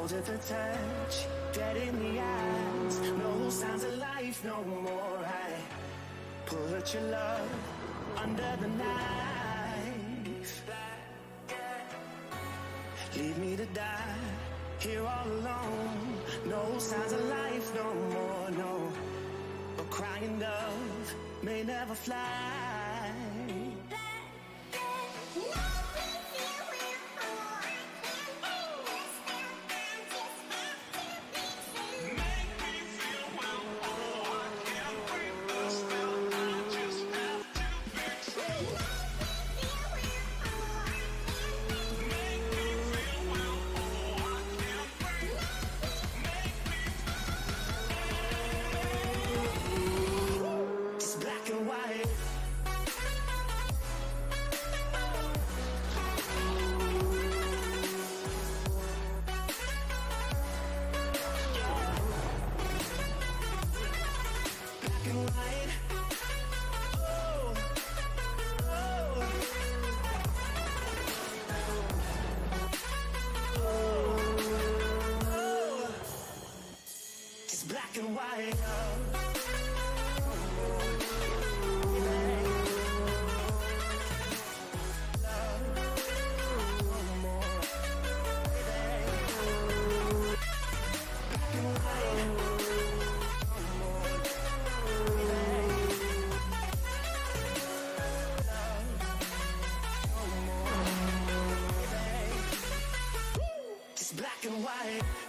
cold at the touch, dead in the eyes, no signs of life no more. I put your love under the knife. Leave me to die here all alone. No signs of life no more, no. But crying dove may never fly.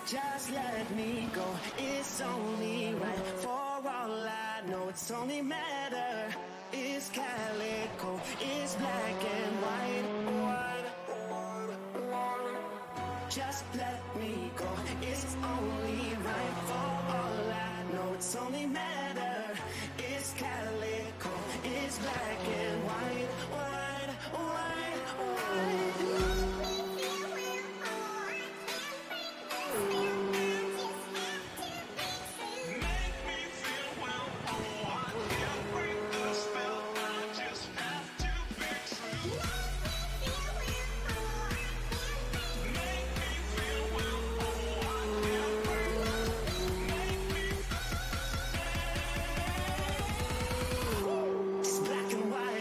Just let me go, it's only right. For all I know, it's only matter. It's calico, it's black and white. Just let me go, it's only right. For all I know, it's only matter. It's calico, it's black and white. White, white, white. Black and white.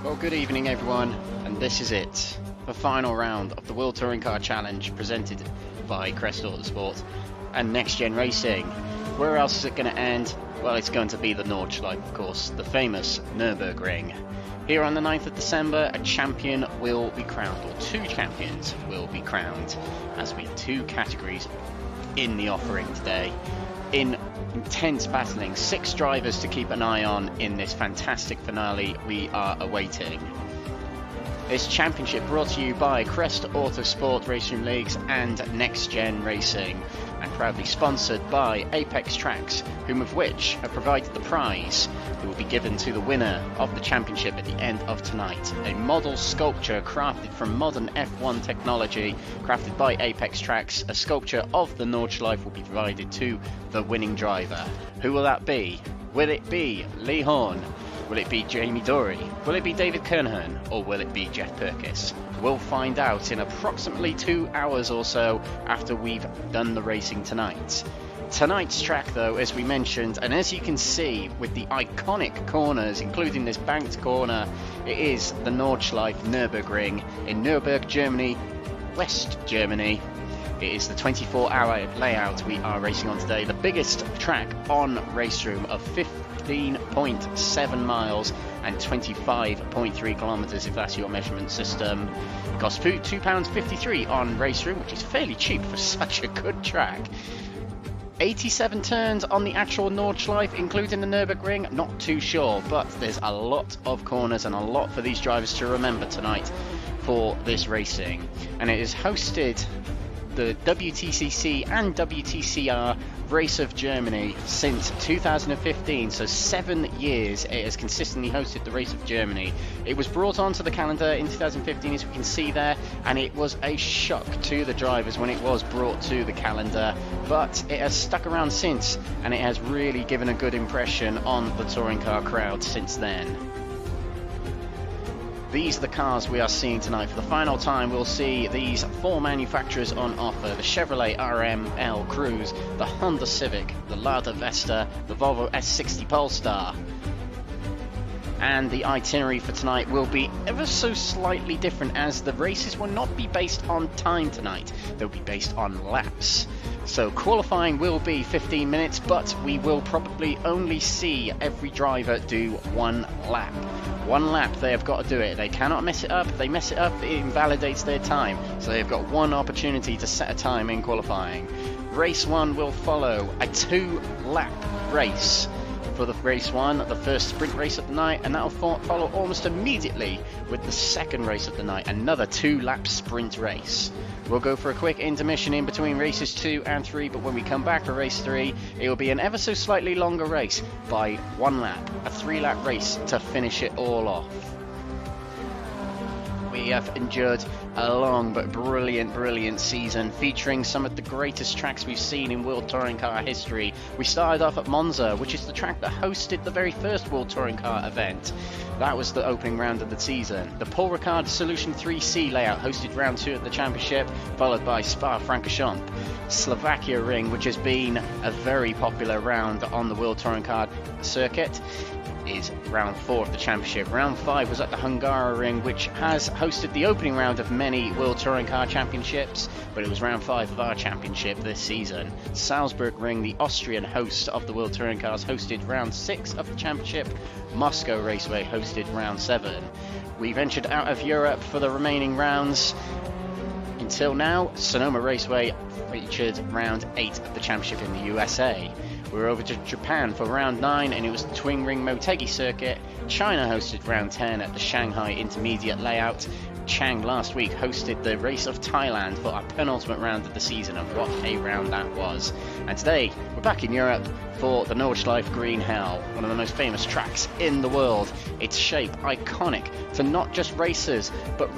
Well, good evening everyone, and this is it, the final round of the World Touring Car Challenge presented by Crest Autosport and NXTGEN Racing. Where else is it going to end? Well, it's going to be the Nordschleife, of course, the famous Nürburgring. Here on the 9th of December, a champion will be crowned, or two champions will be crowned, as we have two categories in the offering today. In intense battling, 6 drivers to keep an eye on in this fantastic finale we are awaiting. This championship brought to you by Crest Autosport RaceRoom Leagues and NXTGEN Racing, and proudly sponsored by Apex Tracks, whom of which have provided the prize that will be given to the winner of the championship at the end of tonight. A model sculpture crafted from modern F1 technology, crafted by Apex Tracks. A sculpture of the Nordschleife will be provided to the winning driver. Who will that be? Will it be Lee Horne? Will it be Jamie Dorey? Will it be David Kernohan? Or will it be Jeff Purkiss? We'll find out in approximately 2 hours or so after we've done the racing tonight. Tonight's track, though, as we mentioned, and as you can see with the iconic corners, including this banked corner, it is the Nordschleife Nürburgring in Nuremberg, Germany, West Germany. It is the 24-hour layout we are racing on today, the biggest track on RaceRoom of 15.7 miles and 25.3 kilometers if that's your measurement system. It costs £2.53 on RaceRoom, which is fairly cheap for such a good track. 87 turns on the actual Nordschleife, including the Nürburgring, not too sure, but there's a lot of corners and a lot for these drivers to remember tonight for this racing. And it is hosted the WTCC and WTCR Race of Germany since 2015, so 7 years it has consistently hosted the Race of Germany. It was brought onto the calendar in 2015, as we can see there, and it was a shock to the drivers when it was brought to the calendar, but it has stuck around since, and it has really given a good impression on the touring car crowd since then. These are the cars we are seeing tonight. For the final time, we'll see these 4 manufacturers on offer: the Chevrolet RML Cruze, the Honda Civic, the Lada Vesta, the Volvo S60 Polestar. And the itinerary for tonight will be ever so slightly different, as the races will not be based on time tonight. They'll be based on laps. So qualifying will be 15 minutes, but we will probably only see every driver do 1 lap. 1 lap, they have got to do it. They cannot mess it up. If they mess it up, it invalidates their time. So they've got 1 opportunity to set a time in qualifying. Race 1 will follow a 2-lap race. For the race 1, the first sprint race of the night, and that will follow almost immediately with the second race of the night, another 2-lap sprint race. We'll go for a quick intermission in between races 2 and 3, but when we come back for race 3, it will be an ever so slightly longer race by 1 lap, a 3-lap race to finish it all off. We have endured a long but brilliant season, featuring some of the greatest tracks we've seen in World Touring Car history. We started off at Monza, which is the track that hosted the very first World Touring Car event. That was the opening round of the season. The Paul Ricard Solution 3C layout hosted round 2 at the championship, followed by Spa-Francorchamps. Slovakia Ring, which has been a very popular round on the World Touring Car circuit, is round 4 of the championship. Round 5 was at the Hungaroring, which has hosted the opening round of many World Touring Car Championships, but it was round 5 of our championship this season. Salzburg Ring, the Austrian host of the World Touring Cars, hosted round 6 of the championship. Moscow Raceway hosted round 7. We ventured out of Europe for the remaining rounds. Until now, Sonoma Raceway featured round 8 of the championship in the USA. We were over to Japan for round 9, and it was the Twin Ring Motegi circuit. China hosted round 10 at the Shanghai Intermediate layout. Chang last week hosted the Race of Thailand for our penultimate round of the season, and what a round that was. And today, we're back in Europe for the Nordschleife Green Hell, one of the most famous tracks in the world. Its shape iconic to not just racers, but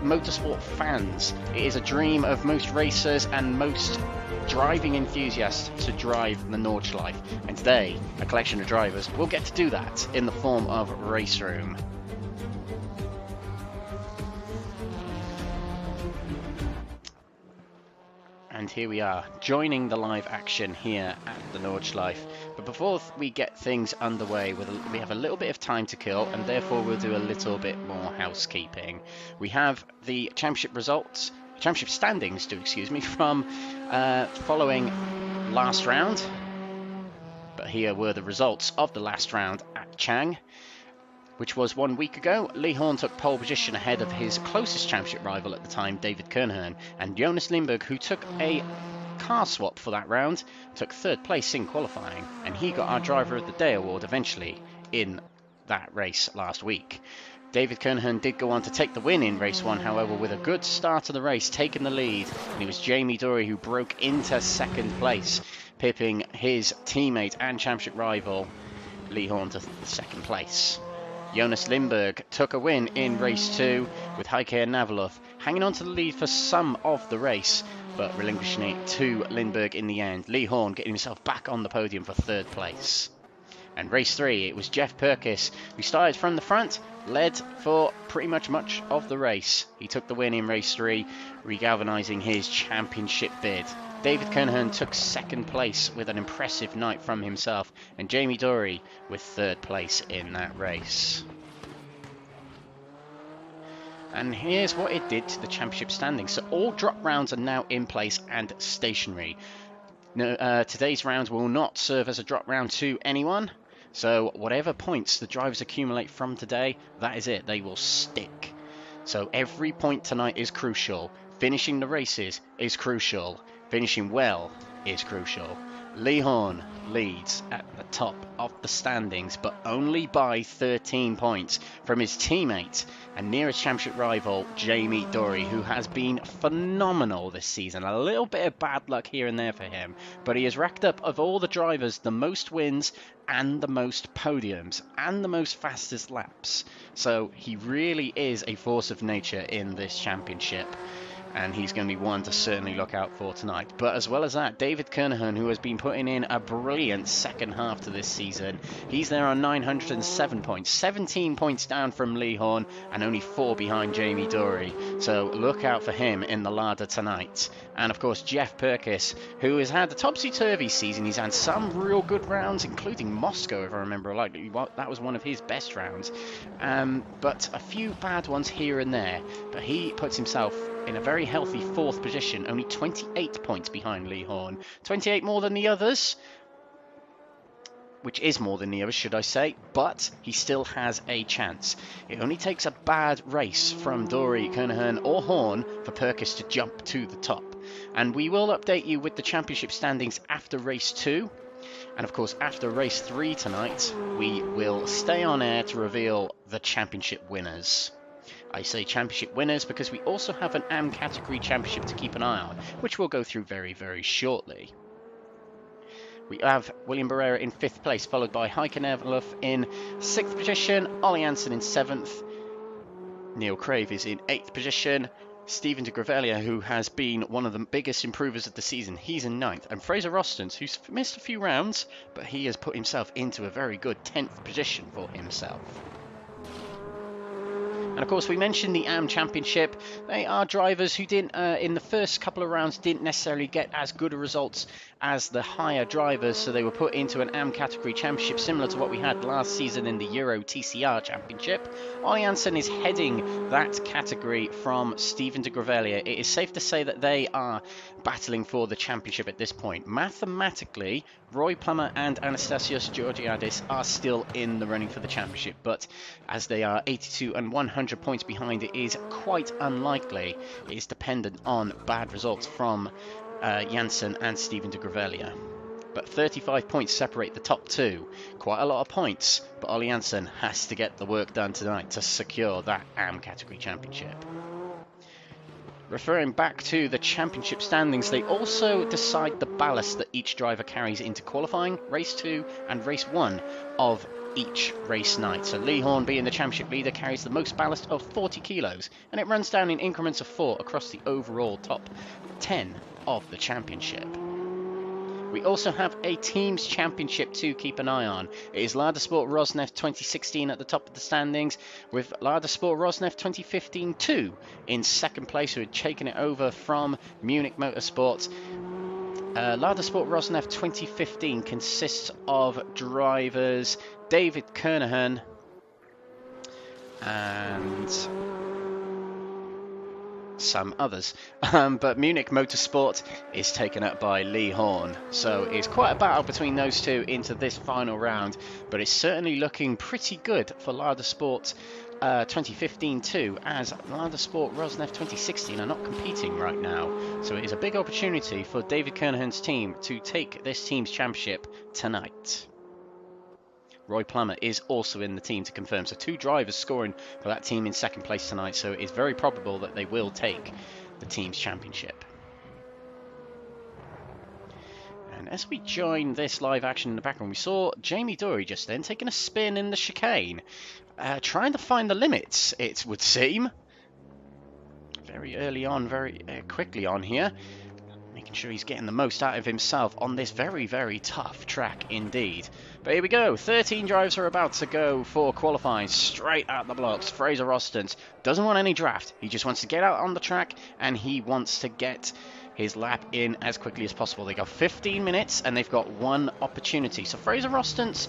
motorsport fans. It is a dream of most racers and most driving enthusiasts to drive the Nordschleife, and today a collection of drivers will get to do that in the form of RaceRoom. And here we are, joining the live action here at the Nordschleife. But before we get things underway, we have a little bit of time to kill, and therefore we'll do a little bit more housekeeping. We have the championship results, championship standings, from following last round. But here were the results of the last round at Chang, which was 1 week ago. Lee Horne took pole position ahead of his closest championship rival at the time, David Kernohan, and Jonas Lindberg, who took a car swap for that round, took third place in qualifying, and he got our Driver of the Day award eventually in that race last week. David Kernohan did go on to take the win in race 1, however, with a good start of the race, taking the lead, and it was Jamie Dorey who broke into second place, pipping his teammate and championship rival Lee Horne to second place. Jonas Lindberg took a win in race 2, with Heike Navalov hanging on to the lead for some of the race, but relinquishing it to Lindberg in the end. Lee Horne getting himself back on the podium for third place. And race 3, it was Jeff Purkiss who started from the front, led for pretty much of the race. He took the win in race 3, regalvanising his championship bid. David Kernohan took second place with an impressive night from himself, and Jamie Dorey with third place in that race. And here's what it did to the championship standings. So all drop rounds are now in place and stationary. No, today's round will not serve as a drop round to anyone. So whatever points the drivers accumulate from today, that is it. They will stick. So every point tonight is crucial. Finishing the races is crucial. Finishing well is crucial. Lee Horne leads at the top of the standings, but only by 13 points from his teammate and nearest championship rival, Jamie Dorey, who has been phenomenal this season. A little bit of bad luck here and there for him, but he has racked up, of all the drivers, the most wins and the most podiums and the most fastest laps. So he really is a force of nature in this championship, and he's going to be one to certainly look out for tonight. But as well as that, David Kernohan, who has been putting in a brilliant second half to this season, he's there on 907 points, 17 points down from Lee Horne, and only 4 behind Jamie Dorey. So look out for him in the ladder tonight. And of course, Jeff Purkiss, who has had a topsy-turvy season. He's had some real good rounds, including Moscow, if I remember rightly. That was one of his best rounds. But a few bad ones here and there. But he puts himself in a very healthy 4th position, only 28 points behind Lee Horne. 28 more than the others, which is more than the others, should I say, but he still has a chance. It only takes a bad race from Dorey, Kernohan or Horne for Purkiss to jump to the top. And we will update you with the championship standings after race 2. And of course, after race 3 tonight, we will stay on air to reveal the championship winners. I say championship winners because we also have an AM category championship to keep an eye on, which we'll go through very, very shortly. We have William Barrera in 5th place, followed by Heike Navalov in 6th position, Ollie Anson in 7th, Neil Crave is in 8th position, Stephen de Gravelia, who has been one of the biggest improvers of the season, he's in 9th, and Fraser Rostons, who's missed a few rounds, but he has put himself into a very good 10th position for himself. And of course, we mentioned the AM Championship. They are drivers who didn't, in the first couple of rounds, didn't necessarily get as good a results as the higher drivers, so they were put into an AM category championship similar to what we had last season in the Euro TCR Championship. Ollie Anson is heading that category from Stephen de Gravelia. It is safe to say that they are battling for the championship at this point. Mathematically, Roy Plummer and Anastasios Georgiadis are still in the running for the championship, but as they are 82 and 100 points behind, it is quite unlikely. It is dependent on bad results from Janssen and Stephen de Gravelia. But 35 points separate the top 2. Quite a lot of points, but Ollie Anson has to get the work done tonight to secure that AM category championship. Referring back to the championship standings, they also decide the ballast that each driver carries into qualifying, race 2 and race 1 of each race night. So Lee Horne, being the championship leader, carries the most ballast of 40 kilos, and it runs down in increments of 4 across the overall top 10 of the championship. We also have a team's championship to keep an eye on. It is Lada Sport Rosneft 2016 at the top of the standings, with Lada Sport Rosneft 2015 2 in second place, who had taken it over from Munich Motorsport. Lada Sport Rosneft 2015 consists of drivers David Kernohan and some others, but Munich Motorsport is taken up by Lee Horne, so it's quite a battle between those two into this final round, but it's certainly looking pretty good for Lada Sport 2015 too, as Lada Sport Rosneft 2016 are not competing right now, so it is a big opportunity for David Kernohan's team to take this team's championship tonight. Roy Plummer is also in the team to confirm, so 2 drivers scoring for that team in second place tonight, so it's very probable that they will take the team's championship. And as we join this live action in the background, we saw Jamie Dorey just then taking a spin in the chicane, trying to find the limits, it would seem. Very early on, very quickly on here, making sure he's getting the most out of himself on this very, very tough track indeed. But here we go, 13 drivers are about to go for qualifying straight out the blocks. Fraser Rostent doesn't want any draft, he just wants to get out on the track and he wants to get his lap in as quickly as possible. They got 15 minutes and they've got 1 opportunity. So Fraser Rostent,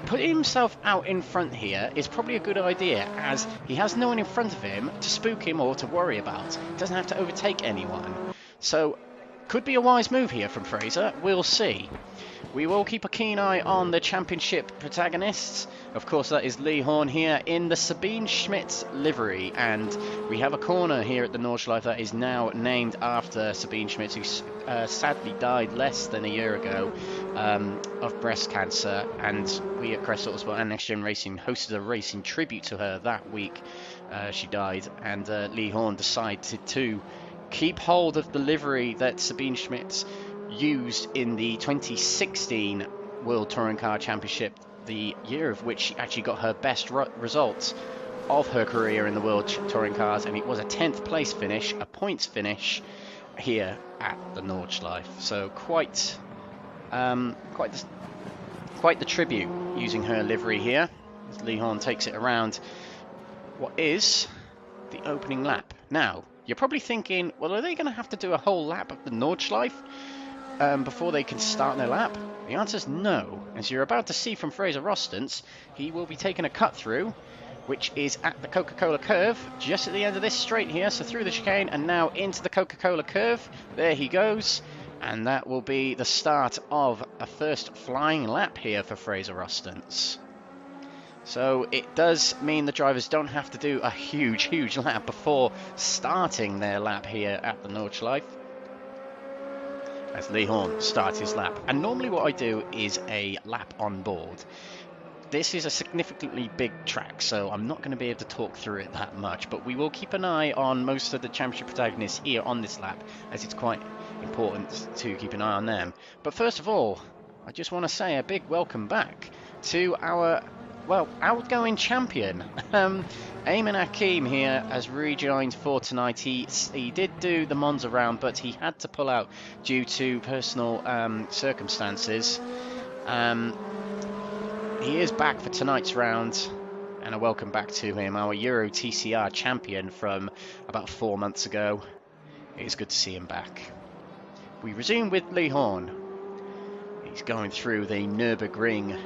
putting himself out in front here is probably a good idea, as he has no one in front of him to spook him or to worry about. He doesn't have to overtake anyone. So could be a wise move here from Fraser, we'll see. We will keep a keen eye on the championship protagonists. Of course, that is Lee Horne here in the Sabine Schmitz livery, and we have a corner here at the Nordschleife that is now named after Sabine Schmitz, who sadly died less than a year ago of breast cancer, and we at Crest Autosport and NXTGEN Racing hosted a race in tribute to her that week. She died, and Lee Horne decided to keep hold of the livery that Sabine Schmitz used in the 2016 World Touring Car Championship, the year of which she actually got her best results of her career in the World Touring Cars, and it was a 10th place finish, a points finish here at the Nordschleife. So quite the tribute using her livery here as Lee Horne takes it around what is the opening lap. Now you're probably thinking, well, are they going to have to do a whole lap of the Nordschleife before they can start their lap? The answer is no. As you're about to see from Fraser Rostent, he will be taking a cut through, which is at the Coca-Cola curve, just at the end of this straight here, so through the chicane and now into the Coca-Cola curve. There he goes, and that will be the start of a first flying lap here for Fraser Rostent. So it does mean the drivers don't have to do a huge lap before starting their lap here at the Nordschleife, as Lee Horne starts his lap. And normally what I do is a lap on board. This is a significantly big track, so I'm not going to be able to talk through it that much, but we will keep an eye on most of the championship protagonists here on this lap, as it's quite important to keep an eye on them. But first of all, I just want to say a big welcome back to our, well, outgoing champion. Eamon Hakim here has rejoined for tonight. He did do the Monza round, but he had to pull out due to personal circumstances. He is back for tonight's round, and a welcome back to him, our Euro TCR champion from about 4 months ago. It is good to see him back. We resume with Lee Horne. He's going through the Nürburgring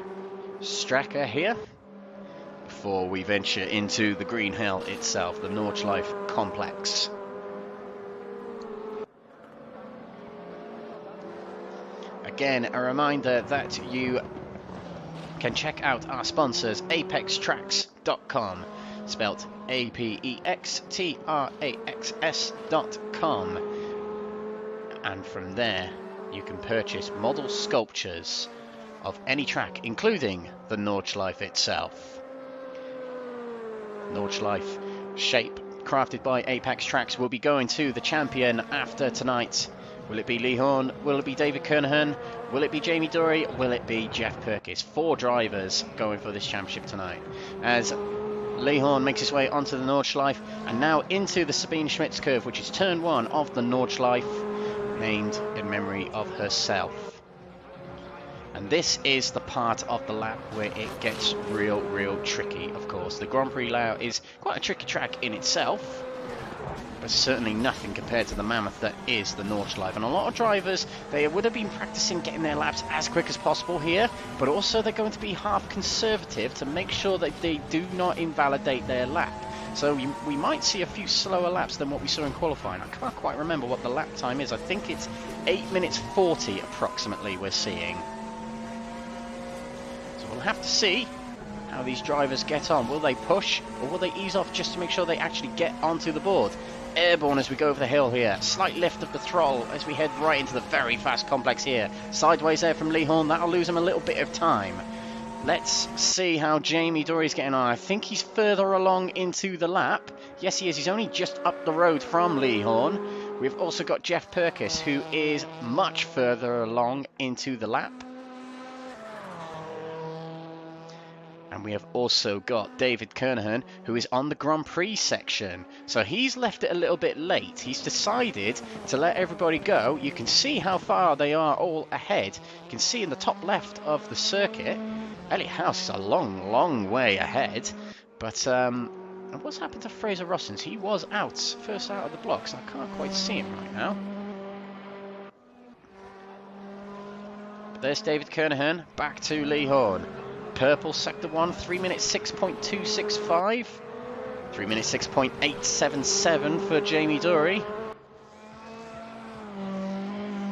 Stracker here before we venture into the Green Hell itself, the Nordschleife complex. Again, a reminder that you can check out our sponsors, apextrax.com, spelt apextraxs.com, and from there you can purchase model sculptures of any track, including the Nordschleife itself. Nordschleife shape crafted by Apex Tracks will be going to the champion after tonight. Will it be Lee Horne? Will it be David Kernohan? Will it be Jamie Dorey? Will it be Jeff Purkiss? 4 drivers going for this championship tonight, as Lee Horne makes his way onto the Nordschleife and now into the Sabine Schmitz curve, which is turn 1 of the Nordschleife, named in memory of herself. And this is the part of the lap where it gets real tricky, of course. The Grand Prix layout is quite a tricky track in itself, but certainly nothing compared to the mammoth that is the Nordschleife. And a lot of drivers, they would have been practicing getting their laps as quick as possible here, but also they're going to be half conservative to make sure that they do not invalidate their lap. So we might see a few slower laps than what we saw in qualifying. I can't quite remember what the lap time is. I think it's 8 minutes 40 approximately we're seeing. So we'll have to see how these drivers get on. Will they push or will they ease off just to make sure they actually get onto the board? Airborne as we go over the hill here. Slight lift of the throttle as we head right into the very fast complex here. Sideways there from Horne. That'll lose him a little bit of time. Let's see how Jamie Dorey's getting on. I think he's further along into the lap. Yes, he is. He's only just up the road from Horne. We've also got Jeff Purkiss, who is much further along into the lap. And we have also got David Kernohan, who is on the Grand Prix section. So he's left it a little bit late. He's decided to let everybody go. You can see how far they are all ahead. You can see in the top left of the circuit, Elliot House is a long, long way ahead. But what's happened to Fraser Rossins? He was out, first out of the blocks. I can't quite see him right now. But there's David Kernohan, back to Horne. Purple sector 1, 3 minutes 6.265. 3 minutes 6.877 for Jamie Dorey.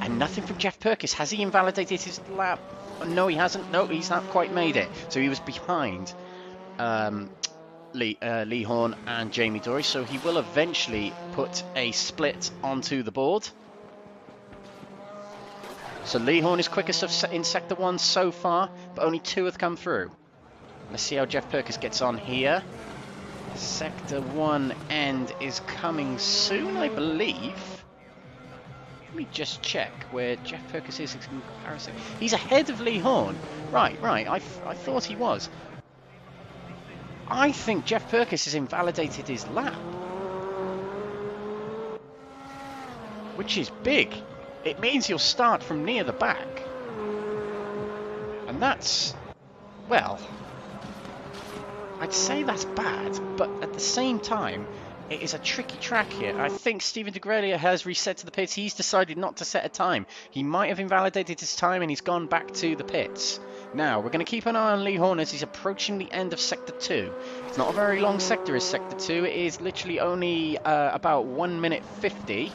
And nothing from Jeff Purkiss. Has he invalidated his lap? No, he hasn't. No, he's not quite made it. So he was behind Horne and Jamie Dorey. So he will eventually put a split onto the board. So Horne is quickest in Sector 1 so far, but only 2 have come through. Let's see how Jeff Purkiss gets on here. Sector 1 end is coming soon, I believe. Let me just check where Jeff Purkiss is in comparison. He's ahead of Horne. Right. I thought he was. I think Jeff Purkiss has invalidated his lap. Which is big. It means he'll start from near the back. And that's, well, I'd say that's bad, but at the same time, it is a tricky track here. I think Stephen de Grelier has reset to the pits. He's decided not to set a time. He might have invalidated his time and he's gone back to the pits. Now, we're going to keep an eye on Horne as he's approaching the end of Sector 2. It's not a very long sector as Sector 2. It is literally only about 1 minute 50.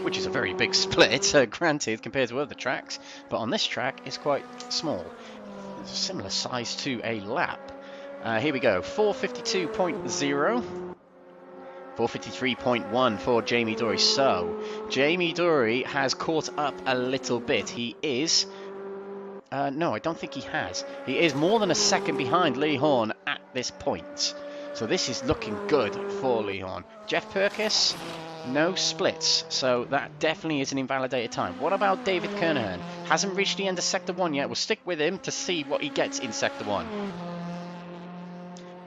Which is a very big split, granted, compared to other tracks. But on this track, it's quite small. It's a similar size to a lap. Here we go, 452.0. 453.1 for Jamie Dorey. So, Jamie Dorey has caught up a little bit. He is... no, I don't think he has. He is more than a second behind Horne at this point. So this is looking good for Horne. Jeff Purkiss... no splits, so that definitely is an invalidated time. What about David Kernohan? Hasn't reached the end of Sector 1 yet. We'll stick with him to see what he gets in Sector 1.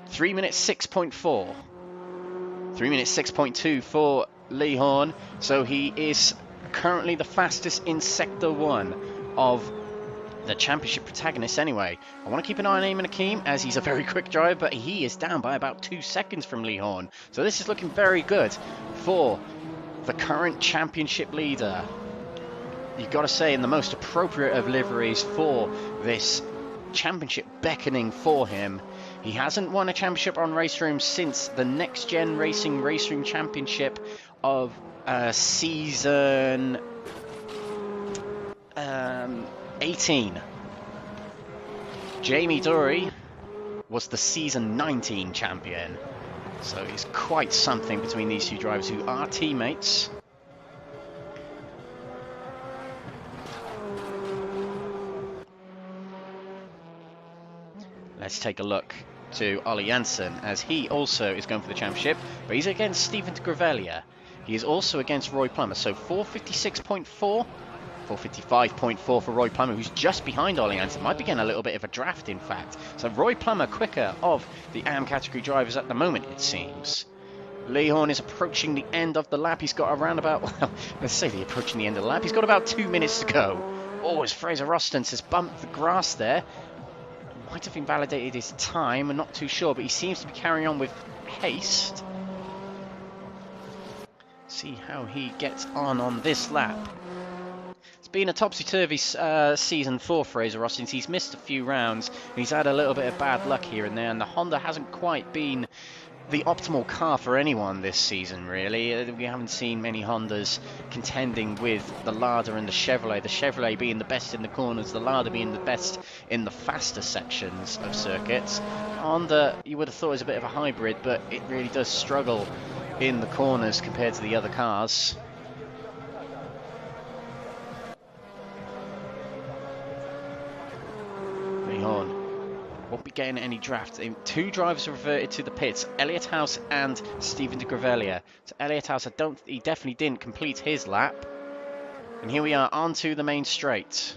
3 minutes 6.4. 3 minutes 6.2 for Horne. So he is currently the fastest in Sector 1 of the championship protagonist anyway. I want to keep an eye on Eamon Akeem as he's a very quick driver, but he is down by about 2 seconds from Horne. So this is looking very good for the current championship leader. You've got to say in the most appropriate of liveries for this championship beckoning for him. He hasn't won a championship on RaceRoom since the NXTGEN Racing RaceRoom Championship of season 18. Jamie Dorey was the season 19 champion. So it's quite something between these two drivers who are teammates. Let's take a look to Ollie Anson as he also is going for the championship, but he's against Stephen de Grelier. He is also against Roy Plummer, so 456.4. 455.4 for Roy Plummer, who's just behind Ollie Hansen. Might be getting a little bit of a draft, in fact. So Roy Plummer quicker of the AM category drivers at the moment, it seems. Horne is approaching the end of the lap. He's got around about, well, let's say approaching the end of the lap. He's got about 2 minutes to go. Oh, as Fraser Rossins has bumped the grass there. Might have invalidated his time, I'm not too sure, but he seems to be carrying on with haste. See how he gets on this lap. It's been a topsy-turvy season for Fraser Austin. He's missed a few rounds. He's had a little bit of bad luck here and there, and the Honda hasn't quite been the optimal car for anyone this season, really. We haven't seen many Hondas contending with the Lada and the Chevrolet. The Chevrolet being the best in the corners, the Lada being the best in the faster sections of circuits. Honda, you would have thought, is a bit of a hybrid, but it really does struggle in the corners compared to the other cars. Horne won't be getting any draft. Two drivers reverted to the pits, Elliott House and Stephen de Gravelia. So Elliott House, he definitely didn't complete his lap. And here we are onto the main straight.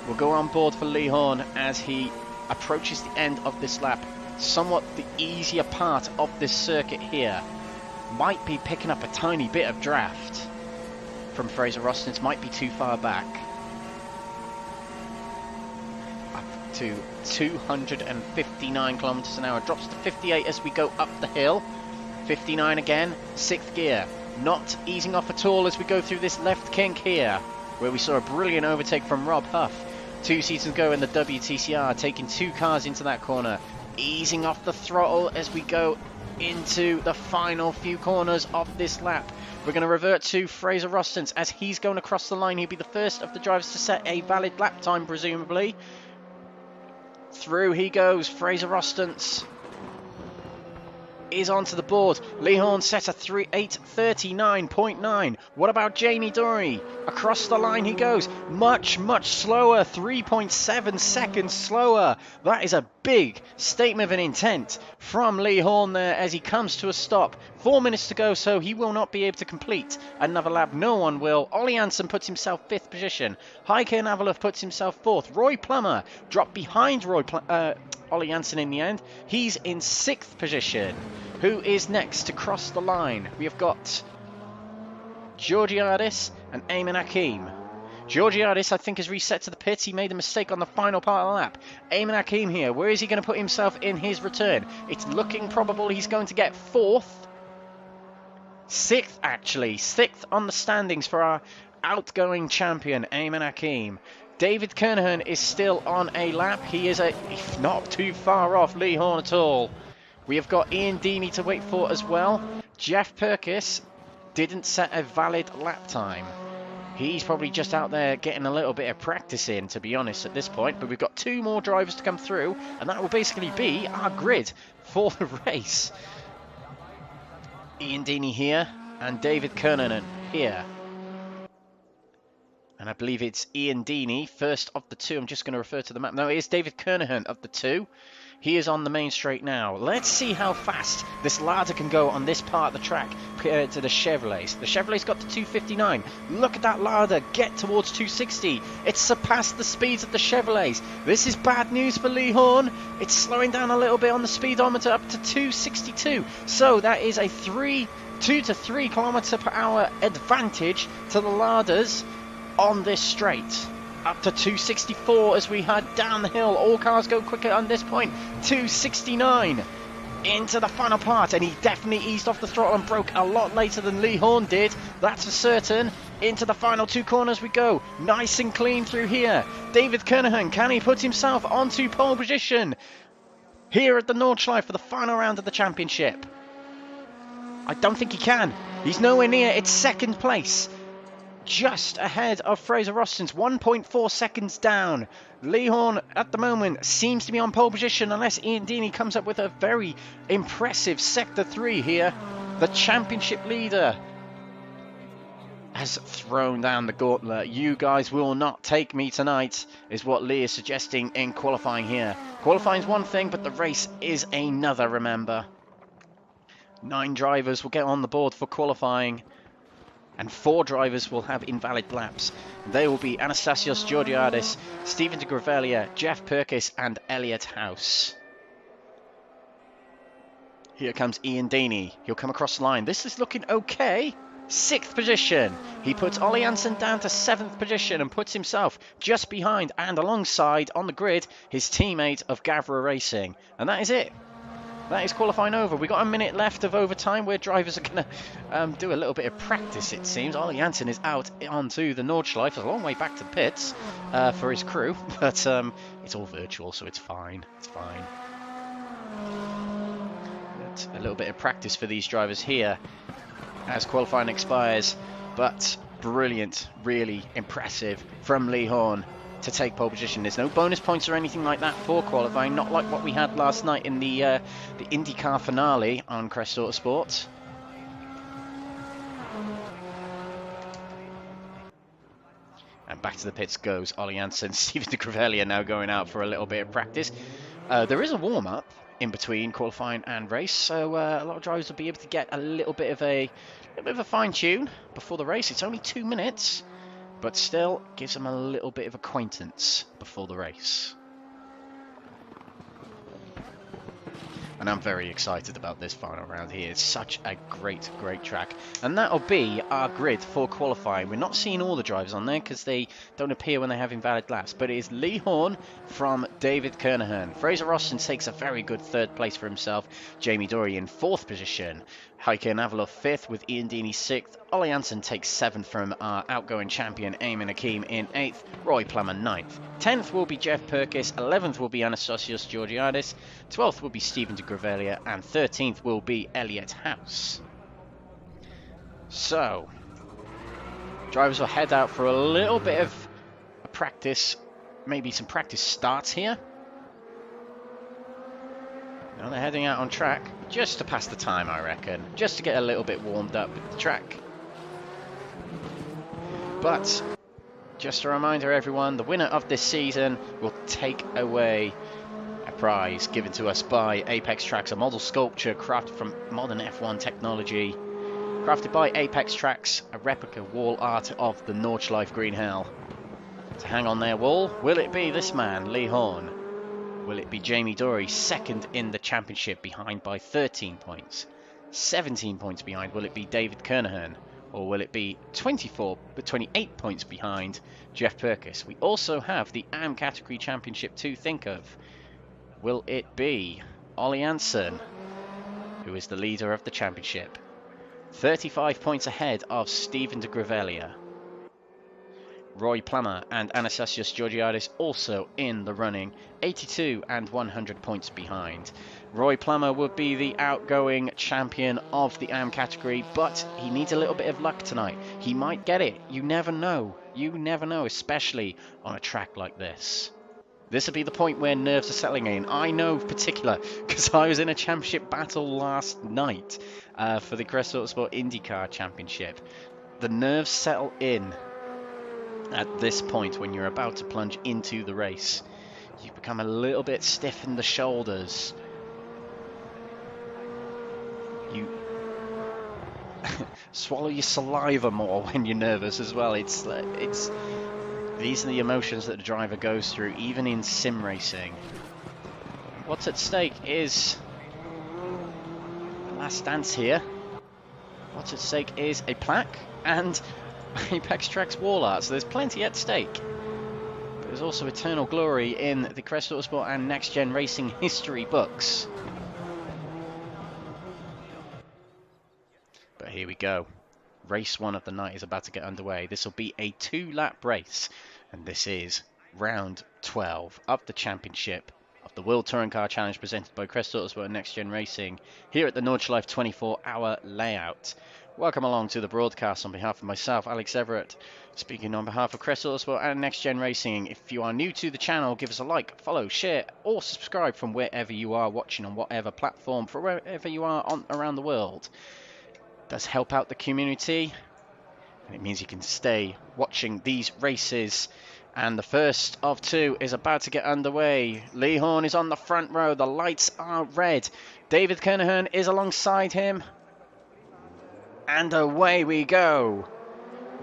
We'll go on board for Lee Horne as he approaches the end of this lap. Somewhat the easier part of this circuit here. Might be picking up a tiny bit of draft from Fraser Austin. Might be too far back. To 259 kilometers an hour, drops to 58 as we go up the hill. 59 again, 6th gear, not easing off at all as we go through this left kink here, where we saw a brilliant overtake from Rob Huff 2 seasons ago in the WTCR, taking 2 cars into that corner, easing off the throttle as we go into the final few corners of this lap. We're going to revert to Fraser Austin as he's going across the line. He'll be the first of the drivers to set a valid lap time, presumably. Through he goes. Fraser Austin is onto the board. Lee Horne set a 8:39.9. What about Jamie Dorey? Across the line he goes. Much slower. 3.7 seconds slower. That is a big statement of an intent from Lee Horne there as he comes to a stop. 4 minutes to go, so he will not be able to complete another lap. No one will. Ollie Anson puts himself 5th position. Heike Navalov puts himself 4th. Roy Plummer dropped behind Ollie Anson in the end. He's in 6th position. Who is next to cross the line? We have got Georgiadis and Eamon Hakim. Georgiadis, I think, has reset to the pits. He made a mistake on the final part of the lap. Eamon Hakim here. Where is he going to put himself in his return? It's looking probable he's going to get 4th. 6th, actually. 6th on the standings for our outgoing champion, Eamon Hakim. David Kernohan is still on a lap. He is not too far off Lee Horne at all. We have got Ian Deeney to wait for as well. Jeff Purkiss didn't set a valid lap time. He's probably just out there getting a little bit of practice in, to be honest, at this point. But we've got 2 more drivers to come through, and that will basically be our grid for the race. Ian Deeney here, and David Kernohan here. And I believe it's Ian Deeney, first of the 2. I'm just going to refer to the map. No, it is David Kernohan of the 2. He is on the main straight now. Let's see how fast this Lada can go on this part of the track compared to the Chevrolets. The Chevrolet's got to 259. Look at that Lada get towards 260. It's surpassed the speeds of the Chevrolets. This is bad news for Lee Horne. It's slowing down a little bit on the speedometer up to 262. So that is a 2 to 3 kilometer per hour advantage to the Ladas on this straight. Up to 264 as we head down the hill. All cars go quicker on this point. 269 into the final part, and he definitely eased off the throttle and broke a lot later than Lee Horne did. That's for certain. Into the final 2 corners we go. Nice and clean through here. David Kernohan, can he put himself onto pole position here at the Nordschleife for the final round of the championship? I don't think he can. He's nowhere near. It's 2nd place. Just ahead of Fraser Austin, 1.4 seconds down. Lee Horne at the moment seems to be on pole position unless Ian Deeney comes up with a very impressive Sector 3 here. The championship leader has thrown down the gauntlet. You guys will not take me tonight, is what Lee is suggesting in qualifying here. Qualifying is one thing, but the race is another, remember. 9 drivers will get on the board for qualifying, and 4 drivers will have invalid laps. They will be Anastasios Georgiadis, Stephen de Gravelia, Jeff Purkiss and Elliott House. Here comes Ian Deeney. He'll come across the line. This is looking okay. 6th position. He puts Ollie Anson down to 7th position and puts himself just behind and alongside on the grid his teammate of Gavra Racing. And that is it. that is qualifying over. We've got a minute left of overtime where drivers are going to do a little bit of practice, it seems. Olly Anson is out onto the Nordschleife. It's a long way back to the pits for his crew, but it's all virtual, so it's fine. It's fine. But a little bit of practice for these drivers here as qualifying expires, but brilliant, really impressive from Horne to take pole position. There's no bonus points or anything like that for qualifying, not like what we had last night in the IndyCar finale on Crest Autosport. And back to the pits goes Ollie Anson. Steven de Grevelier now going out for a little bit of practice. There is a warm-up in between qualifying and race, so a lot of drivers will be able to get a little bit of a fine-tune before the race. It's only 2 minutes, but still gives them a little bit of acquaintance before the race. And I'm very excited about this final round here. It's such a great track. And that'll be our grid for qualifying. We're not seeing all the drivers on there because they don't appear when they have invalid laps. But it is Horne from David Kernohan. Fraser Roston takes a very good 3rd place for himself. Jamie Dorey in 4th position. Heike Navalov 5th with Ian Deeney 6th. Ollie Anson takes 7th from our outgoing champion Eamon Hakeem in 8th. Roy Plummer 9th. 10th will be Jeff Purkiss. 11th will be Anastasios Georgiadis. 12th will be Steven de Grevelier. And 13th will be Elliot House. So, drivers will head out for a little bit of a practice. Maybe some practice starts here. Now they're heading out on track just to pass the time, I reckon. Just to get a little bit warmed up with the track. But just a reminder, everyone, the winner of this season will take away a prize given to us by Apex Tracks, a model sculpture crafted from modern F1 technology. Crafted by Apex Tracks, a replica wall art of the Nordschleife Green Hell. To hang on their wall, will it be this man, Horne? Will it be Jamie Dorey, 2nd in the championship, behind by 13 points? 17 points behind, will it be David Kernohan? Or will it be 28 points behind Jeff Purkiss? We also have the AM category championship to think of. Will it be Ollie Anson, who is the leader of the championship? 35 points ahead of Steven de Grevelier. Roy Plummer and Anastasios Georgiadis also in the running, 82 and 100 points behind. Roy Plummer would be the outgoing champion of the AM category, but he needs a little bit of luck tonight. He might get it. You never know. You never know, especially on a track like this. This will be the point where nerves are settling in. I know in particular because I was in a championship battle last night for the Crest Autosport IndyCar Championship. The nerves settle in at this point when you're about to plunge into the race. You become a little bit stiff in the shoulders. You swallow your saliva more when you're nervous as well. It's these are the emotions that the driver goes through, even in sim racing. What's at stake is the last dance here. What's at stake is a plaque and Apex Tracks wall art, so there's plenty at stake. But there's also eternal glory in the Crest Autosport and Next Gen Racing history books. But here we go. Race 1 of the night is about to get underway. This will be a 2-lap race, and this is round 12 of the championship of the World Touring Car Challenge presented by Crest Autosport and Next Gen Racing here at the Nordschleife 24-hour layout. Welcome along to the broadcast on behalf of myself, Alex Everitt, speaking on behalf of Crest Autosport and Next Gen Racing. If you are new to the channel, give us a like, follow, share, or subscribe from wherever you are watching on whatever platform, for wherever you are around the world. It does help out the community, and it means you can stay watching these races. And the first of 2 is about to get underway. Horne is on the front row. The lights are red. David Kernohan is alongside him. And away we go.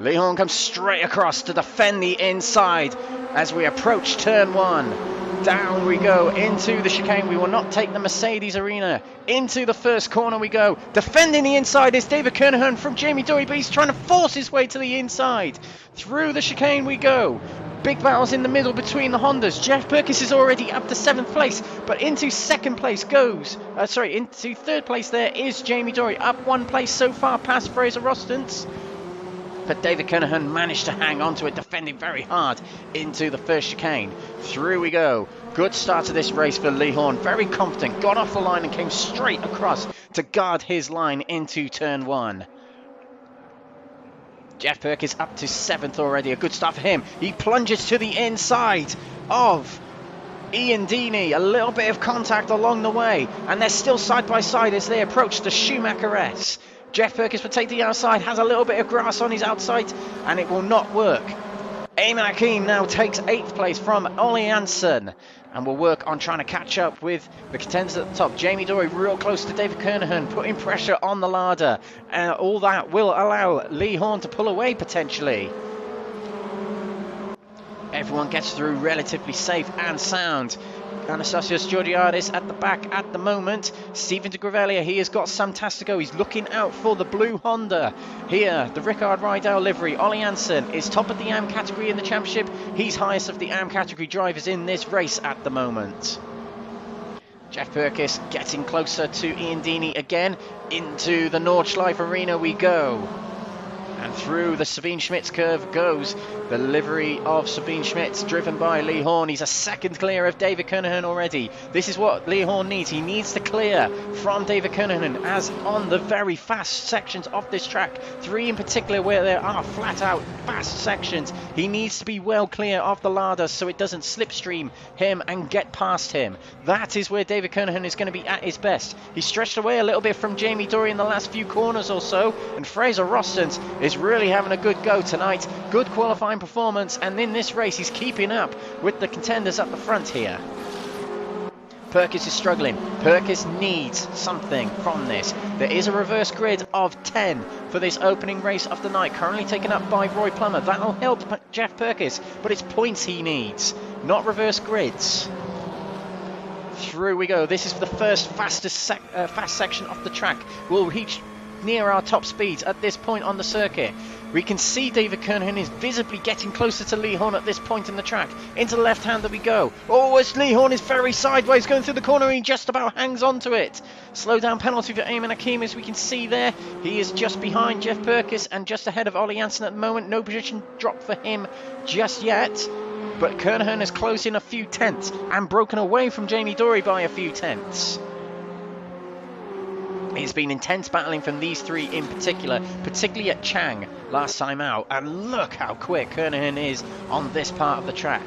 Horne comes straight across to defend the inside as we approach turn 1. Down we go into the chicane. We will not take the Mercedes Arena. Into the first corner we go. Defending the inside is David Kernohan from Jamie Dorey, but he's trying to force his way to the inside. Through the chicane we go. Big battles in the middle between the Hondas. Jeff Purkiss is already up to 7th place, but into second place goes, into third place there is Jamie Dorey, up 1 place so far past Fraser Rostance. But David Kernohan managed to hang on to it, defending very hard into the first chicane. Through we go. Good start to this race for Lee Horne. Very confident, got off the line and came straight across to guard his line into turn 1. Jeff Purkiss up to 7th already. A good start for him. He plunges to the inside of Ian Deeney. A little bit of contact along the way, and they're still side by side as they approach the Schumacher S. Jeff Purkiss will take the outside, has a little bit of grass on his outside, and it will not work. Eamon Hakeem now takes 8th place from Ollie Anson, and will work on trying to catch up with the contenders at the top. Jamie Dorey real close to David Kernohan, putting pressure on the larder. All that will allow Lee Horne to pull away potentially. Everyone gets through relatively safe and sound. Anastasios Georgiadis at the back at the moment. Stephen de Gravelia, he has got some tasks to go. He's looking out for the blue Honda. Here, the Rickard Rydell livery. Ollie Anson is top of the AM category in the championship. He's highest of the AM category drivers in this race at the moment. Jeff Purkiss getting closer to Ian Deeney again. Into the Nordschleife arena we go. And through the Sabine Schmitz curve goes the livery of Sabine Schmitz, driven by Lee Horne. He's a second clear of David Kernohan already. This is what Lee Horne needs. He needs to clear from David Kernohan, as on the very fast sections of this track, 3 in particular where there are flat out fast sections, he needs to be well clear of the larder so it doesn't slipstream him and get past him. That is where David Kernohan is going to be at his best. He stretched away a little bit from Jamie Dorey in the last few corners or so, and Fraser Rostance is really having a good go tonight. Good qualifying performance, and in this race he's keeping up with the contenders at the front here. Purkiss is struggling. Purkiss needs something from this. There is a reverse grid of 10 for this opening race of the night, currently taken up by Roy Plummer. That'll help Jeff Purkiss, but it's points he needs, not reverse grids. Through we go. This is the first fast section of the track. We'll reach near our top speeds at this point on the circuit. We can see David Kernohan is visibly getting closer to Lee Horne at this point in the track. Into the left hander we go. Oh, as Lee Horne is very sideways going through the corner, he just about hangs on to it. Slow down penalty for Eamon Hakeem, as we can see there. He is just behind Jeff Purkiss and just ahead of Ollie Anson at the moment. No position drop for him just yet, but Kernohan has closed in a few tenths and broken away from Jamie Dorey by a few tenths. It's been intense battling from these 3 in particular, particularly at Chang last time out. And look how quick Kernohan is on this part of the track.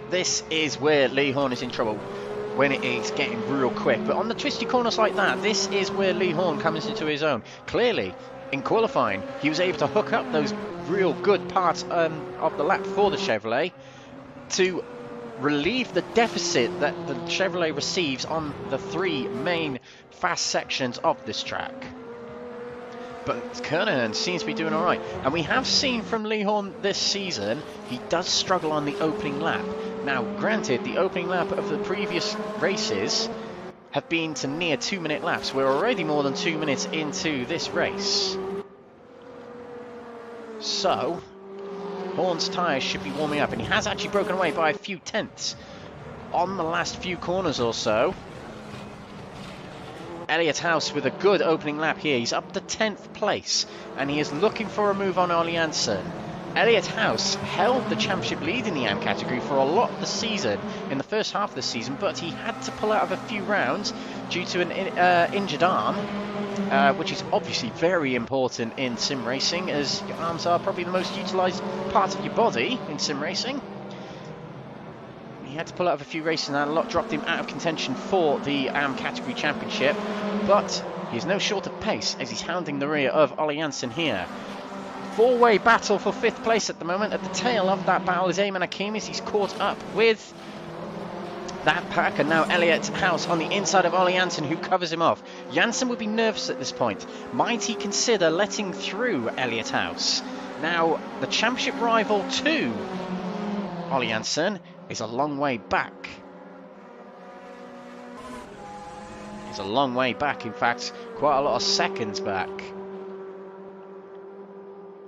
This is where Lee Horne is in trouble, when it is getting real quick. But on the twisty corners like that, this is where Lee Horne comes into his own. Clearly, in qualifying, he was able to hook up those real good parts of the lap for the Chevrolet to relieve the deficit that the Chevrolet receives on the 3 main fast sections of this track. But Kernohan seems to be doing alright, and we have seen from Lee Horne this season he does struggle on the opening lap. Now granted, the opening lap of the previous races have been to near 2-minute laps. We're already more than 2 minutes into this race, so Horne's tyres should be warming up, and he has actually broken away by a few tenths on the last few corners or so. Elliott House with a good opening lap here. He's up to 10th place, and he is looking for a move on Ollie Anson. Elliott House held the championship lead in the AM category for a lot of the season, in the first half of the season, but he had to pull out of a few rounds due to an injured arm, which is obviously very important in sim racing, as your arms are probably the most utilised part of your body in sim racing. He had to pull out of a few races, and that a lot dropped him out of contention for the AM category championship, but he's no short of pace as he's hounding the rear of Ollie Anson here. 4-way battle for 5th place at the moment. At the tail of that battle is Eamon Hakeem, as he's caught up with that pack, and now Elliott House on the inside of Ollie Anson, who covers him off. Janssen would be nervous at this point. Might he consider letting through Elliott House? Now, the championship rival to Ollie Anson is a long way back. It's a long way back, in fact, quite a lot of seconds back.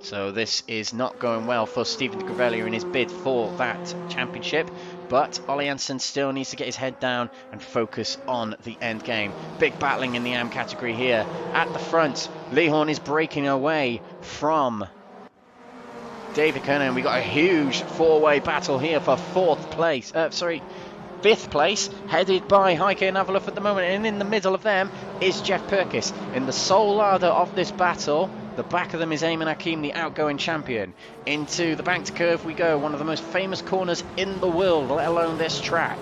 So this is not going well for Stephen de Grevelier in his bid for that championship. But Ollie Anson still needs to get his head down and focus on the end game. Big battling in the AM category here. At the front, Horne is breaking away from David Kernohan. We got a huge four-way battle here for fifth place, headed by Heike Navalov at the moment, and in the middle of them is Jeff Purkiss. In the sole larder of this battle, the back of them is Ayman Hakim, the outgoing champion. Into the banked curve we go, one of the most famous corners in the world, let alone this track.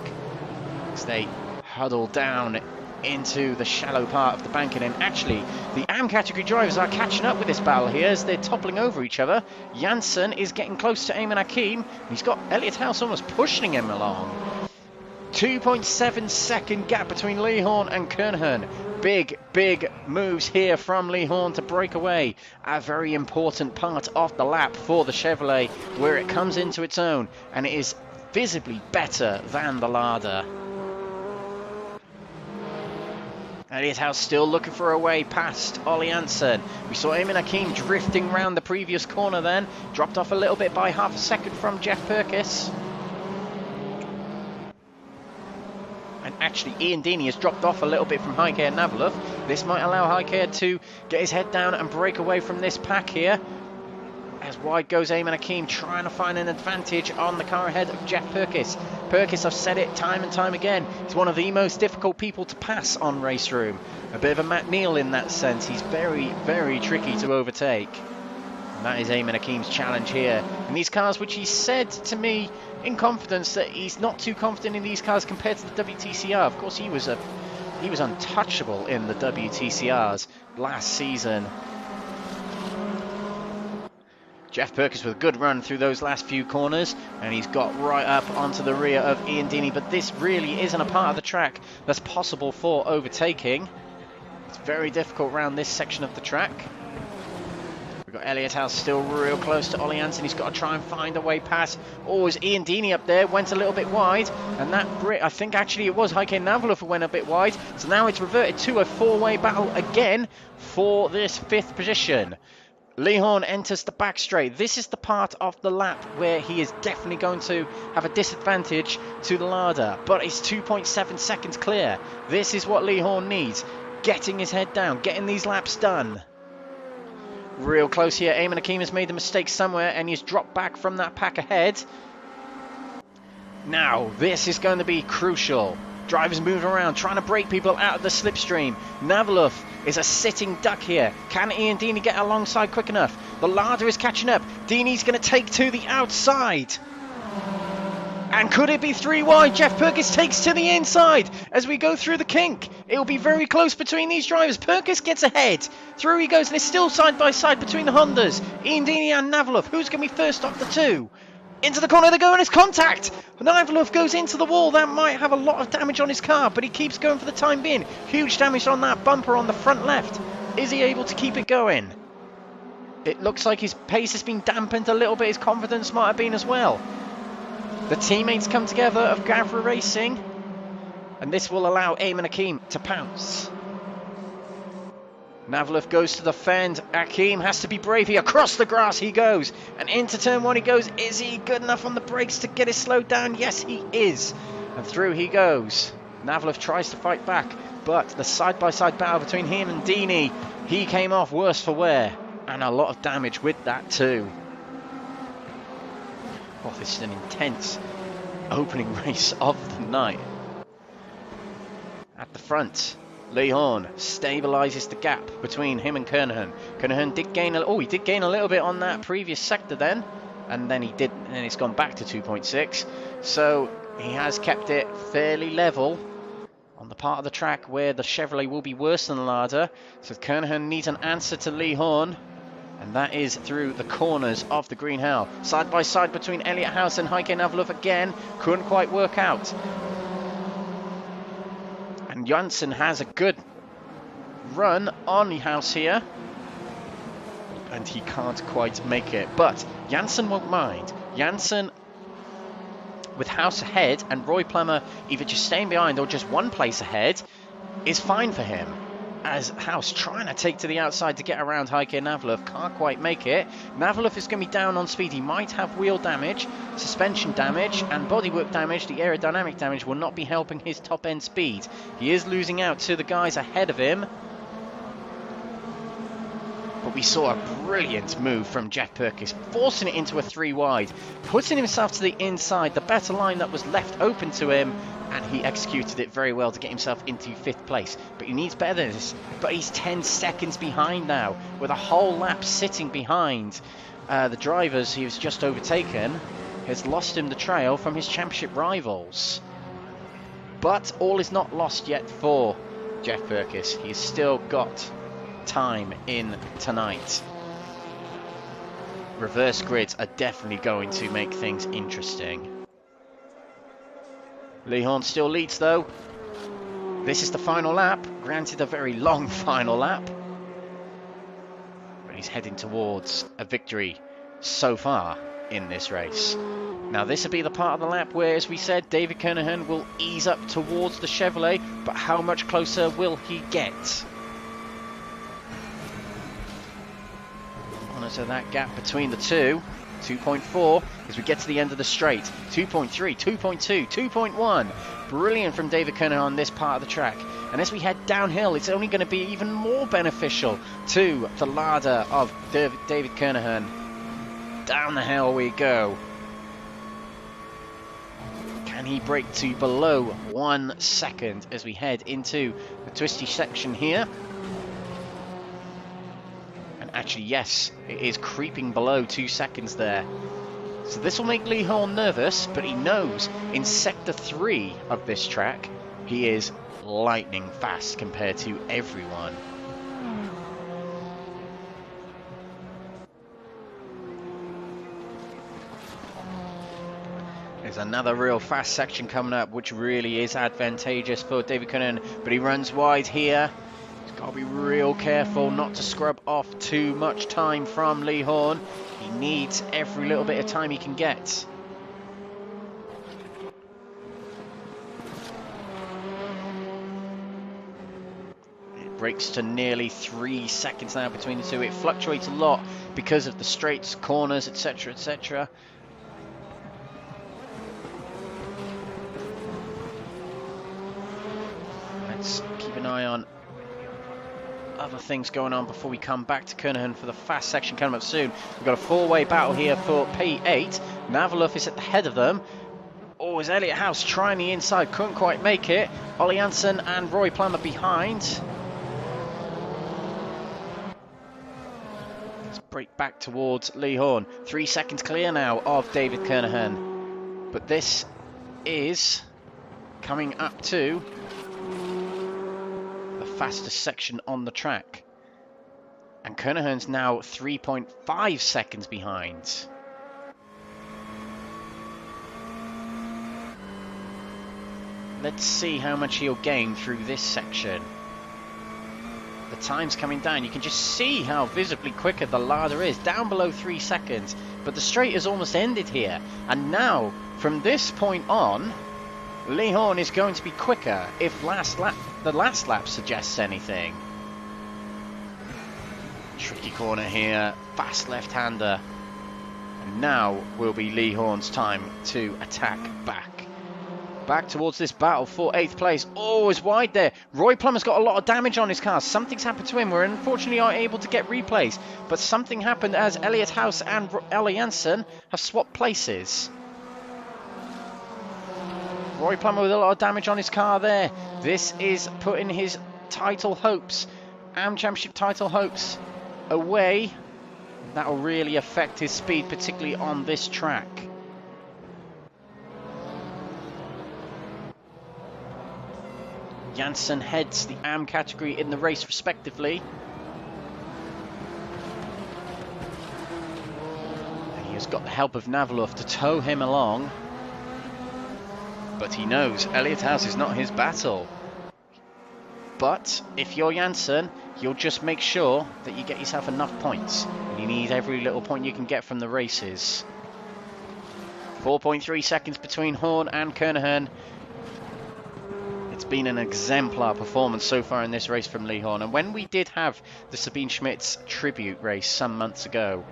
As they huddle down into the shallow part of the banking, and actually the AM category drivers are catching up with this battle here as they're toppling over each other. Janssen is getting close to Ayman Hakim. He's got Elliot House almost pushing him along. 2.7 second gap between Horne and Kernohan. Big moves here from Horne to break away. A very important part of the lap for the Chevrolet, where it comes into its own and it is visibly better than the Lada. Elliot House still looking for a way past Ollie Anson. We saw Ayman Hakim drifting round the previous corner then. Dropped off a little bit by half a second from Jeff Purkiss. And actually Ian Deeney has dropped off a little bit from Heike Navalov. This might allow Heike to get his head down and break away from this pack here. As wide goes Ayman Hakim, trying to find an advantage on the car ahead of Jeff Purkiss. Purkiss, I've said it time and time again, is one of the most difficult people to pass on RaceRoom. A bit of a Matt Neal in that sense. He's very tricky to overtake. And that is Ayman Hakim's challenge here. In these cars, which he said to me in confidence that he's not too confident in these cars compared to the WTCR. Of course, he was untouchable in the WTCRs last season. Jeff Purkiss with a good run through those last few corners, and he's got right up onto the rear of Ian Deeney, but this really isn't a part of the track that's possible for overtaking. It's very difficult around this section of the track. We've got Elliot House still real close to Ollie Anson. He's got to try and find a way past. Oh, is Ian Deeney up there? Went a little bit wide, and that I think actually it was Heike Navalov who went a bit wide. So now it's reverted to a four-way battle again for this fifth position. Horne enters the back straight. This is the part of the lap where he is definitely going to have a disadvantage to the Lada, but it's 2.7 seconds clear. This is what Horne needs. Getting his head down, getting these laps done. Real close here. Ayman Hakim has made the mistake somewhere and he's dropped back from that pack ahead. Now, this is going to be crucial. Drivers moving around, trying to break people out of the slipstream. Navalov is a sitting duck here. Can Ian Deeney get alongside quick enough? The Lada is catching up. Deeney's going to take to the outside. And could it be three wide? Jeff Purkiss takes to the inside as we go through the kink. It will be very close between these drivers. Purkiss gets ahead. Through he goes, and it's still side by side between the Hondas. Ian Deeney and Navalov. Who's going to be first of the two? Into the corner they go, and it's contact. Navalov goes into the wall. That might have a lot of damage on his car, but he keeps going for the time being. Huge damage on that bumper on the front left. Is he able to keep it going? It looks like his pace has been dampened a little bit. His confidence might have been as well. The teammates come together of Gavra Racing, and this will allow Ayman Hakim to pounce. Navalov goes to the fend. Hakim has to be brave here. Across the grass he goes. And into turn one he goes. Is he good enough on the brakes to get it slowed down? Yes, he is. And through he goes. Navalov tries to fight back, but the side-by-side battle between him and Deeney, he came off worse for wear. And a lot of damage with that too. Oh, this is an intense opening race of the night. At the front, Horne stabilises the gap between him and Kernohan. Kernohan did gain a little bit on that previous sector then, and then it's gone back to 2.6. So he has kept it fairly level on the part of the track where the Chevrolet will be worse than the Lada. So Kernohan needs an answer to Horne, and that is through the corners of the Green Hell. Side by side between Elliot House and Heike Navalov again. Couldn't quite work out. And Janssen has a good run on House here. And he can't quite make it. But Janssen won't mind. Janssen, with House ahead and Roy Plummer either just staying behind or just one place ahead, is fine for him. as House trying to take to the outside to get around Heike Navalov. Can't quite make it. Navalov is going to be down on speed. He might have wheel damage, suspension damage, and bodywork damage. The aerodynamic damage will not be helping his top end speed. He is losing out to the guys ahead of him. But we saw a brilliant move from Jeff Purkiss, forcing it into a 3 wide, putting himself to the inside, the better line that was left open to him, and he executed it very well to get himself into 5th place. But he needs better than this. But he's 10 seconds behind now, with a whole lap sitting behind the drivers he was just overtaken. Has lost him the trail from his championship rivals. But all is not lost yet for Jeff Purkiss. He's still got time in tonight. Reverse grids are definitely going to make things interesting. Lee Horne still leads though. This is the final lap, granted a very long final lap, but he's heading towards a victory so far in this race. Now this will be the part of the lap where, as we said, David Kernohan will ease up towards the Chevrolet, but how much closer will he get? Monitor that gap between the two. 2.4 as we get to the end of the straight. 2.3, 2.2, 2.1. Brilliant from David Kernohan on this part of the track. And as we head downhill, it's only going to be even more beneficial to the ladder of David Kernohan. Down the hill we go. Can he break to below 1 second as we head into the twisty section here? Actually, yes, it is creeping below 2 seconds there. So this will make Lee Horne nervous, but he knows in Sector 3 of this track, he is lightning fast compared to everyone. There's another real fast section coming up, which really is advantageous for David Kernohan, but he runs wide here. Got to be real careful not to scrub off too much time from Lee Horne. He needs every little bit of time he can get. It breaks to nearly 3 seconds now between the two. It fluctuates a lot because of the straights, corners, etc, etc. Let's keep an eye on other things going on before we come back to Kernohan for the fast section coming up soon. We've got a 4-way battle here for P8. Navalov is at the head of them. Oh, is Elliott House trying the inside? Couldn't quite make it. Ollie Anson and Roy Plummer behind. Let's break back towards Lee Horne. 3 seconds clear now of David Kernohan. But this is coming up to fastest section on the track, and Kernohan's now 3.5 seconds behind. Let's see how much he'll gain through this section. The time's coming down. You can just see how visibly quicker the ladder is, down below 3 seconds, but the straight is almost ended here, and now from this point on Lee Horne is going to be quicker if the last lap suggests anything. Tricky corner here, fast left-hander. And now will be Lee Horne's time to attack back. Back towards this battle for 8th place. Oh, it's wide there. Roy Plummer's got a lot of damage on his car. Something's happened to him. We're unfortunately not able to get replays. But something happened as Elliott House and Ollie Anson have swapped places. Roy Plummer with a lot of damage on his car there. This is putting his title hopes, Championship title hopes, away. That will really affect his speed, particularly on this track. Janssen heads the AM category in the race respectively. And he has got the help of Navalov to tow him along. But he knows Elliott House is not his battle. But if you're Janssen, you'll just make sure that you get yourself enough points. And you need every little point you can get from the races. 4.3 seconds between Horne and Kernohan. It's been an exemplar performance so far in this race from Lee Horne. And when we did have the Sabine Schmitz tribute race some months ago,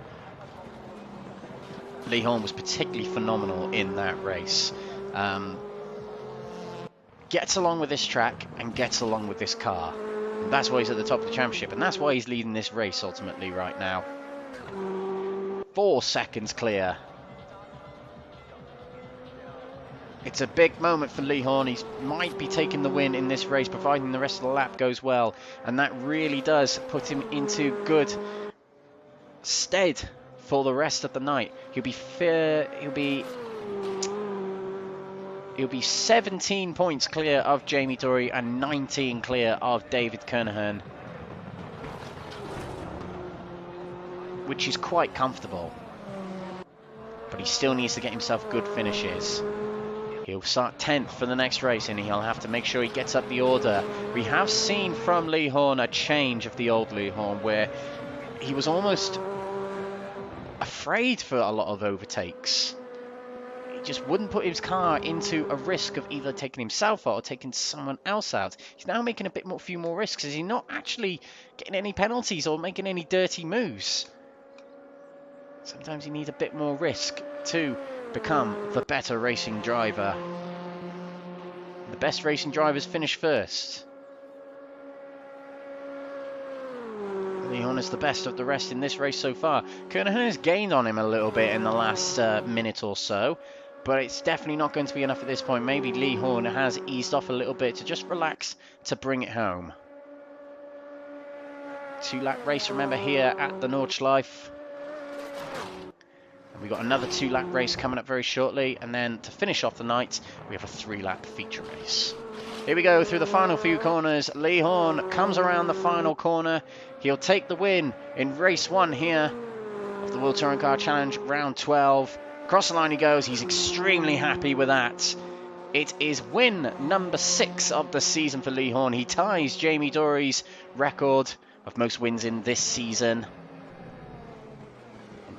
Lee Horne was particularly phenomenal in that race. Gets along with this track and gets along with this car. And that's why he's at the top of the championship, and that's why he's leading this race ultimately right now. 4 seconds clear. It's a big moment for Lee Horne. He might be taking the win in this race, providing the rest of the lap goes well, and that really does put him into good stead for the rest of the night. He'll be 17 points clear of Jamie Dorey and 19 clear of David Kernohan, which is quite comfortable. But he still needs to get himself good finishes. He'll start 10th for the next race, and he'll have to make sure he gets up the order. We have seen from Lee Horne a change of the old Lee Horne, where he was almost afraid for a lot of overtakes. He just wouldn't put his car into a risk of either taking himself out or taking someone else out. He's now making a few more risks, as he's not actually getting any penalties or making any dirty moves. Sometimes you need a bit more risk to become the better racing driver. The best racing drivers finish first. Lee Horne is the best of the rest in this race so far. Kernohan has gained on him a little bit in the last minute or so, but it's definitely not going to be enough at this point. Maybe Lee Horne has eased off a little bit to just relax to bring it home. 2-lap race, remember, here at the Nordschleife. We've got another 2-lap race coming up very shortly, and then to finish off the night, we have a 3-lap feature race. Here we go through the final few corners. Lee Horne comes around the final corner. He'll take the win in race 1 here of the World Touring Car Challenge, round 12. Across the line he goes. He's extremely happy with that. It is win number 6 of the season for Lee Horne. He ties Jamie Dorey's record of most wins in this season.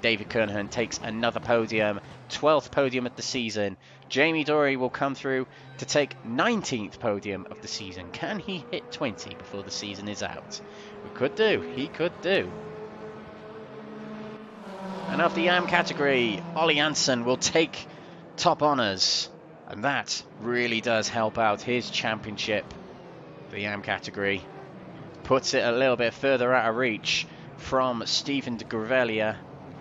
David Kernohan takes another podium, 12th podium of the season. Jamie Dorey will come through to take 19th podium of the season. Can he hit 20 before the season is out? He could do. He could do. And of the AM category, Ollie Anson will take top honours. And that really does help out his championship. The AM category puts it a little bit further out of reach from Stephen de Gravelia.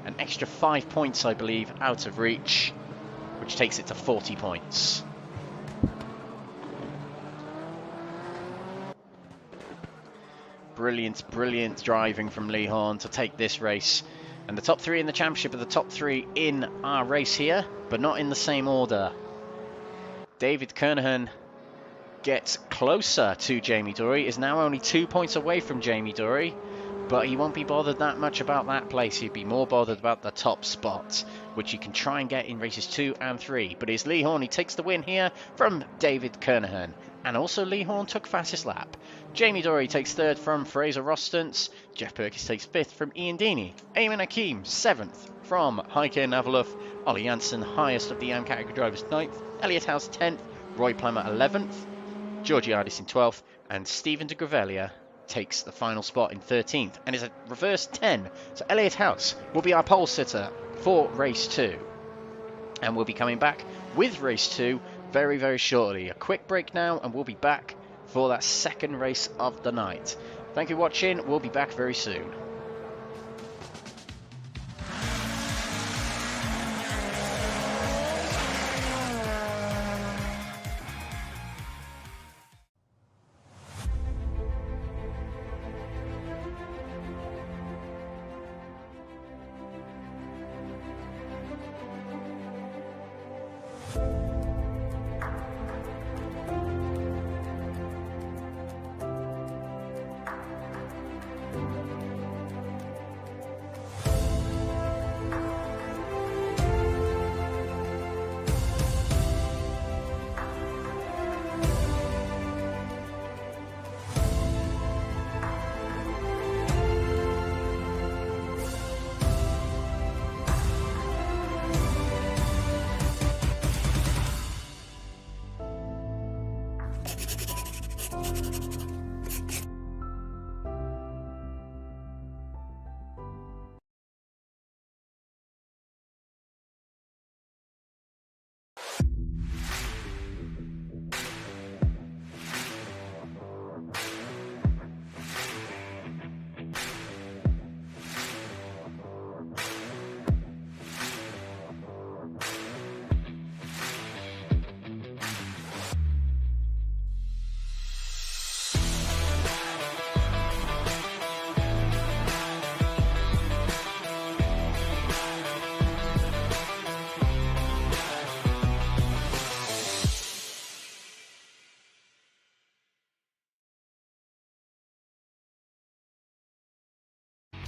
An extra 5 points, I believe, out of reach, which takes it to 40 points. Brilliant, brilliant driving from Lee Horne to take this race. And the top 3 in the championship are the top 3 in our race here, but not in the same order. David Kernohan gets closer to Jamie Dorey, is now only 2 points away from Jamie Dorey. But he won't be bothered that much about that place. He'd be more bothered about the top spot, which he can try and get in races 2 and 3. But it's Lee Horne. He takes the win here from David Kernohan. And also Lee Horne took fastest lap. Jamie Dorey takes 3rd from Fraser Rostance. Jeff Purkiss takes 5th from Ian Deeney. Eamon Hakim 7th from Heike Navaluf. Ollie Anson, highest of the AM category drivers, 9th. Elliot House 10th. Roy Plummer 11th. Georgiadis in 12th. And Stephen de Gravelia takes the final spot in 13th and is a reverse 10. So Elliot House will be our pole sitter for race 2. And we'll be coming back with race 2 very, very shortly. A quick break now and we'll be back for that second race of the night. Thank you for watching. We'll be back very soon.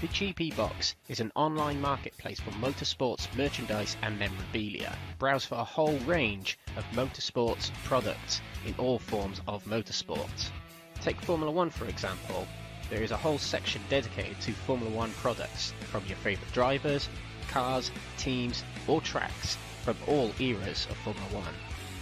The GP Box is an online marketplace for motorsports merchandise and memorabilia. Browse for a whole range of motorsports products in all forms of motorsport. Take Formula 1 for example. There is a whole section dedicated to Formula 1 products from your favourite drivers, cars, teams or tracks from all eras of Formula 1.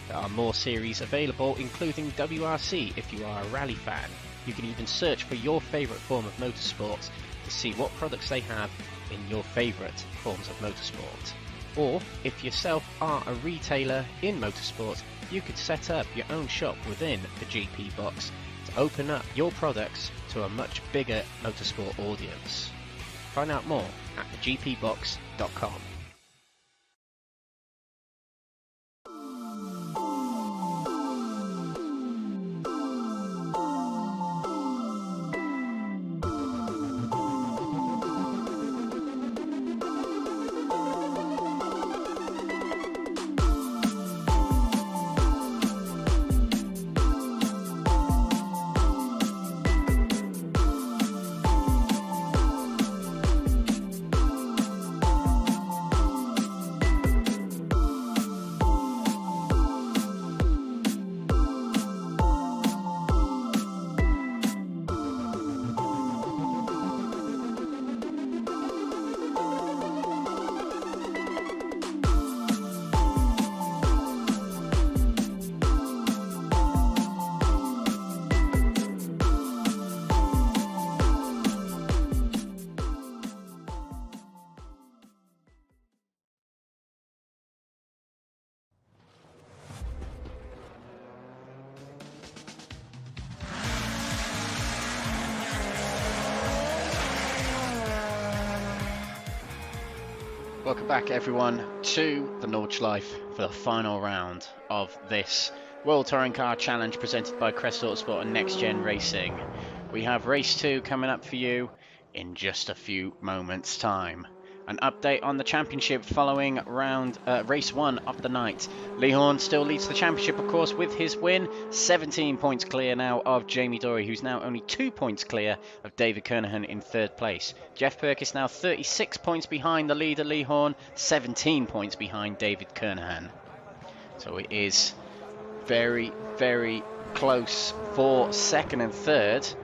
There are more series available, including WRC if you are a rally fan. You can even search for your favourite form of motorsport to see what products they have in your favourite forms of motorsport. Or, if yourself are a retailer in motorsport, you could set up your own shop within the GP Box to open up your products to a much bigger motorsport audience. Find out more at thegpbox.com. Welcome back everyone to the Nordschleife for the final round of this World Touring Car Challenge presented by Crest Autosport and NXTGEN Racing. We have race 2 coming up for you in just a few moments time. An update on the championship following race 1 of the night. Olly Hansen still leads the championship, of course, with his win. 17 points clear now of Jamie Dorey, who's now only 2 points clear of David Kernohan in 3rd place. Jeff Purkiss now 36 points behind the leader Olly Hansen, 17 points behind David Kernohan. So it is very, very close for 2nd and 3rd.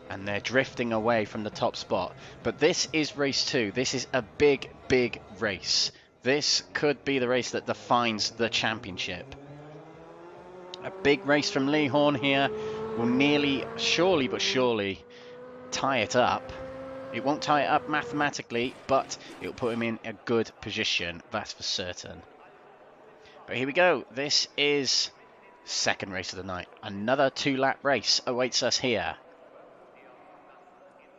And they're drifting away from the top spot. But this is race 2. This is a big, big race. This could be the race that defines the championship. A big race from Olly Hansen here will nearly, surely but surely, tie it up. It won't tie it up mathematically, but it'll put him in a good position, that's for certain. But here we go. This is 2nd race of the night. Another 2-lap race awaits us here.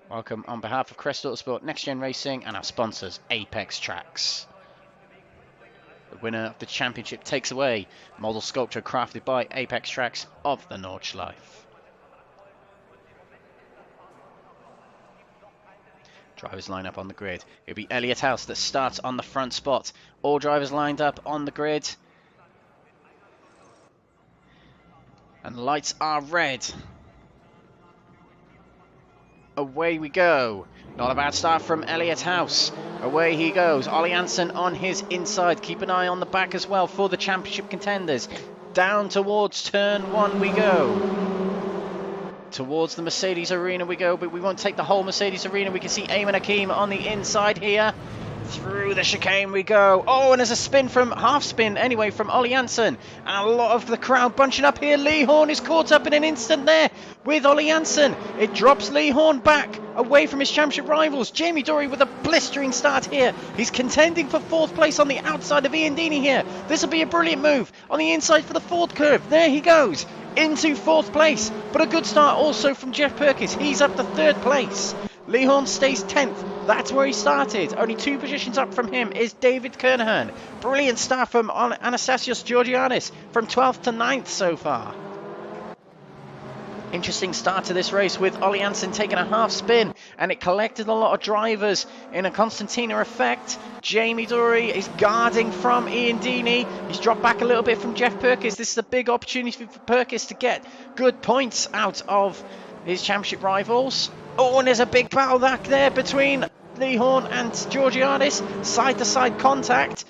Welcome on behalf of Crest Autosport, NXTGEN Racing and our sponsors, Apex Tracks. The winner of the championship takes away model sculpture crafted by Apex Tracks of the Nordschleife. Drivers line up on the grid. It'll be Elliott House that starts on the front spot. All drivers lined up on the grid. And the lights are red. Away we go. Not a bad start from Elliott House. Away he goes. Ollie Anson on his inside. Keep an eye on the back as well for the championship contenders. Down towards turn 1 we go. Towards the Mercedes arena we go, but we won't take the whole Mercedes arena. We can see Eamon Hakeem on the inside here. Through the chicane we go. Oh, and there's a spin from, half spin anyway, from Ollie Anson. And a lot of the crowd bunching up here. Olly Hansen is caught up in an instant there with Ollie Anson. It drops Olly Hansen back away from his championship rivals. Jamie Dorey with a blistering start here. He's contending for 4th place on the outside of Ian Deeney here. This will be a brilliant move on the inside for the 4th curve. There he goes into 4th place. But a good start also from Jeff Purkiss. He's up to 3rd place. Olly Hansen stays 10th. That's where he started. Only 2 positions up from him is David Kernohan. Brilliant start from Anastasios Georgianis from 12th to 9th so far. Interesting start to this race with Ollie Anson taking a half spin, and it collected a lot of drivers in a Constantina effect. Jamie Dorey is guarding from Ian Deeney. He's dropped back a little bit from Jeff Purkiss. This is a big opportunity for Purkiss to get good points out of his championship rivals. Oh, and there's a big battle back there between Lee Horne and Georgiadis. Side-to-side contact.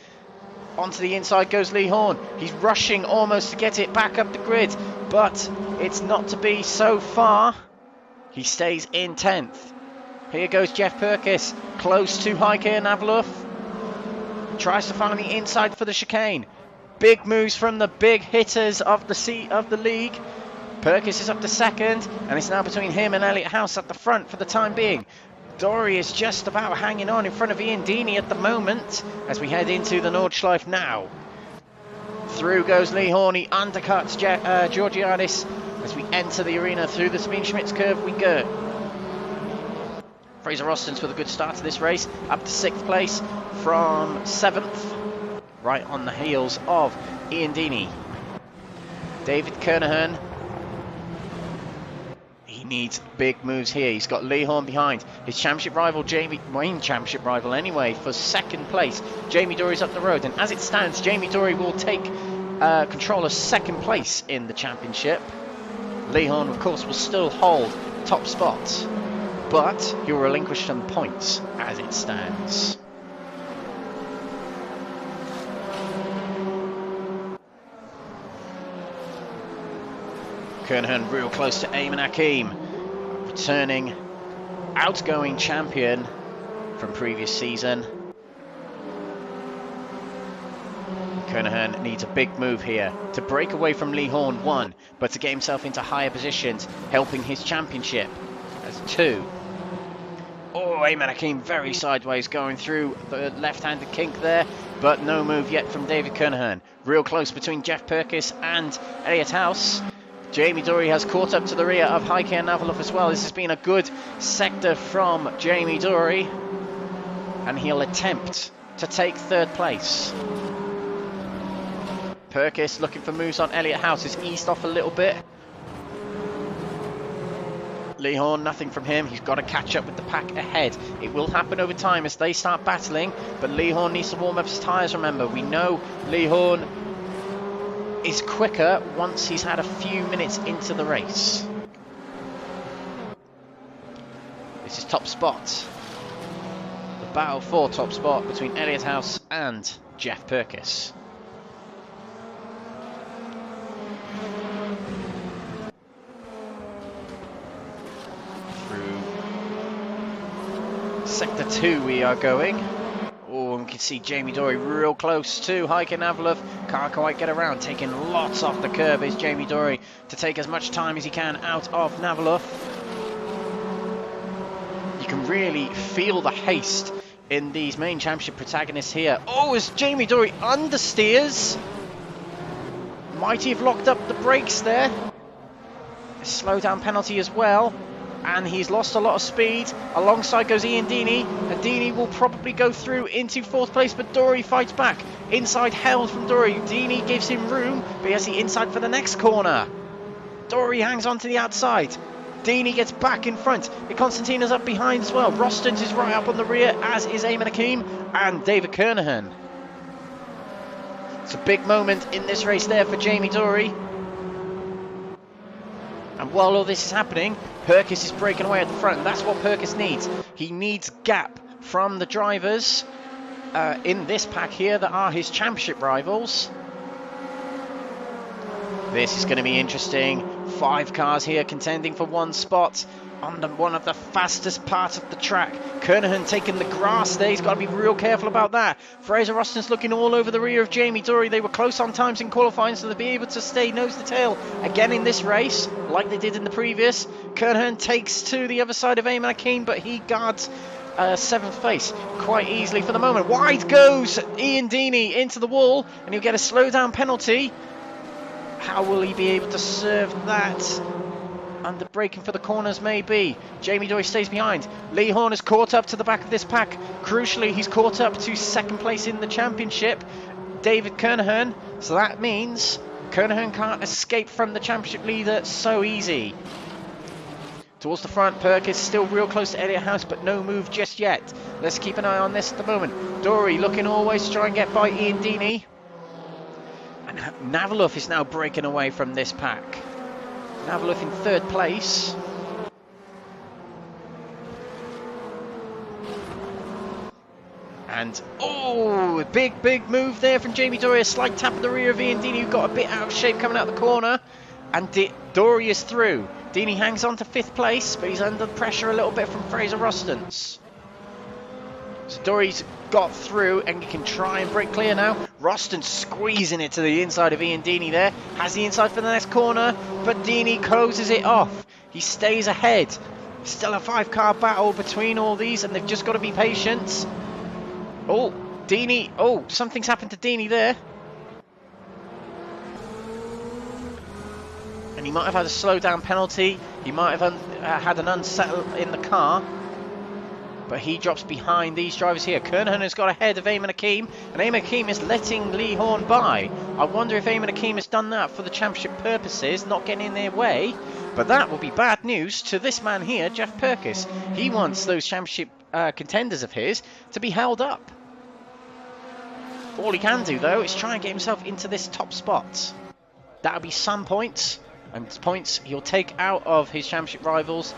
Onto the inside goes Lee Horne. He's rushing almost to get it back up the grid, but it's not to be so far. He stays in 10th. Here goes Jeff Purkiss, close to Heike Navaluf. Tries to find the inside for the chicane. Big moves from the big hitters of the league. Purkiss is up to second, and it's now between him and Elliott House at the front for the time being. Dorey is just about hanging on in front of Ian Deeney at the moment as we head into the Nordschleife now. Through goes Lee Horne, he undercuts Georgiadis as we enter the arena. Through the Spin-Schmitz curve we go. Fraser Rostons with a good start to this race, up to 6th place from 7th, right on the heels of Ian Deeney. David Kernohan, he needs big moves here. He's got Lee Horne behind. His championship rival, championship rival anyway, for 2nd place. Jamie Dorey's up the road, and as it stands, Jamie Dorey will take control of 2nd place in the championship. Lee Horne, of course, will still hold top spot, but he'll relinquish some points as it stands. Kernohan real close to Ayman Hakim, returning outgoing champion from previous season. Kernohan needs a big move here to break away from Lee Horne 1, but to get himself into higher positions, helping his championship as 2. Oh, Ayman Hakim very sideways, going through the left-handed kink there, but no move yet from David Kernohan. Real close between Jeff Purkiss and Elliott House. Jamie Dorey has caught up to the rear of Heike Navalov as well. This has been a good sector from Jamie Dorey, and he'll attempt to take 3rd place. Purkiss looking for moves on Elliott House, is eased off a little bit. Lee Horne, nothing from him. He's got to catch up with the pack ahead. It will happen over time as they start battling, but Lee Horne needs to warm up his tyres, remember. We know Lee Horne is quicker once he's had a few minutes into the race. This is top spot. The battle for top spot between Elliott House and Jeff Purkiss. Through sector 2 we are going. Oh, and we can see Jamie Dorey real close to Heike Navalov. Can't quite get around. Taking lots off the curb is Jamie Dorey to take as much time as he can out of Navalov. You can really feel the haste in these main championship protagonists here. Oh, as Jamie Dorey understeers. Might he have locked up the brakes there? A slowdown penalty as well. And he's lost a lot of speed. Alongside goes Ian Deeney, and Deeney will probably go through into 4th place, but Dorey fights back. Inside held from Dorey. Deeney gives him room, but he has the inside for the next corner. Dorey hangs on to the outside. Deeney gets back in front. Constantina's up behind as well. Rostons is right up on the rear, as is Ayman Hakim and David Kernohan. It's a big moment in this race there for Jamie Dorey. And while all this is happening, Purkiss is breaking away at the front. And that's what Purkiss needs. He needs gap from the drivers in this pack here that are his championship rivals. This is going to be interesting. 5 cars here contending for 1 spot on one of the fastest parts of the track. Kernohan taking the grass there. He's got to be real careful about that. Fraser Rostons looking all over the rear of Jamie Dorey. They were close on times in qualifying, so they'll be able to stay nose to tail again in this race, like they did in the previous. Kernohan takes to the other side of Ayman Hakim, but he guards 7th place quite easily for the moment. Wide goes Ian Deeney into the wall, and he'll get a slowdown penalty. How will he be able to serve that? Under braking for the corners, maybe. Jamie Dorey stays behind. Lee Horne is caught up to the back of this pack. Crucially, he's caught up to 2nd place in the championship, David Kernohan. So that means Kernohan can't escape from the championship leader so easy. Towards the front, Purkiss still real close to Elliott House, but no move just yet. Let's keep an eye on this at the moment. Dorey looking always to try and get by Ian Deeney. And Navalov is now breaking away from this pack. Navalov in 3rd place. And, oh, big move there from Jamie Dorey. A slight tap at the rear of Ian Deeney, who got a bit out of shape coming out the corner. And Dorey is through. Deeney hangs on to 5th place, but he's under pressure a little bit from Fraser Rostons. So Dorey's got through, and he can try and break clear now. Roston squeezing it to the inside of Ian Deeney there. Has the inside for the next corner, but Deeney closes it off. He stays ahead. Still a 5-car battle between all these, and they've just got to be patient. Oh, Deeney. Oh, something's happened to Deeney there. And he might have had a slow down penalty. He might have had an unsettle in the car. But he drops behind these drivers here. Kernohan has got ahead of Eamon Hakeem, and Eamon Hakeem is letting Lee Horne by. I wonder if Eamon Hakeem has done that for the championship purposes, not getting in their way. But that will be bad news to this man here, Jeff Purkiss. He wants those championship contenders of his to be held up. All he can do, though, is try and get himself into this top spot. That'll be some points, and points he'll take out of his championship rivals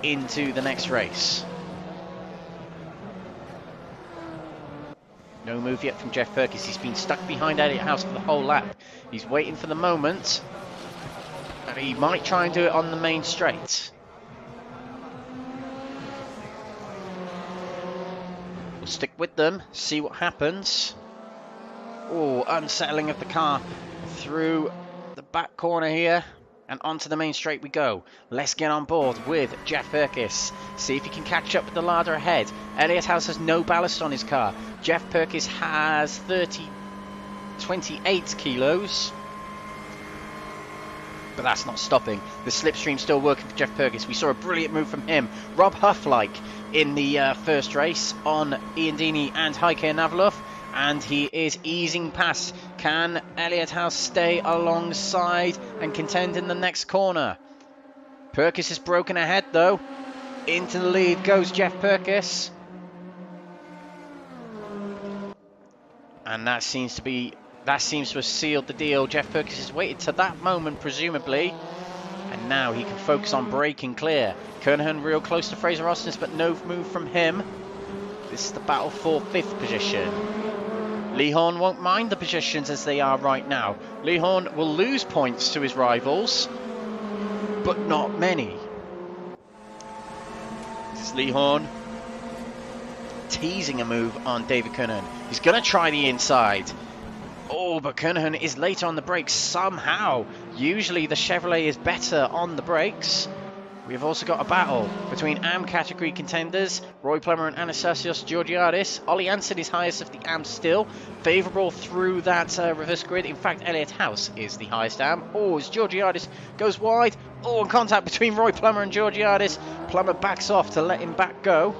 into the next race. No move yet from Jeff Purkiss. He's been stuck behind Elliott House for the whole lap. He's waiting for the moment. And he might try and do it on the main straight. We'll stick with them, see what happens. Oh, unsettling of the car through the back corner here. And onto the main straight we go. Let's get on board with Jeff Purkiss. See if he can catch up with the ladder ahead. Elliott House has no ballast on his car. Jeff Purkiss has 28 kilos. But that's not stopping. The slipstream's still working for Jeff Purkiss. We saw a brilliant move from him. Rob Huff-like in the first race on Ian Deeney and Heike Navalov. And he is easing past. Can Elliott House stay alongside and contend in the next corner? Purkiss is broken ahead though. Into the lead goes Jeff Purkiss. And that seems to have sealed the deal. Jeff Purkiss has waited to that moment, presumably. And now he can focus on breaking clear. Kernohan real close to Fraser Rostons, but no move from him. This is the battle for 5th position. Lee Horne won't mind the positions as they are right now. Lee Horne will lose points to his rivals, but not many. This is Lee Horne teasing a move on David Kernohan. He's going to try the inside. Oh, but Kernohan is later on the brakes somehow. Usually the Chevrolet is better on the brakes. We've also got a battle between AM category contenders, Roy Plummer and Anastasios Georgiadis. Ollie Anson is highest of the AM still, favourable through that reverse grid. In fact, Elliott House is the highest AM. Oh, as Georgiadis goes wide. Oh, and contact between Roy Plummer and Georgiadis. Plummer backs off to let him back go.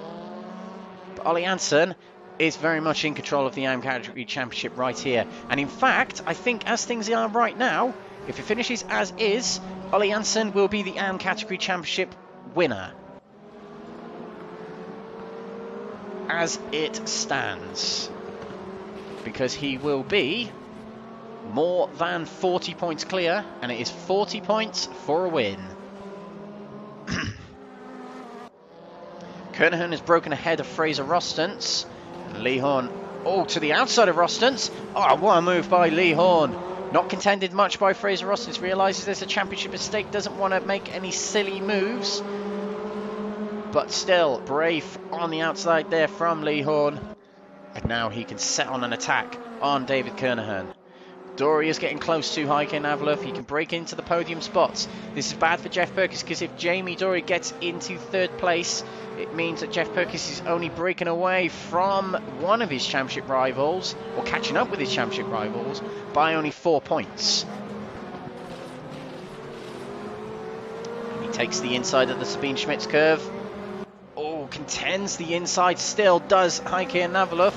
But Ollie Anson is very much in control of the AM category championship right here. And in fact, I think as things are right now, if it finishes as is, Ollie Anson will be the AM category championship winner. As it stands. Because he will be more than 40 points clear, and it is 40 points for a win. Kernohan has broken ahead of Fraser Rostons. And Lee Horne, oh, to the outside of Rostons. Oh, what a move by Lee Horne. Not contended much by Fraser Rostons. Realises there's a championship at stake. Doesn't want to make any silly moves. But still, brave on the outside there from Lee Horne. And now he can set on an attack on David Kernohan. Dorey is getting close to Heike Navalov. He can break into the podium spots. This is bad for Jeff Purkiss, because if Jamie Dorey gets into 3rd place, it means that Jeff Purkiss is only breaking away from one of his championship rivals, or catching up with his championship rivals, by only 4 points. And he takes the inside of the Sabine Schmitz curve. Oh, contends the inside still, does Heike Navalov.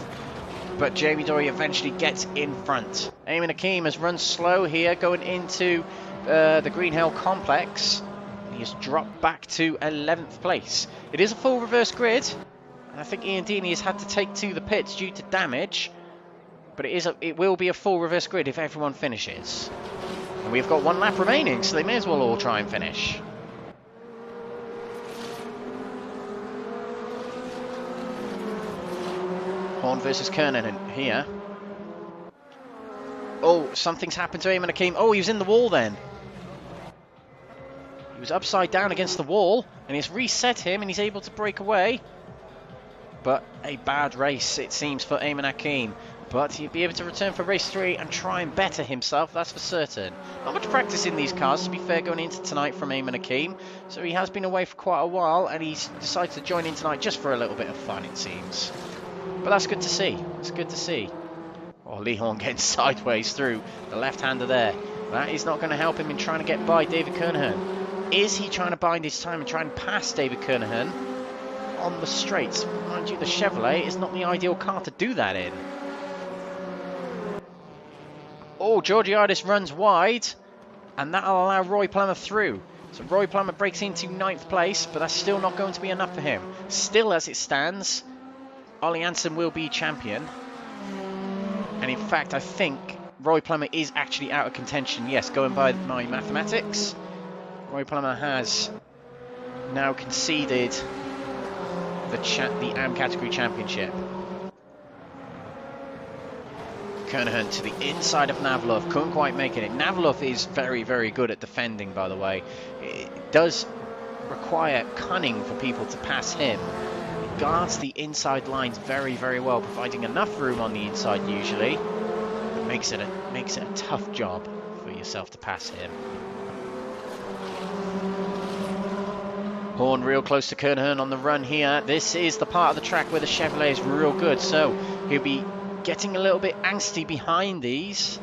But Jamie Dorey eventually gets in front. Eamon Hakeem has run slow here going into the Green Hill complex. He has dropped back to 11th place. It is a full reverse grid. And I think Ian Deeney has had to take to the pits due to damage. But it will be a full reverse grid if everyone finishes. And we've got 1 lap remaining, so they may as well all try and finish. Horne versus Kernohan here. Oh, something's happened to him and Hakim. Oh, he was in the wall then. He was upside down against the wall, and it's reset him, and he's able to break away. But a bad race, it seems, for Eamon Hakim. But he'll be able to return for race 3 and try and better himself, that's for certain. Not much practice in these cars, to be fair, going into tonight from Eamon Hakim. So he has been away for quite a while, and he's decided to join in tonight just for a little bit of fun, it seems. But that's good to see. It's good to see. Oh, Olly Hansen getting sideways through the left-hander there. That is not going to help him in trying to get by David Kernohan. Is he trying to bide his time and try and pass David Kernohan on the straights? Mind you, the Chevrolet is not the ideal car to do that in. Oh, Georgiadis runs wide, and that'll allow Roy Plummer through. So Roy Plummer breaks into 9th place, but that's still not going to be enough for him. Still, as it stands, Ollie Anson will be champion. And in fact, I think Roy Plummer is actually out of contention. Yes, going by my mathematics, Roy Plummer has now conceded the AM category championship. Kernohan to the inside of Navlov, couldn't quite make it. Navlov is very, very good at defending, by the way. It does require cunning for people to pass him. He guards the inside lines very, very well, providing enough room on the inside usually. But makes it a tough job for yourself to pass him. Horne real close to Kernohan on the run here. This is the part of the track where the Chevrolet is real good, so he'll be getting a little bit angsty behind these,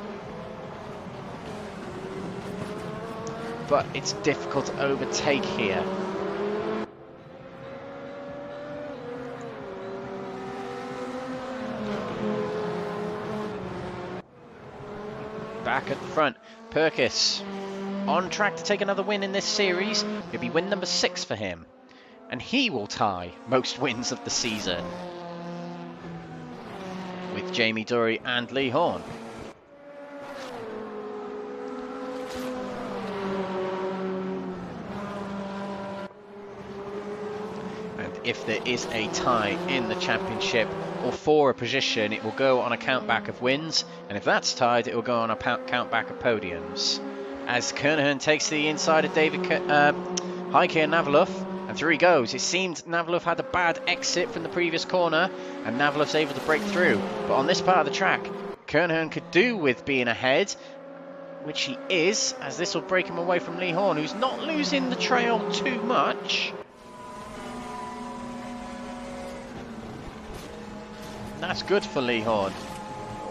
but it's difficult to overtake here. Back at the front, Purkiss on track to take another win in this series. It'll be win number 6 for him, and he will tie most wins of the season with Jamie Dorey and Lee Horne. And if there is a tie in the championship or for a position, it will go on a countback of wins, and if that's tied, it will go on a countback of podiums. As Kernohan takes the inside of David Heike and Navlov, and through he goes. It seemed Navlov had a bad exit from the previous corner, and Navlov's able to break through. But on this part of the track, Kernohan could do with being ahead, which he is, as this will break him away from Lee Horne, who's not losing the trail too much. That's good for Lee Horne.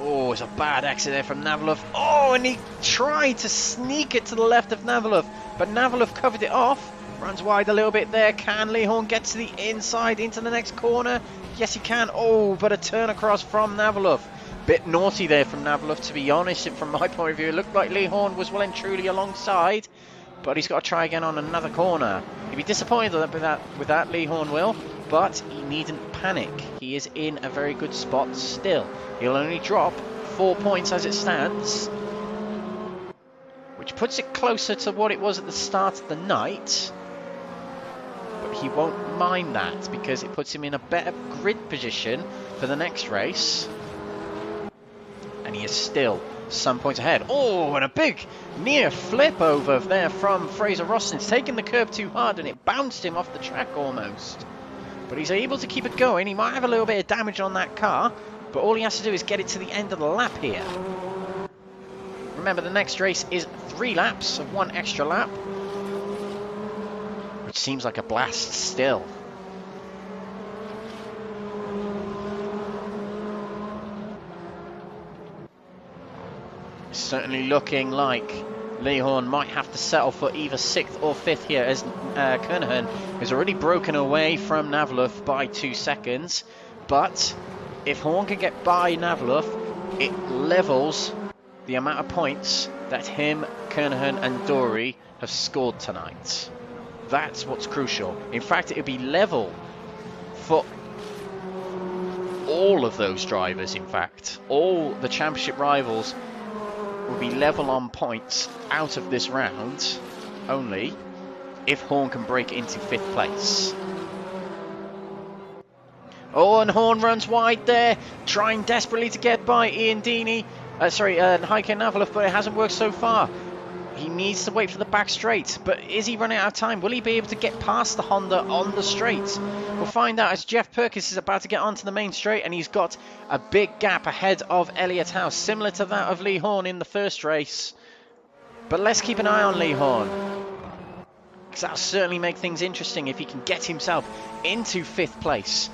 Oh, it's a bad exit there from Navlov. Oh, and he tried to sneak it to the left of Navlov, but Navlov covered it off. Runs wide a little bit there. Can Lee Horne get to the inside into the next corner? Yes, he can. Oh, but a turn across from Navlov. Bit naughty there from Navlov, to be honest. From my point of view, it looked like Lee Horne was well and truly alongside, but he's got to try again on another corner. He'll be disappointed with that, Lee Horne will, but he needn't panic. He is in a very good spot still. He'll only drop 4 points as it stands, which puts it closer to what it was at the start of the night. But he won't mind that because it puts him in a better grid position for the next race. And he is still some points ahead. Oh, and a big near flip over there from Fraser Roston. It's taken the curb too hard and it bounced him off the track almost. But he's able to keep it going. He might have a little bit of damage on that car, but all he has to do is get it to the end of the lap here. Remember, the next race is 3 laps, so 1 extra lap, which seems like a blast still. It's certainly looking like Lee Horne might have to settle for either 6th or 5th here, as Kernohan has already broken away from Navlov by 2 seconds. But if Horne can get by Navlov, it levels the amount of points that him, Kernohan and Dorey have scored tonight. That's what's crucial. In fact, it'll be level for all of those drivers, in fact. All the championship rivals will be level on points out of this round, only if Horne can break into 5th place. Oh, and Horne runs wide there, trying desperately to get by Ian Deeney. Heike Navalov, but it hasn't worked so far. He needs to wait for the back straight, but is he running out of time? Will he be able to get past the Honda on the straight? We'll find out as Jeff Purkiss is about to get onto the main straight, and he's got a big gap ahead of Elliott House, similar to that of Lee Horne in the first race. But let's keep an eye on Lee Horne, because that'll certainly make things interesting if he can get himself into 5th place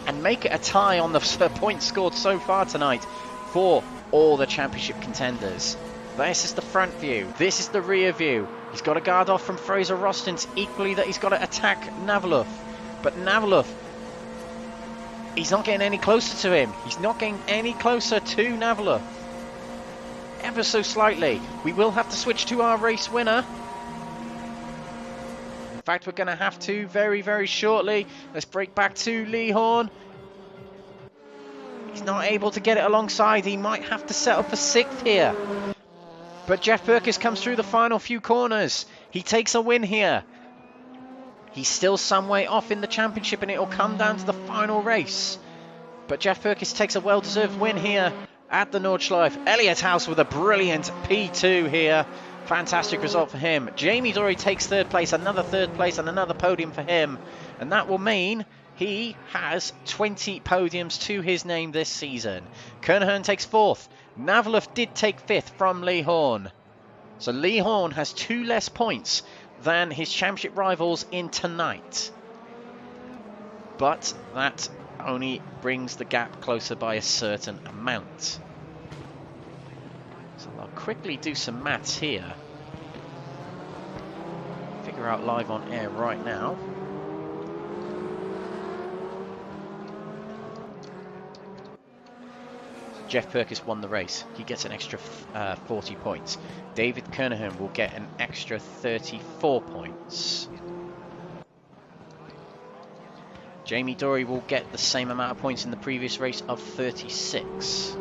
and make it a tie on the points scored so far tonight for all the championship contenders. This is the front view. This is the rear view. He's got to guard off from Fraser Rostons. Equally that he's got to attack Navalov. But Navalov, he's not getting any closer to him. He's not getting any closer to Navalov. Ever so slightly. We will have to switch to our race winner. In fact, we're going to have to very, very shortly. Let's break back to Lee Horne. He's not able to get it alongside. He might have to settle for 6th here. But Jeff Purkiss comes through the final few corners. He takes a win here. He's still some way off in the championship, and it will come down to the final race. But Jeff Purkiss takes a well-deserved win here at the Nordschleife. Elliott House with a brilliant P2 here. Fantastic result for him. Jamie Dorey takes 3rd place, another 3rd place, and another podium for him. And that will mean he has 20 podiums to his name this season. Kernohan takes 4th. Navalov did take 5th from Lee Horne. So Lee Horne has 2 less points than his championship rivals in tonight. But that only brings the gap closer by a certain amount. So I'll quickly do some maths here. Figure out live on air right now. Jeff Purkiss won the race. He gets an extra 40 points. David Kernohan will get an extra 34 points. Jamie Dorey will get the same amount of points in the previous race of 36.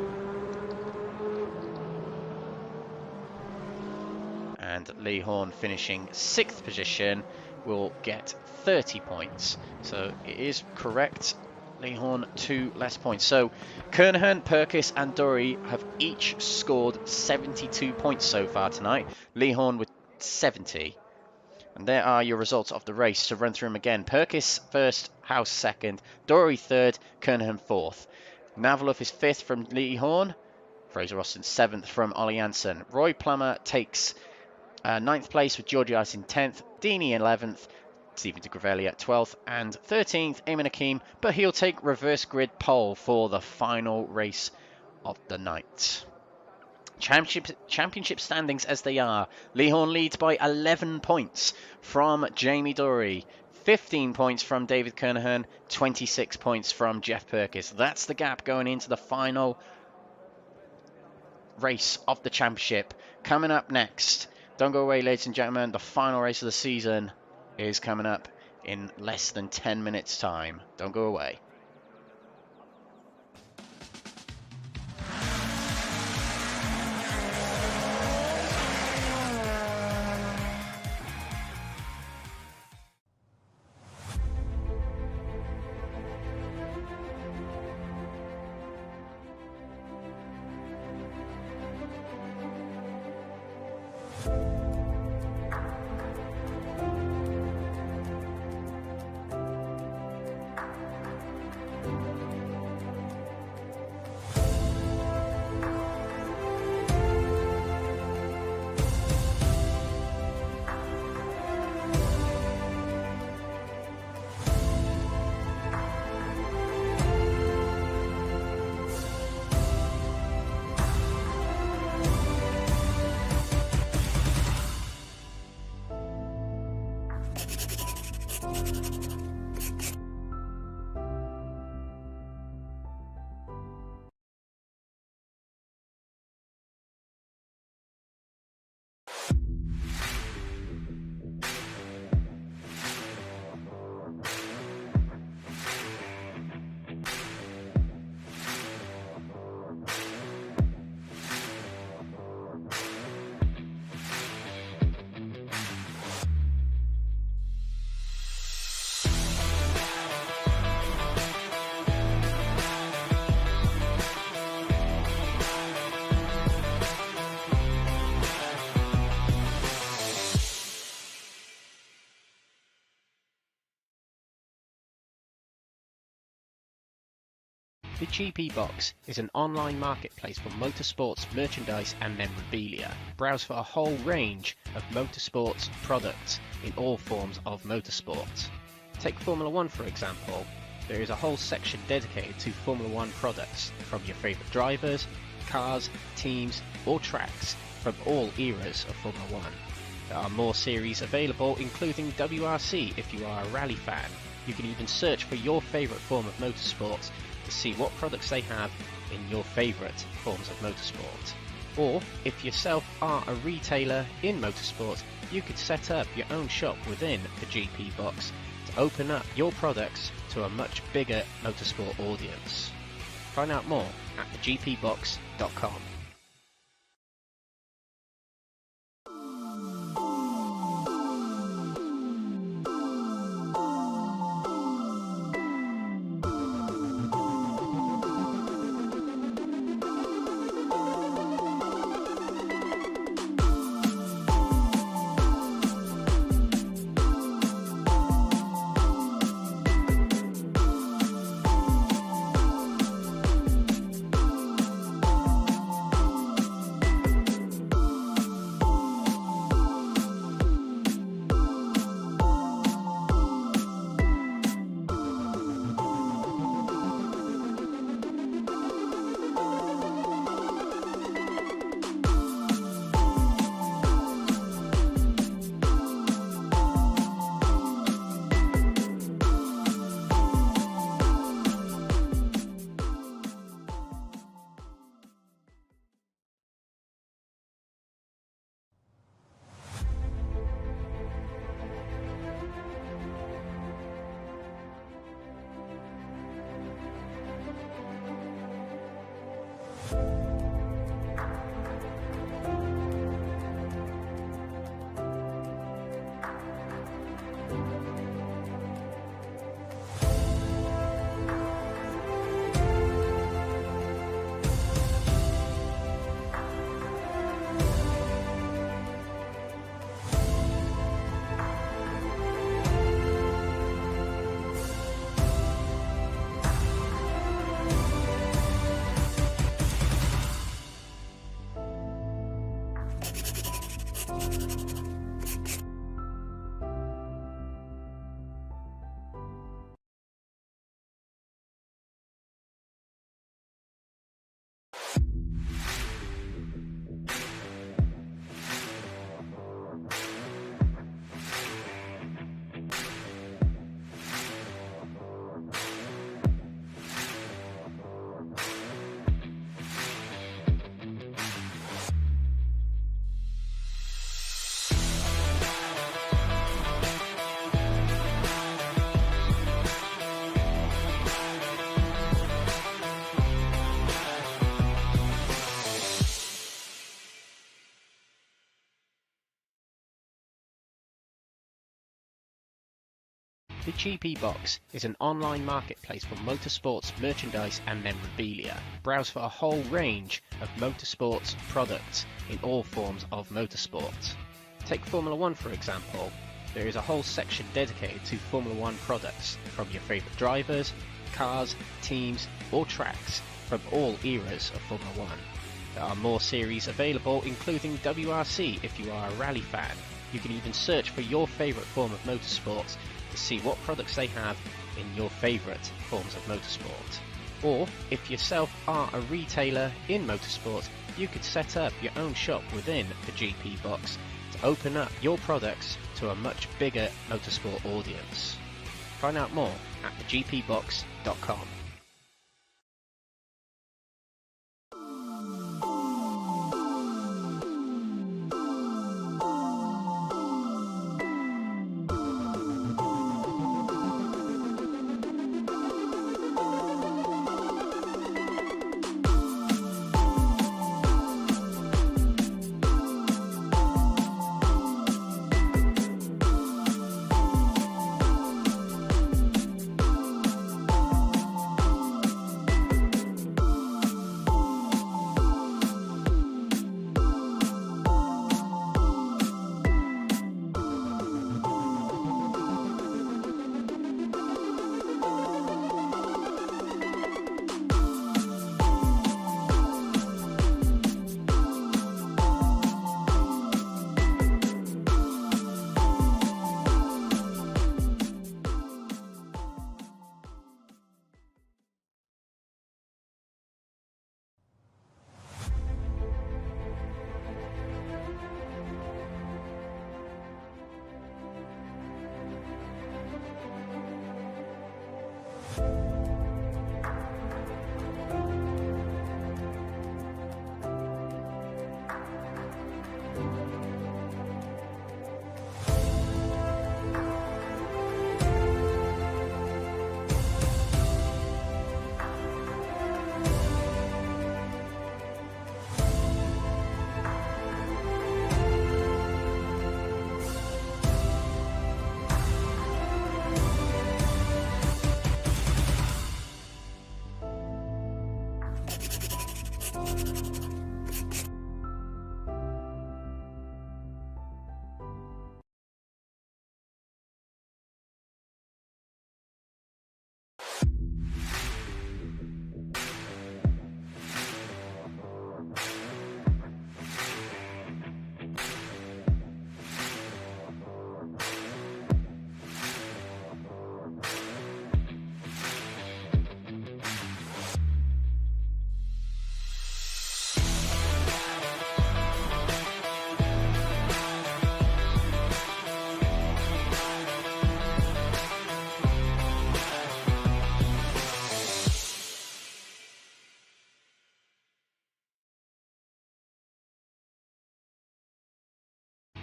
And Lee Horne, finishing 6th position, will get 30 points. So it is correct. Lee Horne 2 less points. So Kernohan, Purkiss and Dorey have each scored 72 points so far tonight. Lee Horne with 70. And there are your results of the race. To run through them again: Purkiss 1st, House 2nd, Dorey 3rd, Kernohan 4th. Navalov is 5th from Lee Horne. Fraser Austin 7th from Ollie Anson. Roy Plummer takes 9th place with George Ice in 10th. Deeney 11th. Stephen de Gravelli at 12th, and 13th, Eamon Hakeem, but he'll take reverse grid pole for the final race of the night. Championship standings as they are: Lee Horne leads by 11 points from Jamie Dorey, 15 points from David Kernohan, 26 points from Jeff Purkiss. That's the gap going into the final race of the championship. Coming up next, don't go away, ladies and gentlemen, the final race of the season is coming up in less than 10 minutes time. Don't go away. The GP Box is an online marketplace for motorsports merchandise and memorabilia. Browse for a whole range of motorsports products in all forms of motorsport. Take Formula 1 for example. There is a whole section dedicated to Formula 1 products from your favourite drivers, cars, teams or tracks from all eras of Formula 1. There are more series available, including WRC if you are a rally fan. You can even search for your favourite form of motorsport to see what products they have in your favourite forms of motorsport. Or, if yourself are a retailer in motorsport, you could set up your own shop within the GP Box to open up your products to a much bigger motorsport audience. Find out more at thegpbox.com. The GP Box is an online marketplace for motorsports merchandise and memorabilia. Browse for a whole range of motorsports products in all forms of motorsport. Take Formula 1 for example. There is a whole section dedicated to Formula 1 products from your favourite drivers, cars, teams or tracks from all eras of Formula 1. There are more series available, including WRC if you are a rally fan. You can even search for your favourite form of motorsport to see what products they have in your favourite forms of motorsport. Or, if yourself are a retailer in motorsport, you could set up your own shop within the GP Box to open up your products to a much bigger motorsport audience. Find out more at thegpbox.com.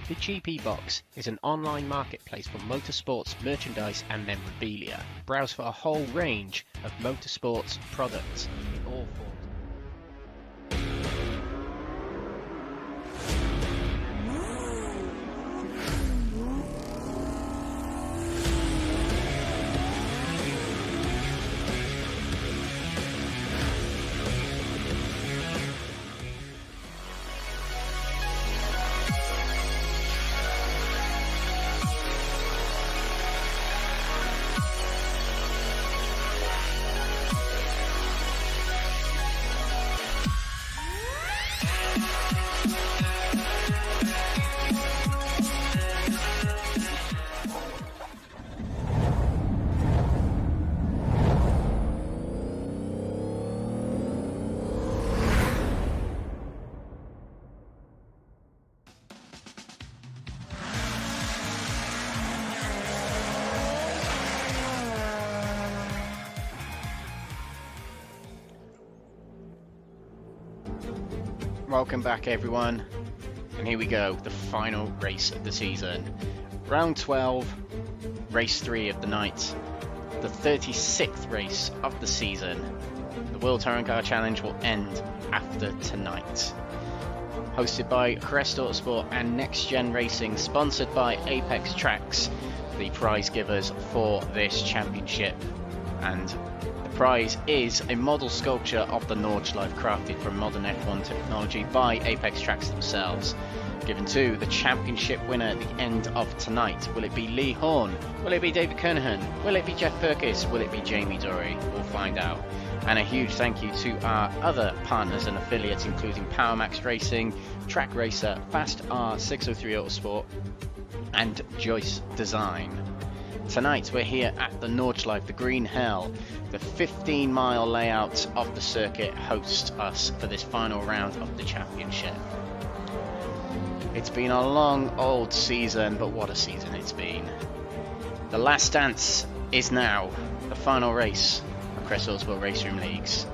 The GP Box is an online marketplace for motorsports merchandise and memorabilia. Browse for a whole range of motorsports products in all forms. Welcome back everyone, and here we go, the final race of the season. Round 12, race 3 of the night, the 36th race of the season. The World Touring Car Challenge will end after tonight. Hosted by Crest Autosport and NXTGEN Racing, sponsored by Apex Tracks, the prize givers for this championship. And the prize is a model sculpture of the Nordschleife crafted from modern F1 technology by Apex Tracks themselves, given to the championship winner at the end of tonight. Will it be Lee Horne? Will it be David Kernohan? Will it be Jeff Purkiss? Will it be Jamie Dorey? We'll find out. And a huge thank you to our other partners and affiliates, including PowerMax Racing, Track Racer, Fast R603 Autosport, and Joyce Design. Tonight we're here at the Nordschleife, the Green Hell. The 15-mile layout of the circuit hosts us for this final round of the championship. It's been a long old season, but what a season it's been. The last dance is now the final race of Crest Autosport RaceRoom Leagues.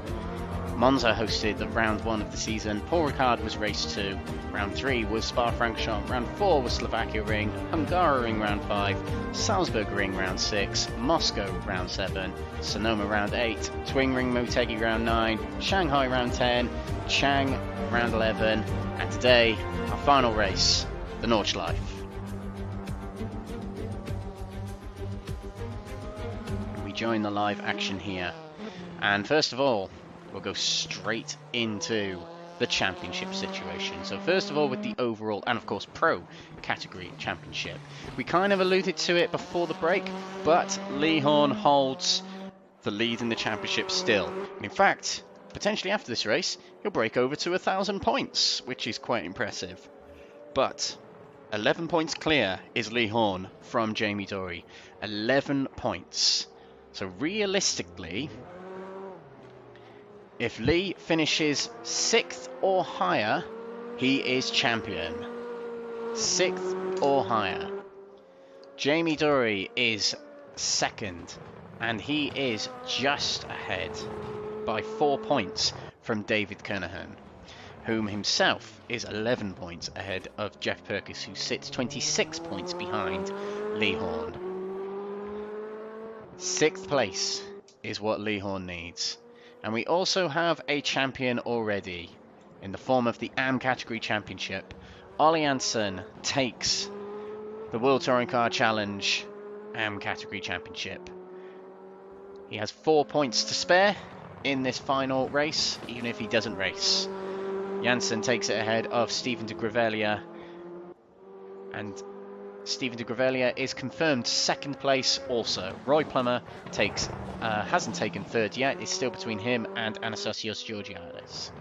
Monza hosted the round 1 of the season, Paul Ricard was race 2, round 3 was Spa-Francorchamps, round 4 was Slovakia Ring, Hungara Ring round 5, Salzburg Ring round 6, Moscow round 7, Sonoma round 8, Twing Ring Motegi round 9, Shanghai round 10, Chang round 11, and today, our final race, the Nordschleife. We join the live action here, and first of all, we'll go straight into the championship situation. So first of all, with the overall and of course pro category championship, we kind of alluded to it before the break, but Lee Horne holds the lead in the championship still. And in fact, potentially after this race, he'll break over to 1,000 points, which is quite impressive. But 11 points clear is Lee Horne from Jamie Dorey. 11 points. So realistically, if Lee finishes 6th or higher, he is champion. 6th or higher. Jamie Dorey is 2nd, and he is just ahead by 4 points from David Kernohan, whom himself is 11 points ahead of Jeff Purkiss, who sits 26 points behind Lee Horne. 6th place is what Lee Horne needs. And we also have a champion already in the form of the AM category championship. Ollie Anson takes the World Touring Car Challenge AM category championship. He has 4 points to spare in this final race, even if he doesn't race. Janssen takes it ahead of Steven de Grevelier, and Steven de Grevelier is confirmed 2nd place also. Roy Plummer hasn't taken 3rd yet. It's still between him and Anastasios Georgiades.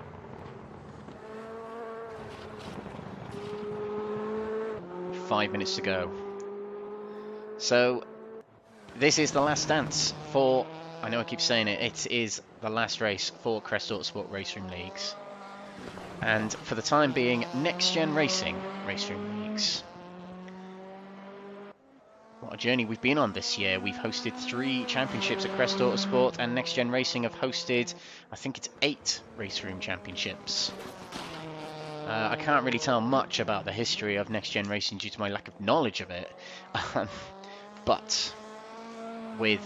Five minutes to go. So this is the last dance for, I know I keep saying it, it is the last race for Crest Autosport RaceRoom Leagues. And for the time being, NXTGEN Racing RaceRoom Leagues. What a journey we've been on this year. We've hosted 3 championships at Crest Autosport, and NXTGEN Racing have hosted, I think it's 8 RaceRoom championships. I can't really tell much about the history of Next Gen Racing due to my lack of knowledge of it. But with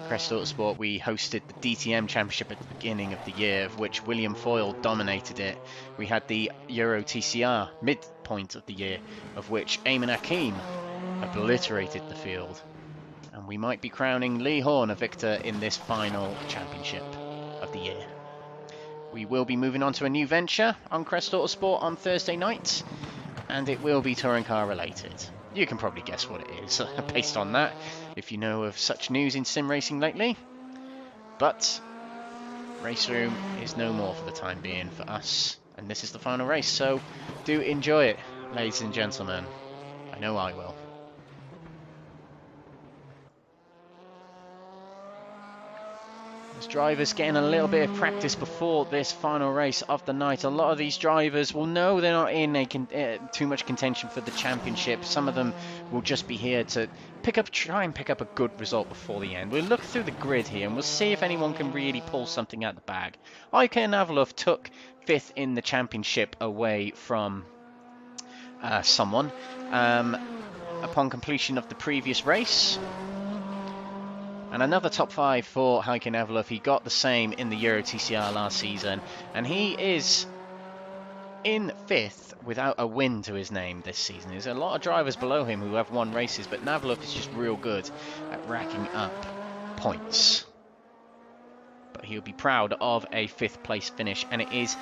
Crest Autosport, we hosted the DTM Championship at the beginning of the year, of which William Foyle dominated it. We had the Euro TCR midpoint of the year, of which Eamon Hakim obliterated the field. And we might be crowning Lee Horne a victor in this final championship of the year. We will be moving on to a new venture on Crest Autosport on Thursday night, and it will be touring car related. You can probably guess what it is based on that, if you know of such news in sim racing lately. But RaceRoom is no more for the time being for us, and this is the final race, so do enjoy it, ladies and gentlemen. I know I will. As drivers getting a little bit of practice before this final race of the night. A lot of these drivers will know they're not in too much contention for the championship. Some of them will just be here to try and pick up a good result before the end. We'll look through the grid here and we'll see if anyone can really pull something out the bag. Heike Navalov took 5th in the championship away from someone upon completion of the previous race. And another top 5 for Heike Navalov. He got the same in the Euro TCR last season. And he is in 5th without a win to his name this season. There's a lot of drivers below him who have won races, but Navalov is just real good at racking up points. But he'll be proud of a 5th place finish, and it is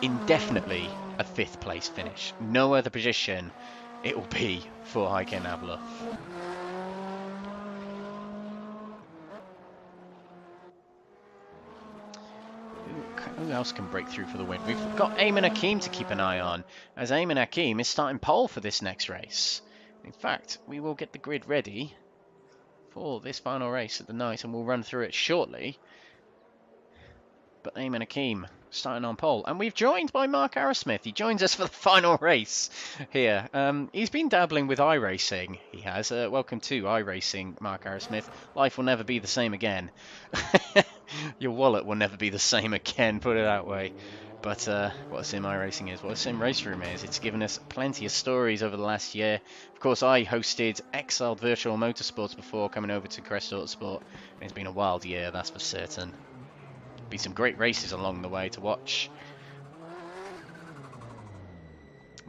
indefinitely a 5th place finish. No other position it will be for Heike Navalov. Who else can break through for the win? We've got Eamon Hakim to keep an eye on, as Eamon Hakim is starting pole for this next race. In fact, we will get the grid ready for this final race of the night, and we'll run through it shortly. But Eamon Hakim starting on pole, and we've joined by Mark Arrowsmith. He joins us for the final race here. He's been dabbling with iRacing. He has. Welcome to iRacing, Mark Arrowsmith. Life will never be the same again. Your wallet will never be the same again, put it that way. But what a sim iRacing is, what a sim RaceRoom is, it's given us plenty of stories over the last year. Of course, I hosted Exiled Virtual Motorsports before coming over to Crest Autosport. It's been a wild year, that's for certain. Been some great races along the way to watch.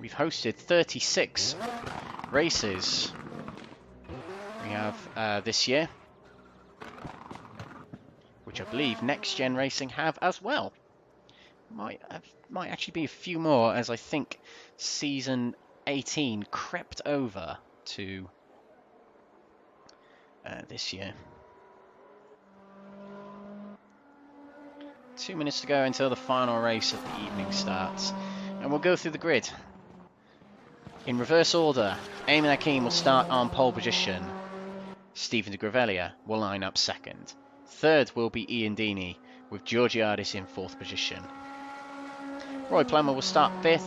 We've hosted 36 races we have this year, which I believe Next Gen Racing have as well. Might actually be a few more, as I think season 18 crept over to this year. 2 minutes to go until the final race of the evening starts, and we'll go through the grid in reverse order. Eamon Hakim will start on pole position. Stephen de Gravelia will line up second. Third will be Ian Deeney, with Georgiadis in 4th position. Roy Plummer will start 5th,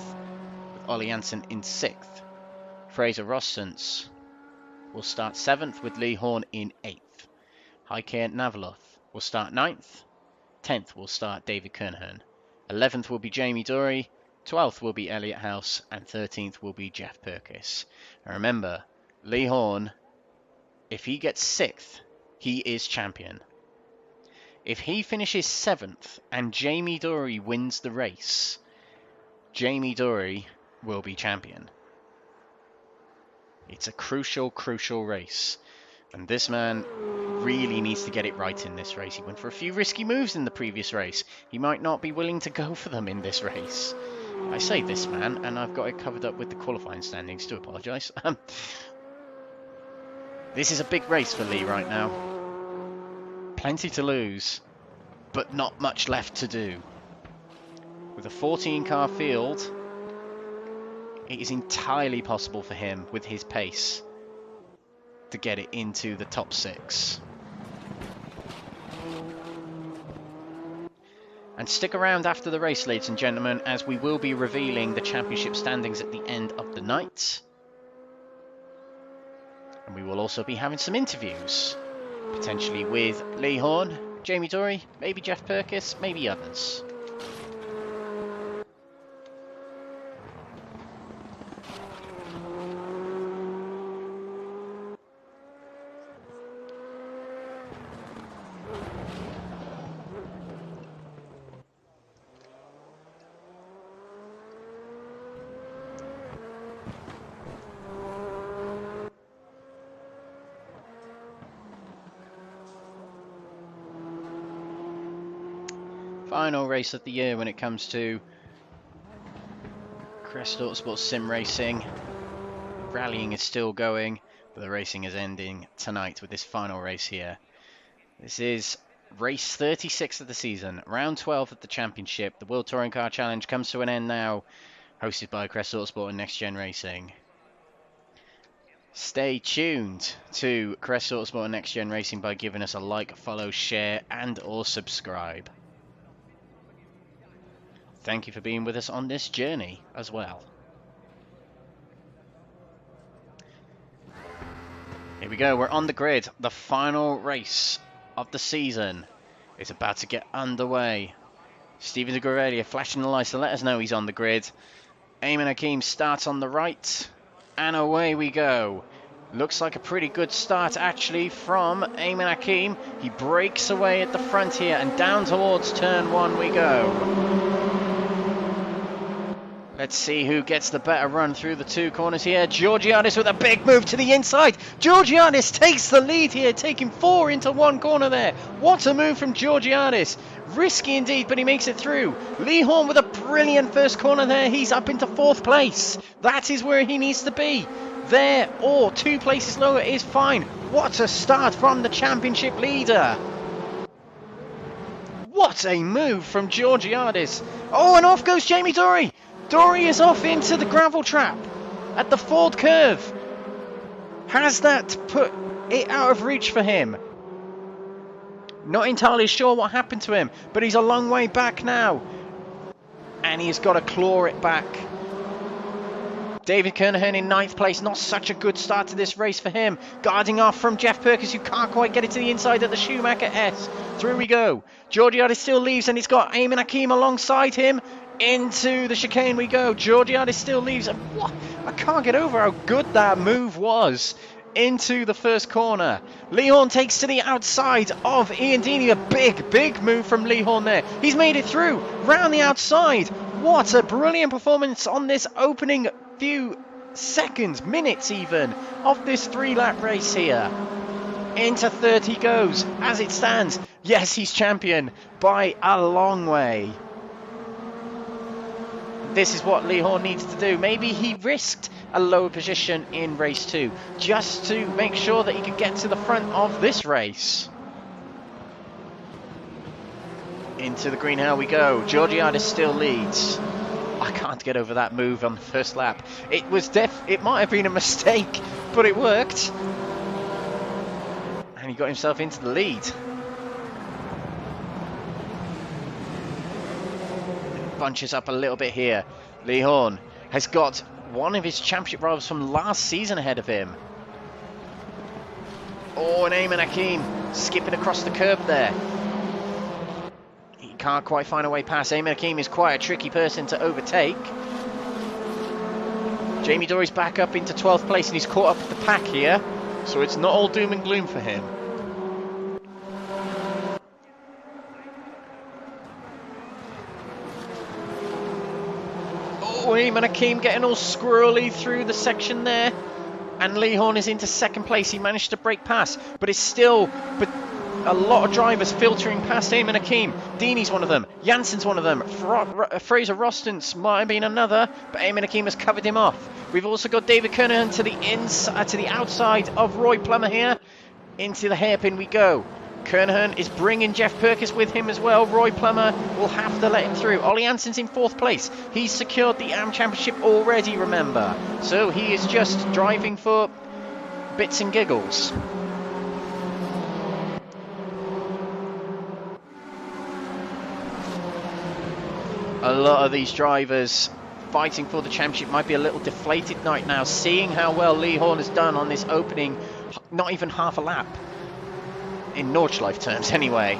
with Ollie Anson in 6th. Fraser Rossens will start 7th, with Lee Horne in 8th. Heike Navalov will start 9th. 10th will start David Kernohan. 11th will be Jamie Dorey. 12th will be Elliot House. And 13th will be Jeff Purkiss. And remember, Lee Horne, if he gets 6th, he is champion. If he finishes 7th and Jamie Dorey wins the race, Jamie Dorey will be champion. It's a crucial, crucial race. And this man really needs to get it right in this race. He went for a few risky moves in the previous race. He might not be willing to go for them in this race. I say this man, and I've got it covered up with the qualifying standings. Do apologise. This is a big race for Lee right now. Plenty to lose, but not much left to do. With a 14-car field, it is entirely possible for him, with his pace, to get it into the top 6. And stick around after the race, ladies and gentlemen, as we will be revealing the championship standings at the end of the night. And we will also be having some interviews, potentially with Lee Horne, Jamie Dorey, maybe Jeff Purkiss, maybe others. Final race of the year when it comes to Crest Autosport sim racing. Rallying is still going, but the racing is ending tonight with this final race here. This is race 36 of the season, round 12 of the championship. The World Touring Car Challenge comes to an end now, hosted by Crest Autosport and NXTGEN Racing. Stay tuned to Crest Autosport and NXTGEN Racing by giving us a like, follow, share, and or subscribe. Thank you for being with us on this journey as well. Here we go, we're on the grid. The final race of the season is about to get underway. Stephen de Grevelia flashing the lights to let us know he's on the grid. Eamon Hakeem starts on the right, and away we go. Looks like a pretty good start actually from Eamon Hakeem. He breaks away at the front here, and down towards turn 1 we go. Let's see who gets the better run through the 2 corners here. Georgiadis with a big move to the inside. Georgiadis takes the lead here, taking 4 into 1 corner there. What a move from Georgiadis. Risky indeed, but he makes it through. Lee Horne with a brilliant first corner there. He's up into 4th place. That is where he needs to be. There, or 2 places lower is fine. What a start from the championship leader. What a move from Georgiadis. Oh, and off goes Jamie Dorey. Dorey is off into the gravel trap at the Ford curve. Has that put it out of reach for him? Not entirely sure what happened to him, but he's a long way back now. And he's got to claw it back. David Kernohan in 9th place. Not such a good start to this race for him. Guarding off from Jeff Purkiss, who can't quite get it to the inside at the Schumacher S. Through we go. Georgiadis still leaves, and he's got Eamon Hakeem alongside him. Into the chicane we go. Georgiadis still leaves. What? I can't get over how good that move was. Into the first corner. Lee Horne takes to the outside of Ian Deeney. A big move from Lee Horne there. He's made it through. Round the outside. What a brilliant performance on this opening few seconds, minutes even, of this 3-lap race here. Into 3rd he goes. As it stands, yes, he's champion by a long way. This is what Lee Horne needs to do. Maybe he risked a lower position in race 2 just to make sure that he could get to the front of this race. Into the green hill we go. Georgiadis still leads. I can't get over that move on the first lap. It might have been a mistake, but it worked. And he got himself into the lead. Bunches up a little bit here. Lee Horne has got one of his championship rivals from last season ahead of him. Oh, and Eamon Hakeem skipping across the curb there. He can't quite find a way past. Eamon Hakeem is quite a tricky person to overtake. Jamie Dorey's back up into 12th place, and he's caught up with the pack here, so it's not all doom and gloom for him. Eamon Hakeem getting all squirrely through the section there, and Lee Horne is into 2nd place. He managed to break past, but it's still a lot of drivers filtering past Eamon Hakeem. Deeney's one of them, Janssen's one of them, Fraser Rostance might have been another, but Eamon Hakeem has covered him off. We've also got David Kernohan to the outside of Roy Plummer here. Into the hairpin we go. Kernohan is bringing Jeff Purkiss with him as well. Roy Plummer will have to let him through. Ollie Hanson's in 4th place. He's secured the AM Championship already, remember. So he is just driving for bits and giggles. A lot of these drivers fighting for the championship might be a little deflated right now, seeing how well Lee Horne has done on this opening, not even half a lap. In Nordschleife terms anyway.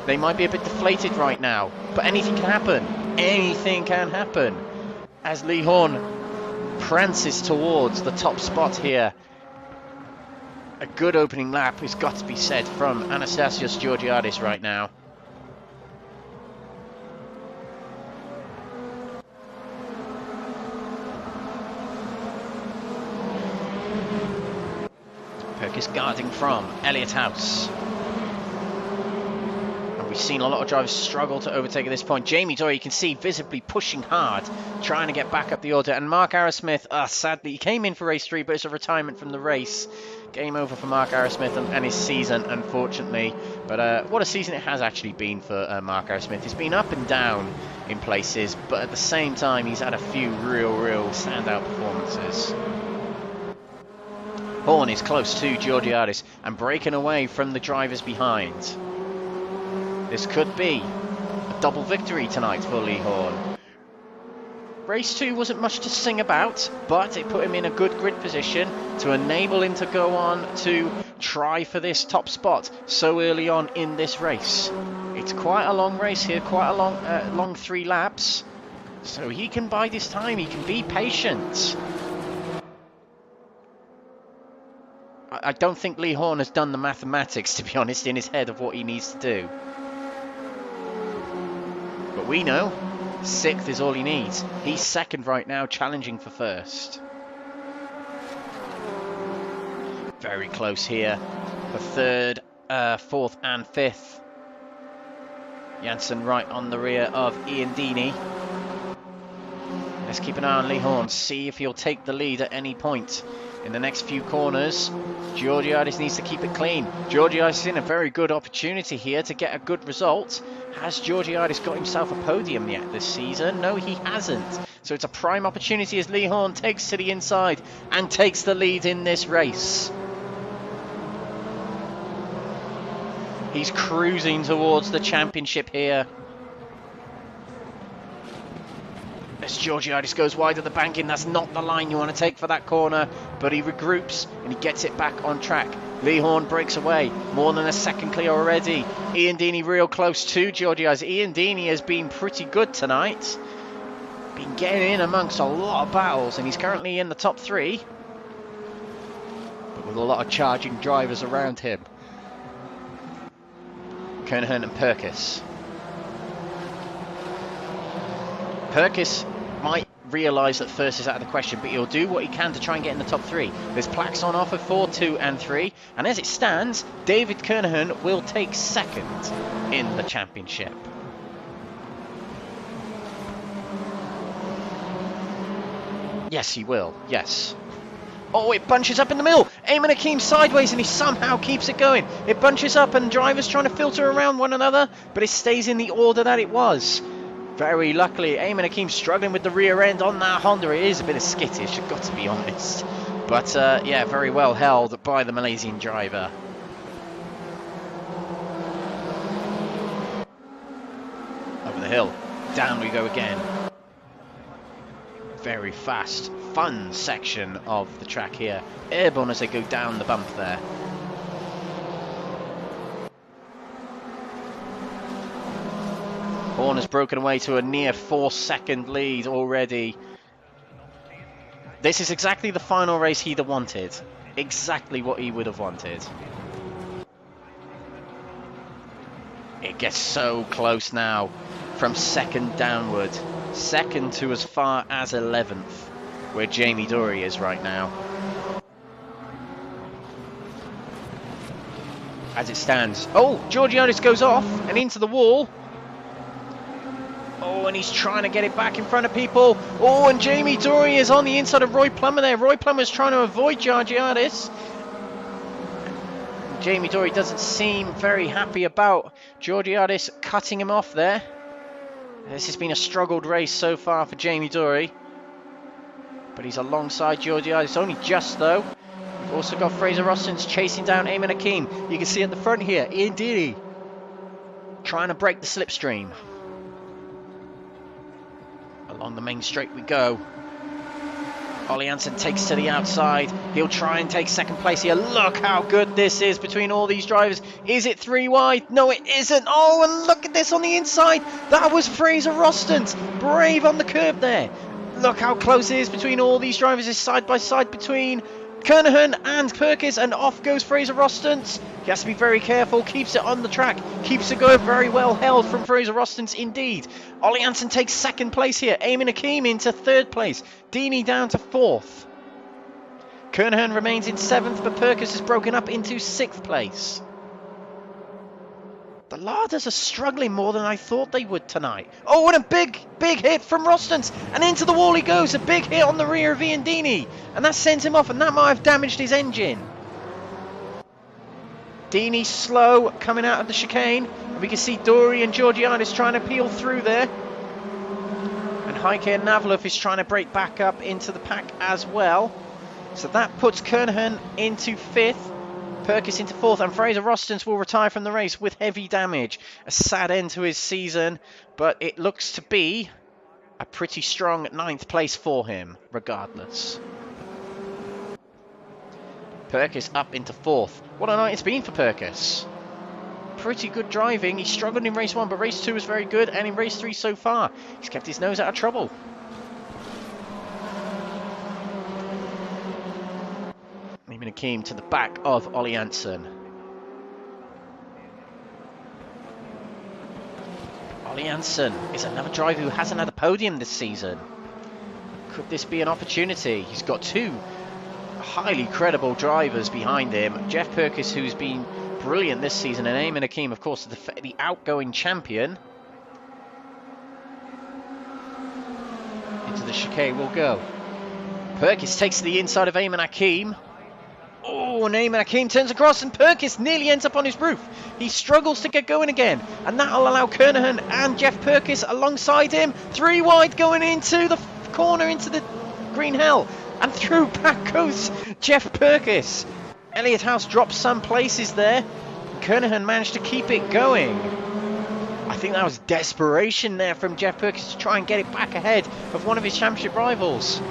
They might be a bit deflated right now, but anything can happen. Anything can happen as Lee Horne prances towards the top spot here. A good opening lap has got to be said from Anastasios Georgiadis right now. Purkiss guarding from Elliott House. We've seen a lot of drivers struggle to overtake at this point. Jamie Dorey, you can see visibly pushing hard, trying to get back up the order. And Mark Arrowsmith, sadly, he came in for race 3, but it's a retirement from the race. Game over for Mark Arrowsmith and his season, unfortunately. But what a season it has actually been for Mark Arrowsmith. He's been up and down in places, but at the same time, he's had a few real standout performances. Horne is close to Georgiadis and breaking away from the drivers behind. This could be a double victory tonight for Lee Horne. Race 2 wasn't much to sing about, but it put him in a good grid position to enable him to go on to try for this top spot so early on in this race. It's quite a long race here, quite a long 3 laps, so he can bide his time, he can be patient. I don't think Lee Horne has done the mathematics, to be honest, in his head of what he needs to do. But we know 6th is all he needs. He's 2nd right now, challenging for 1st. Very close here for 3rd, 4th and 5th. Janssen right on the rear of Ian Deeney. Let's keep an eye on Lee Horne, see if he'll take the lead at any point in the next few corners. Georgiadis needs to keep it clean. Georgiadis is in a very good opportunity here to get a good result. Has Georgiadis got himself a podium yet this season? No, he hasn't. So it's a prime opportunity as Lee Horne takes to the inside and takes the lead in this race. He's cruising towards the championship here. As Georgiadis goes wide of the banking, that's not the line you want to take for that corner, but he regroups and he gets it back on track. Lee Horne breaks away, more than a second clear already. Ian Deeney real close to Georgiadis. Ian Deeney has been pretty good tonight, been getting in amongst a lot of battles, and he's currently in the top 3, but with a lot of charging drivers around him. Kernohan and Purkiss. Purkiss might realise that 1st is out of the question, but he'll do what he can to try and get in the top 3. There's plaques on offer for 2 and 3, and as it stands, David Kernohan will take 2nd in the championship. Yes, he will. Yes. Oh, it bunches up in the middle. Eamon Hakeem sideways, and he somehow keeps it going. It bunches up, and drivers trying to filter around one another, but it stays in the order that it was. Very luckily, Eamon Hakeem struggling with the rear end on that Honda. It is a bit of skittish, I've got to be honest. But yeah, very well held by the Malaysian driver. Over the hill, down we go again. Very fast, fun section of the track here. Airborne as they go down the bump there. Horne has broken away to a near 4-second lead already. This is exactly the final race he'd have wanted. Exactly what he would have wanted. It gets so close now from 2nd downward. 2nd to as far as 11th, where Jamie Dorey is right now. As it stands. Oh, Georgiadis goes off and into the wall. Oh, and he's trying to get it back in front of people. Oh, and Jamie Dorey is on the inside of Roy Plummer there. Roy Plummer's trying to avoid Georgiadis. Jamie Dorey doesn't seem very happy about Georgiadis cutting him off there. This has been a struggled race so far for Jamie Dorey. But he's alongside Georgiadis, only just though. We've also got Fraser Rostons chasing down Eamon Hakeem. You can see at the front here, Ian Deeney trying to break the slipstream. Along the main straight we go. Ollie Anson takes to the outside. He'll try and take 2nd place here. Look how good this is between all these drivers. Is it 3 wide? No, it isn't. Oh, and look at this on the inside. That was Fraser Rostons. Brave on the curb there. Look how close it is between all these drivers. It's side by side between Kernohan and Purkiss, and off goes Fraser Rostons. He has to be very careful, keeps it on the track, keeps it going. Very well held from Fraser Rostons indeed. Ollie Anson takes 2nd place here. Eamon Hakeem into 3rd place. Deeney down to 4th. Kernohan remains in 7th, but Purkiss is broken up into 6th place. The The Larders are struggling more than I thought they would tonight. Oh, and a big hit from Rostens. And into the wall he goes. A big hit on the rear of Iandini. And that sends him off, and that might have damaged his engine. Dini slow coming out of the chicane. And we can see Dorey and Georgiadis trying to peel through there. And Heike and Navalov is trying to break back up into the pack as well. So that puts Kernohan into 5th. Purkiss into 4th, and Fraser Rostens will retire from the race with heavy damage. A sad end to his season, but it looks to be a pretty strong 9th place for him, regardless. Purkiss up into 4th. What a night it's been for Purkiss. Pretty good driving. He struggled in race 1, but race 2 was very good, and in race 3 so far, he's kept his nose out of trouble. Akeem to the back of Ollie Anson. Ollie Anson is another driver who hasn't had a podium this season. Could this be an opportunity? He's got 2 highly credible drivers behind him. Jeff Purkiss, who's been brilliant this season, and Eamon Akeem, of course, the outgoing champion. Into the chicane will go. Purkiss takes to the inside of Eamon Akeem. Oh, and Eamon Akeem turns across, and Purkiss nearly ends up on his roof. He struggles to get going again, and that'll allow Kernohan and Jeff Purkiss alongside him. 3 wide going into the corner, into the green hell, and through back goes Jeff Purkiss. Elliott House drops some places there. Kernohan managed to keep it going. I think that was desperation there from Jeff Purkiss to try and get it back ahead of one of his championship rivals.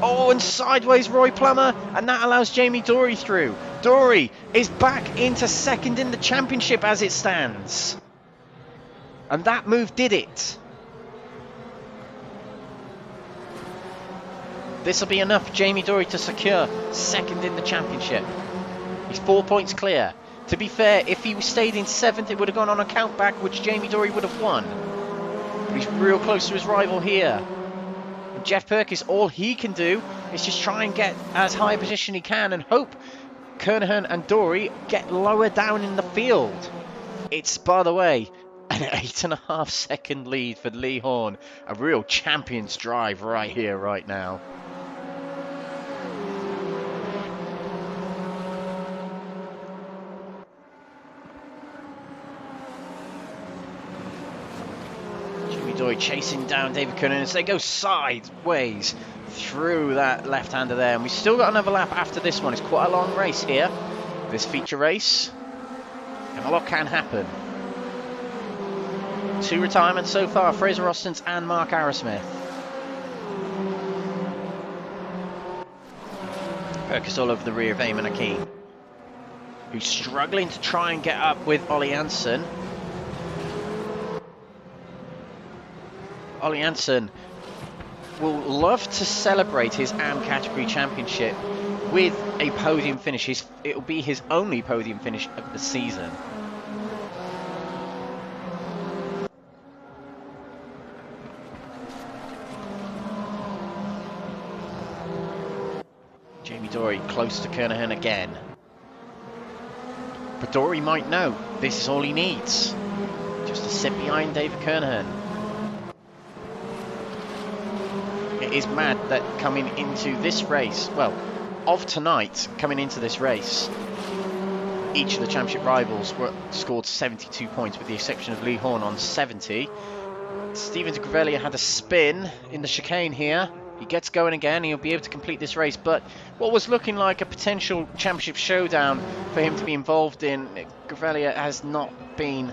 Oh, and sideways Roy Plummer, and that allows Jamie Dorey through. Dorey is back into 2nd in the championship as it stands. And that move did it. This will be enough for Jamie Dorey to secure 2nd in the championship. He's 4 points clear. To be fair, if he stayed in 7th, it would have gone on a count back, which Jamie Dorey would have won. But he's real close to his rival here. Jeff Purkiss, all he can do is just try and get as high a position he can and hope Kernohan and Dorey get lower down in the field. It's, by the way, an 8.5 second lead for Lee Horne. A real champion's drive right here, right now. Dorey chasing down David Kernohan as they go sideways through that left-hander there, and we've still got another lap after this one. It's quite a long race here, this feature race, and a lot can happen. 2 retirements so far, Fraser Rostens and Mark Arrowsmith. Purkiss all over the rear of Eamon Akeem, who's struggling to try and get up with Ollie Anson. Ollie Anson will love to celebrate his AM category championship with a podium finish. It will be his only podium finish of the season. Jamie Dorey close to Kernohan again. But Dorey might know this is all he needs, just to sit behind David Kernohan. It is mad that coming into this race, well, of tonight, coming into this race, each of the championship rivals scored 72 points, with the exception of Lee Horne on 70. Steven de Grevelia had a spin in the chicane here. He gets going again, he'll be able to complete this race, but what was looking like a potential championship showdown for him to be involved in, Grevelia has not been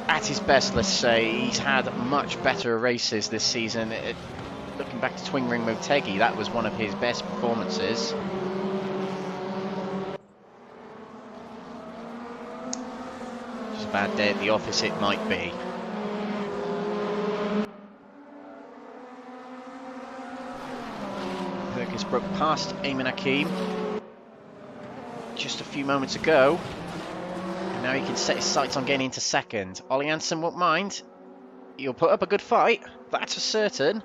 at his best, let's say. He's had much better races this season. Looking back to Twing Ring Motegi, that was one of his best performances. Just a bad day at the office it might be. Purkiss broke past Eamon Akeem just a few moments ago. Now he can set his sights on getting into 2nd. Ollie Anson won't mind. He'll put up a good fight, that's for certain.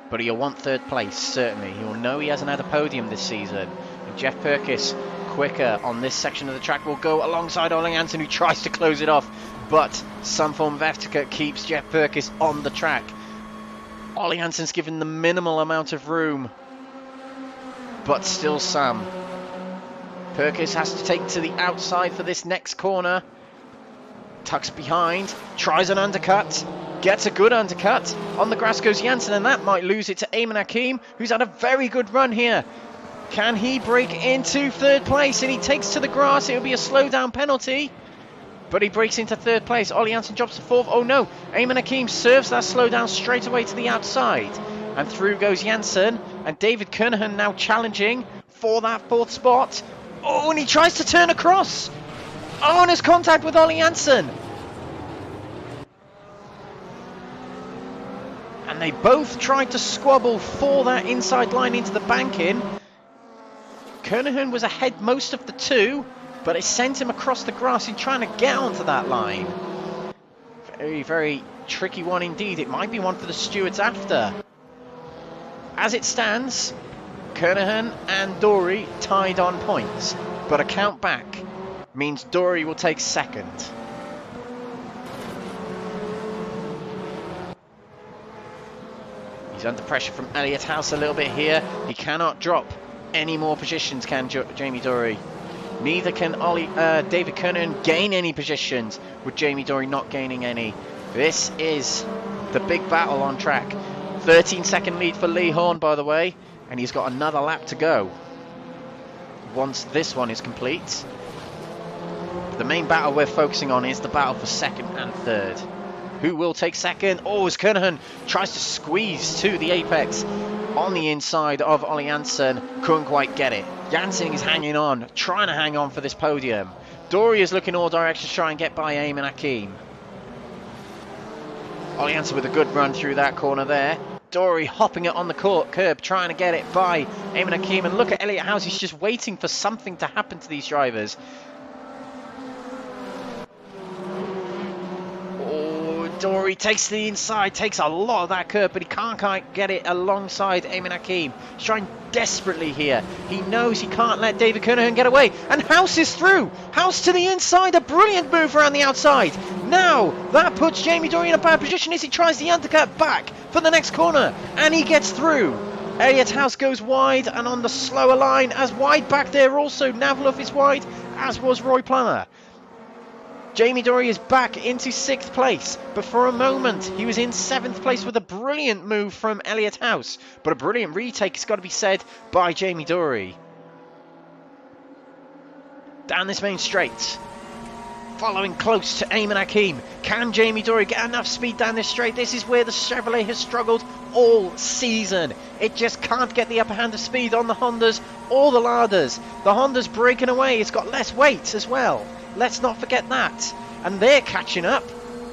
But he'll want 3rd place, certainly. He'll know he hasn't had a podium this season. And Jeff Purkiss quicker on this section of the track will go alongside Ollie Anson, who tries to close it off, but some form of etiquette keeps Jeff Purkiss on the track. Ollie Hanson's given the minimal amount of room, but still Sam. Purkiss has to take to the outside for this next corner. Tucks behind, tries an undercut, gets a good undercut. On the grass goes Janssen, and that might lose it to Eamon Hakeem, who's had a very good run here. Can he break into third place? And he takes to the grass. It'll be a slowdown penalty, but he breaks into third place. Ollie Anson drops to fourth. Oh no, Eamon Hakeem serves that slowdown straight away to the outside, and through goes Janssen, and David Kernohan now challenging for that fourth spot. Oh, and he tries to turn across. Oh, and there's contact with Ollie Anson. And they both tried to squabble for that inside line into the banking. Kernohan was ahead most of the two, but it sent him across the grass in trying to get onto that line. Very, very tricky one indeed. It might be one for the stewards after. As it stands, Kernohan and Dorey tied on points, but a count back means Dorey will take second. He's under pressure from Elliott House a little bit here. He cannot drop any more positions, can Jamie Dorey. Neither can David Kernohan gain any positions, with Jamie Dorey not gaining any. This is the big battle on track. 13-second lead for Lee Horne, by the way, and he's got another lap to go once this one is complete. The main battle we're focusing on is the battle for second and third. Who will take second? Oh, as Kernohan tries to squeeze to the apex on the inside of Ollie Anson, couldn't quite get it. Janssen is hanging on, trying to hang on for this podium. Dorey is looking all directions to try and get by Eamon Hakeem. Ollie Anson with a good run through that corner there. Dorey hopping it on the curb, trying to get it by Eamon Hakeem. And look at Elliott House, he's just waiting for something to happen to these drivers. Dorey takes the inside, takes a lot of that curb, but he can't get it alongside Eamon Hakeem. He's trying desperately here. He knows he can't let David Kernohan get away, and House is through. House to the inside, a brilliant move around the outside. Now that puts Jamie Dorey in a bad position as he tries the undercut back for the next corner, and he gets through. Elliott House goes wide, and on the slower line, as wide back there also, Navlov is wide, as was Roy Plummer. Jamie Dorey is back into 6th place, but for a moment he was in 7th place with a brilliant move from Elliott House, but a brilliant retake has got to be said by Jamie Dorey. Down this main straight, following close to Eamon Hakeem. Can Jamie Dorey get enough speed down this straight? This is where the Chevrolet has struggled all season. It just can't get the upper hand of speed on the Hondas or the Ladas. The Honda's breaking away, it's got less weight as well. Let's not forget that. And they're catching up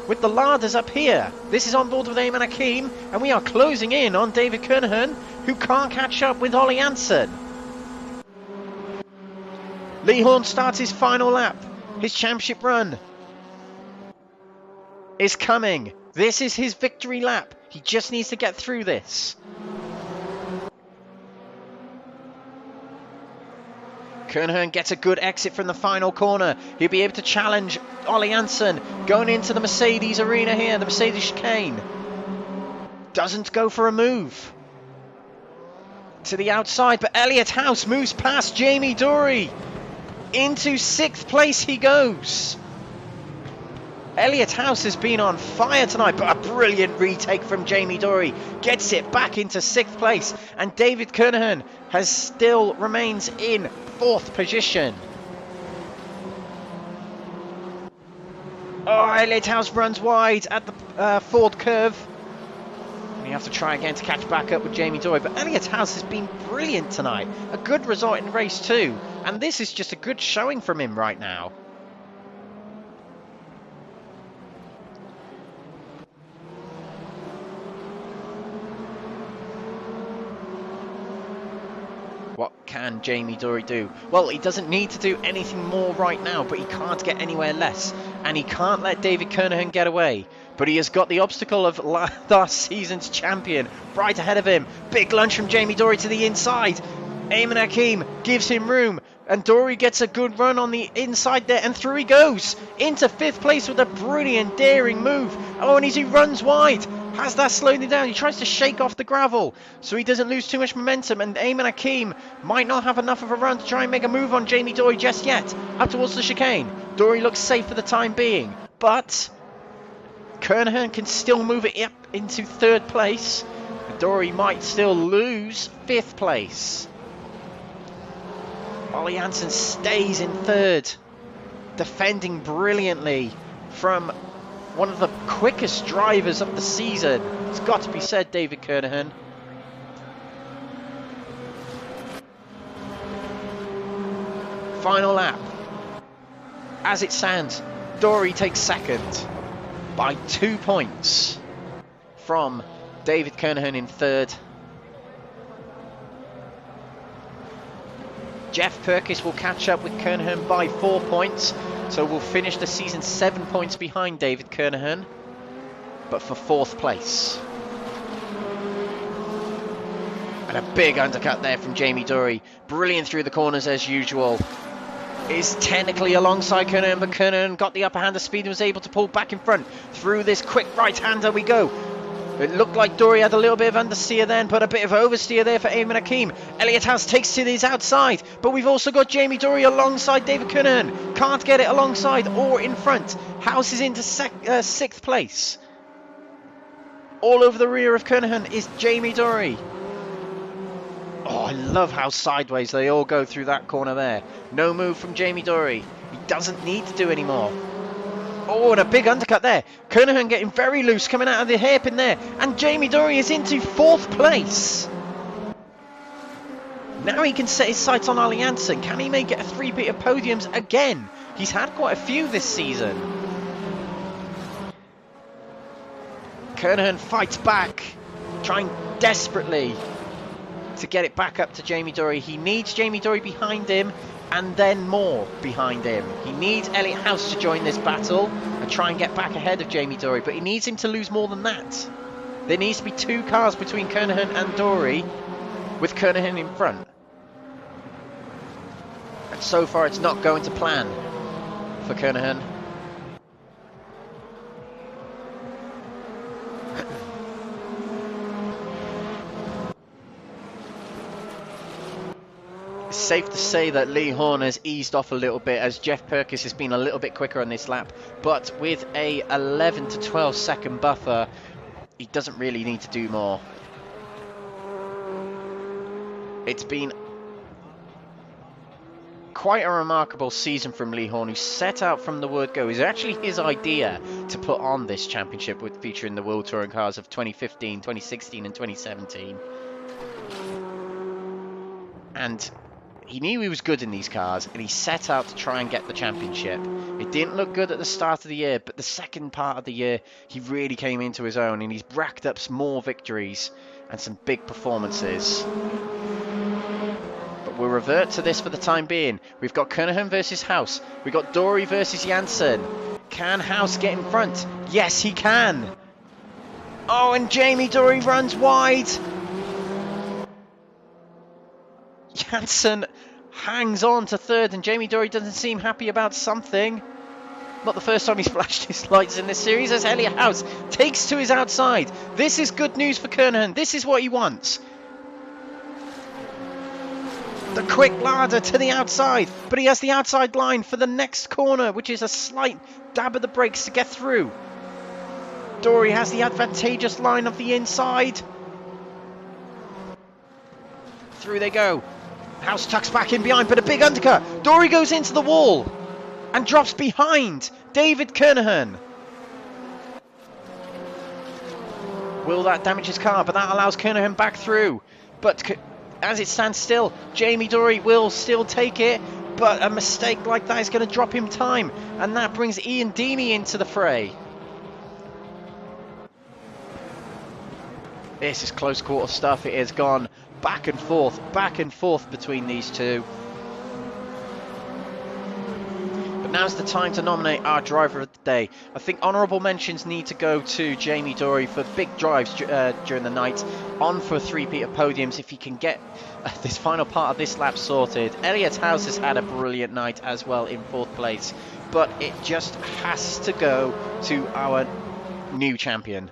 with the Ladas up here. This is on board with Eamon Hakeem, and we are closing in on David Kernohan, who can't catch up with Ollie Anson. Lee Horne starts his final lap. His championship run is coming. This is his victory lap. He just needs to get through this. Kernohan gets a good exit from the final corner. He'll be able to challenge Ollie Anson going into the Mercedes arena here, the Mercedes chicane. Doesn't go for a move to the outside, but Elliott House moves past Jamie Dorey. Into 6th place he goes. Elliott House has been on fire tonight, but a brilliant retake from Jamie Dorey gets it back into 6th place, and David Kernohan still remains in 4th position. Oh, Elliott House runs wide at the Ford curve. You have to try again to catch back up with Jamie Dorey, but Elliott House has been brilliant tonight. A good result in race 2, and this is just a good showing from him right now. What can Jamie Dorey do? Well, he doesn't need to do anything more right now, but he can't get anywhere less, and he can't let David Kernohan get away. But he has got the obstacle of last season's champion right ahead of him. Big lunge from Jamie Dorey to the inside. Eamon Hakeem gives him room. And Dorey gets a good run on the inside there, and through he goes into 5th place with a brilliant, daring move. Oh, and as he runs wide, has that slowed him down. He tries to shake off the gravel so he doesn't lose too much momentum, and Eamon Hakeem might not have enough of a run to try and make a move on Jamie Dorey just yet. Up towards the chicane. Dorey looks safe for the time being, but Kernohan can still move it up into 3rd place. Dorey might still lose 5th place. Ollie Anson stays in 3rd, defending brilliantly from one of the quickest drivers of the season. It's got to be said, David Kernohan. Final lap. As it stands, Dorey takes 2nd by 2 points from David Kernohan in 3rd. Jeff Purkiss will catch up with Kernohan by 4 points, so we'll finish the season 7 points behind David Kernohan, but for 4th place. And a big undercut there from Jamie Dorey. Brilliant through the corners as usual. Is technically alongside Kernohan, but Kernohan got the upper hand of speed and was able to pull back in front. Through this quick right-hander we go. It looked like Dorey had a little bit of understeer then, but a bit of oversteer there for Eamon Hakeem. Elliot House takes to his outside, but we've also got Jamie Dorey alongside David Kernohan. Can't get it alongside or in front. House is into 6th place. All over the rear of Kernohan is Jamie Dorey. Oh, I love how sideways they all go through that corner there. No move from Jamie Dorey. He doesn't need to do any more. Oh, and a big undercut there. Kernohan getting very loose, coming out of the hairpin there. And Jamie Dorey is into 4th place. Now he can set his sights on Ollie Anson. Can he make it a 3-peat of podiums again? He's had quite a few this season. Kernohan fights back, trying desperately to get it back up to Jamie Dorey. He needs Jamie Dorey behind him, and then more behind him. He needs Elliot House to join this battle and try and get back ahead of Jamie Dorey, but he needs him to lose more than that. There needs to be 2 cars between Kernohan and Dorey, with Kernohan in front. And so far it's not going to plan for Kernohan. It's safe to say that Lee Horne has eased off a little bit, as Jeff Purkiss has been a little bit quicker on this lap, but with a 11 to 12 second buffer, he doesn't really need to do more. It's been quite a remarkable season from Lee Horne, who set out from the word go. It was actually his idea to put on this championship with featuring the World Touring cars of 2015, 2016 and 2017. And he knew he was good in these cars, and he set out to try and get the championship. It didn't look good at the start of the year, but the second part of the year, he really came into his own, and he's racked up some more victories and some big performances. But we'll revert to this for the time being. We've got Kernohan versus House. We've got Dorey versus Janssen. Can House get in front? Yes, he can. Oh, and Jamie Dorey runs wide. Janssen hangs on to 3rd, and Jamie Dorey doesn't seem happy about something. Not the first time he's flashed his lights in this series, as Elliot House takes to his outside. This is good news for Kernohan. This is what he wants. The quick ladder to the outside, but he has the outside line for the next corner, which is a slight dab of the brakes to get through. Dorey has the advantageous line of the inside. Through they go. House tucks back in behind, but a big undercut. Dorey goes into the wall and drops behind David Kernohan. Will that damage his car? But that allows Kernohan back through. But as it stands still, Jamie Dorey will still take it, but a mistake like that is going to drop him time, and that brings Ian Deeney into the fray. This is close quarter stuff. It has gone back and forth between these two. But now's the time to nominate our driver of the day. I think honourable mentions need to go to Jamie Dorey for big drives during the night, on for a three-peat of podiums if he can get this final part of this lap sorted. Elliott House has had a brilliant night as well in 4th place, but it just has to go to our new champion.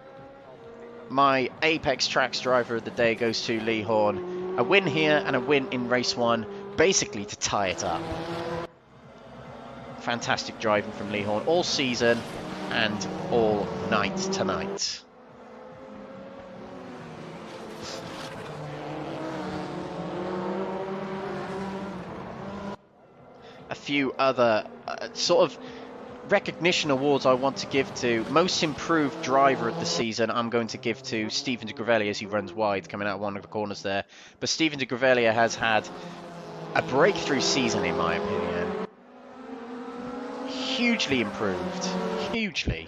My Apex Tracks driver of the day goes to Lee Horne. A win here and a win in race 1, basically to tie it up. Fantastic driving from Lee Horne all season and all night tonight. A few other sort of recognition awards I want to give to. Most improved driver of the season I'm going to give to Stephen de Grevelier as he runs wide coming out one of the corners there. But Stephen de Grevelier has had a breakthrough season in my opinion. Hugely improved. Hugely.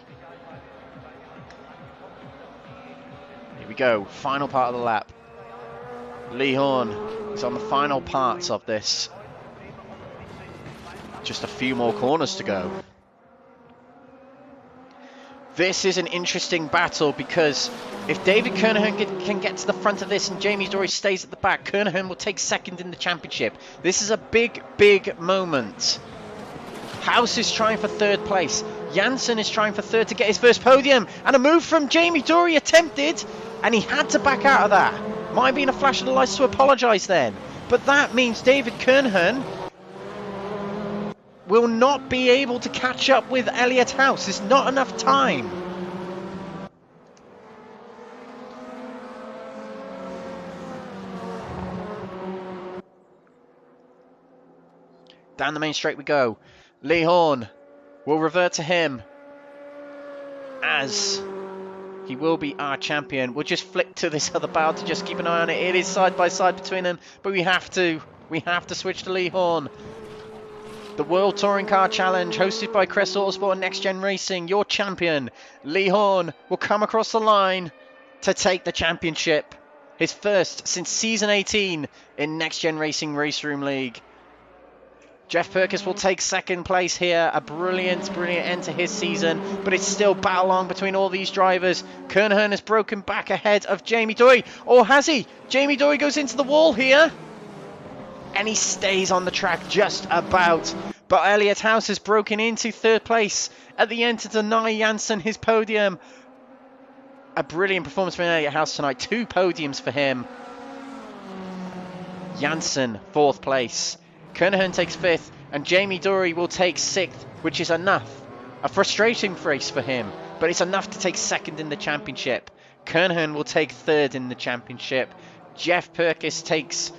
Here we go. Final part of the lap. Lee Horne is on the final parts of this. Just a few more corners to go. This is an interesting battle because if David Kernohan can get to the front of this and Jamie Dorey stays at the back, Kernohan will take second in the championship. This is a big, big moment. House is trying for 3rd place. Janssen is trying for 3rd to get his first podium. And a move from Jamie Dorey attempted. And he had to back out of that. Might have been a flash of the lights to apologise then. But that means David Kernohan will not be able to catch up with Elliott House. There's not enough time. Down the main straight we go. Lee Horne will revert to him as he will be our champion. We'll just flick to this other battle to just keep an eye on it. It is side by side between them, but we have to switch to Lee Horne. The World Touring Car Challenge, hosted by Crest Autosport and NXTGEN Racing. Your champion, Lee Horne, will come across the line to take the championship. His first since season 18 in NXTGEN Racing RaceRoom League. Jeff Purkiss will take 2nd place here. A brilliant, brilliant end to his season. But it's still battle on between all these drivers. Kernohan has broken back ahead of Jamie Dorey. Or has he? Jamie Dorey goes into the wall here. And he stays on the track just about. But Elliott House has broken into 3rd place at the end to deny Janssen his podium. A brilliant performance from Elliott House tonight. 2 podiums for him. Janssen, 4th place. Kernohan takes 5th, and Jamie Dorey will take 6th, which is enough. A frustrating race for him, but it's enough to take 2nd in the championship. Kernohan will take 3rd in the championship. Jeff Purkiss takes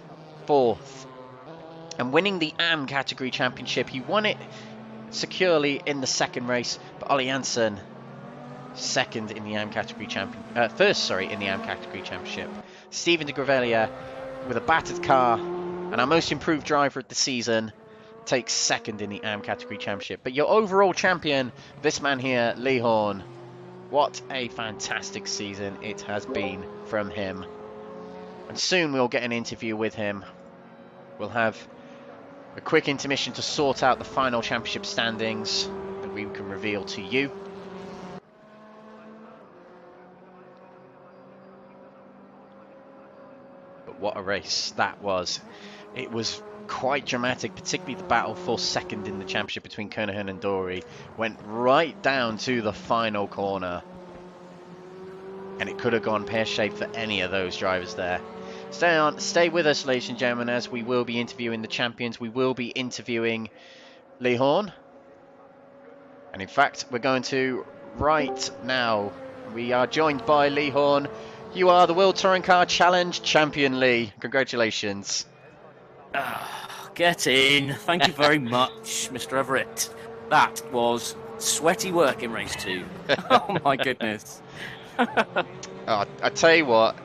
4th. And winning the AM category championship, he won it securely in the 2nd race, but Ollie Anson 2nd in the AM category first in the AM category championship. Stephen de Grevelier with a battered car. And our most improved driver of the season takes 2nd in the AM category championship. But your overall champion, this man here, Lee Horne. What a fantastic season it has been from him. And soon we'll get an interview with him. We'll have a quick intermission to sort out the final championship standings that we can reveal to you. But what a race that was. It was quite dramatic, particularly the battle for 2nd in the championship between Kernohan and Dorey. Went right down to the final corner. And it could have gone pear-shaped for any of those drivers there. Stay with us, ladies and gentlemen, as we will be interviewing the champions. We will be interviewing Lee Horne. And in fact, we're going to right now. We are joined by Lee Horne. You are the World Touring Car Challenge champion, Lee. Congratulations. Get in. Thank you very much, Mr. Everitt. That was sweaty work in race 2. Oh my goodness. I tell you what,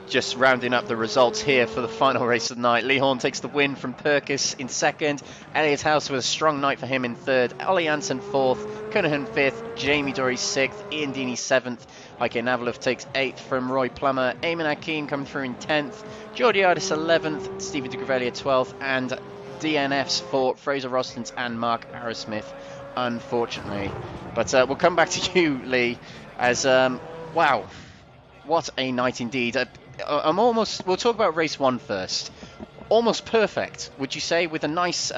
just rounding up the results here for the final race of the night. Lee Horne takes the win from Purkiss in 2nd. Elliott House with a strong night for him in 3rd. Ollie Anson 4th. Kernohan 5th. Jamie Dorey 6th. Ian Deeney 7th. Heike Navalov takes 8th from Roy Plummer. Eamon Hakeem coming through in 10th. Jordi Ardis 11th. Stephen de Grevelier 12th. And DNFs for Fraser Rostons and Mark Arrowsmith, unfortunately. But we'll come back to you, Lee, as, wow, what a night indeed. We'll talk about race 1 first. Almost perfect, would you say, with a nice,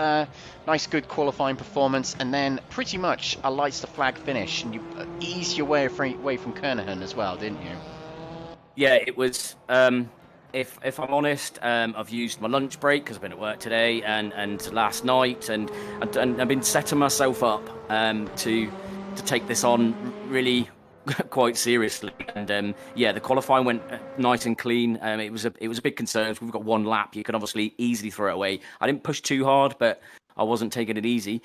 good qualifying performance, and then pretty much a lights to flag finish, and you eased your way from Kernohan as well, didn't you? Yeah, it was. If I'm honest, I've used my lunch break because I've been at work today and last night, and I've been setting myself up to take this on really quite seriously. And yeah, the qualifying went nice and clean. It was a big concern. We've got one lap. You can obviously easily throw it away. I didn't push too hard, but I wasn't taking it easy.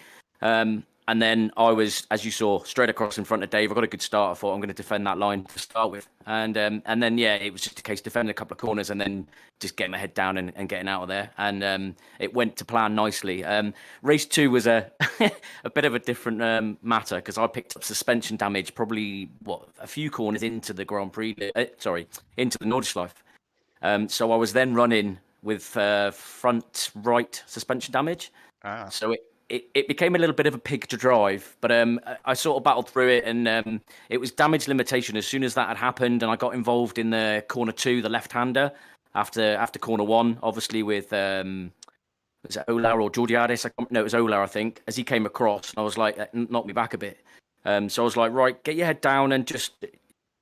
And then I was, as you saw, straight across in front of Dave. I got a good start. I thought I'm going to defend that line to start with. And then, yeah, it was just a case of defending a couple of corners and then just getting my head down and getting out of there. And it went to plan nicely. Race 2 was a a bit of a different matter because I picked up suspension damage probably, a few corners into the Grand Prix, into the Nordschleife. So I was then running with front right suspension damage. So it became a little bit of a pig to drive, but I sort of battled through it, and it was damage limitation as soon as that had happened, and I got involved in the corner 2, the left-hander, after corner 1, obviously with was it Olar or Georgiadis? No, it was Olar, I think, as he came across, and I was like, that knocked me back a bit. So I was like, right, get your head down and just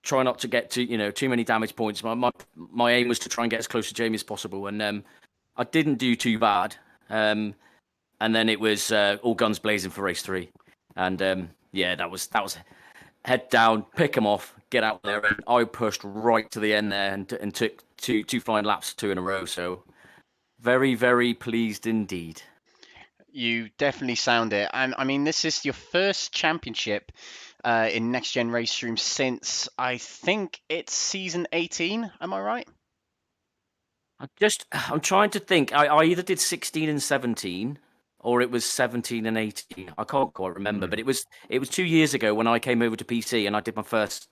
try not to get too many damage points. My aim was to try and get as close to Jamie as possible, and I didn't do too bad. And then it was all guns blazing for race 3. And yeah, that was head down, pick them off, get out there. And I pushed right to the end there and took two flying laps, 2 in a row. So very, very pleased indeed. You definitely sound it. And I mean, this is your first championship in Next Gen RaceRoom since, I think it's season 18. Am I right? I'm trying to think. I either did 16 and 17, or it was 17 and 18. I can't quite remember, but it was 2 years ago when I came over to PC and I did my first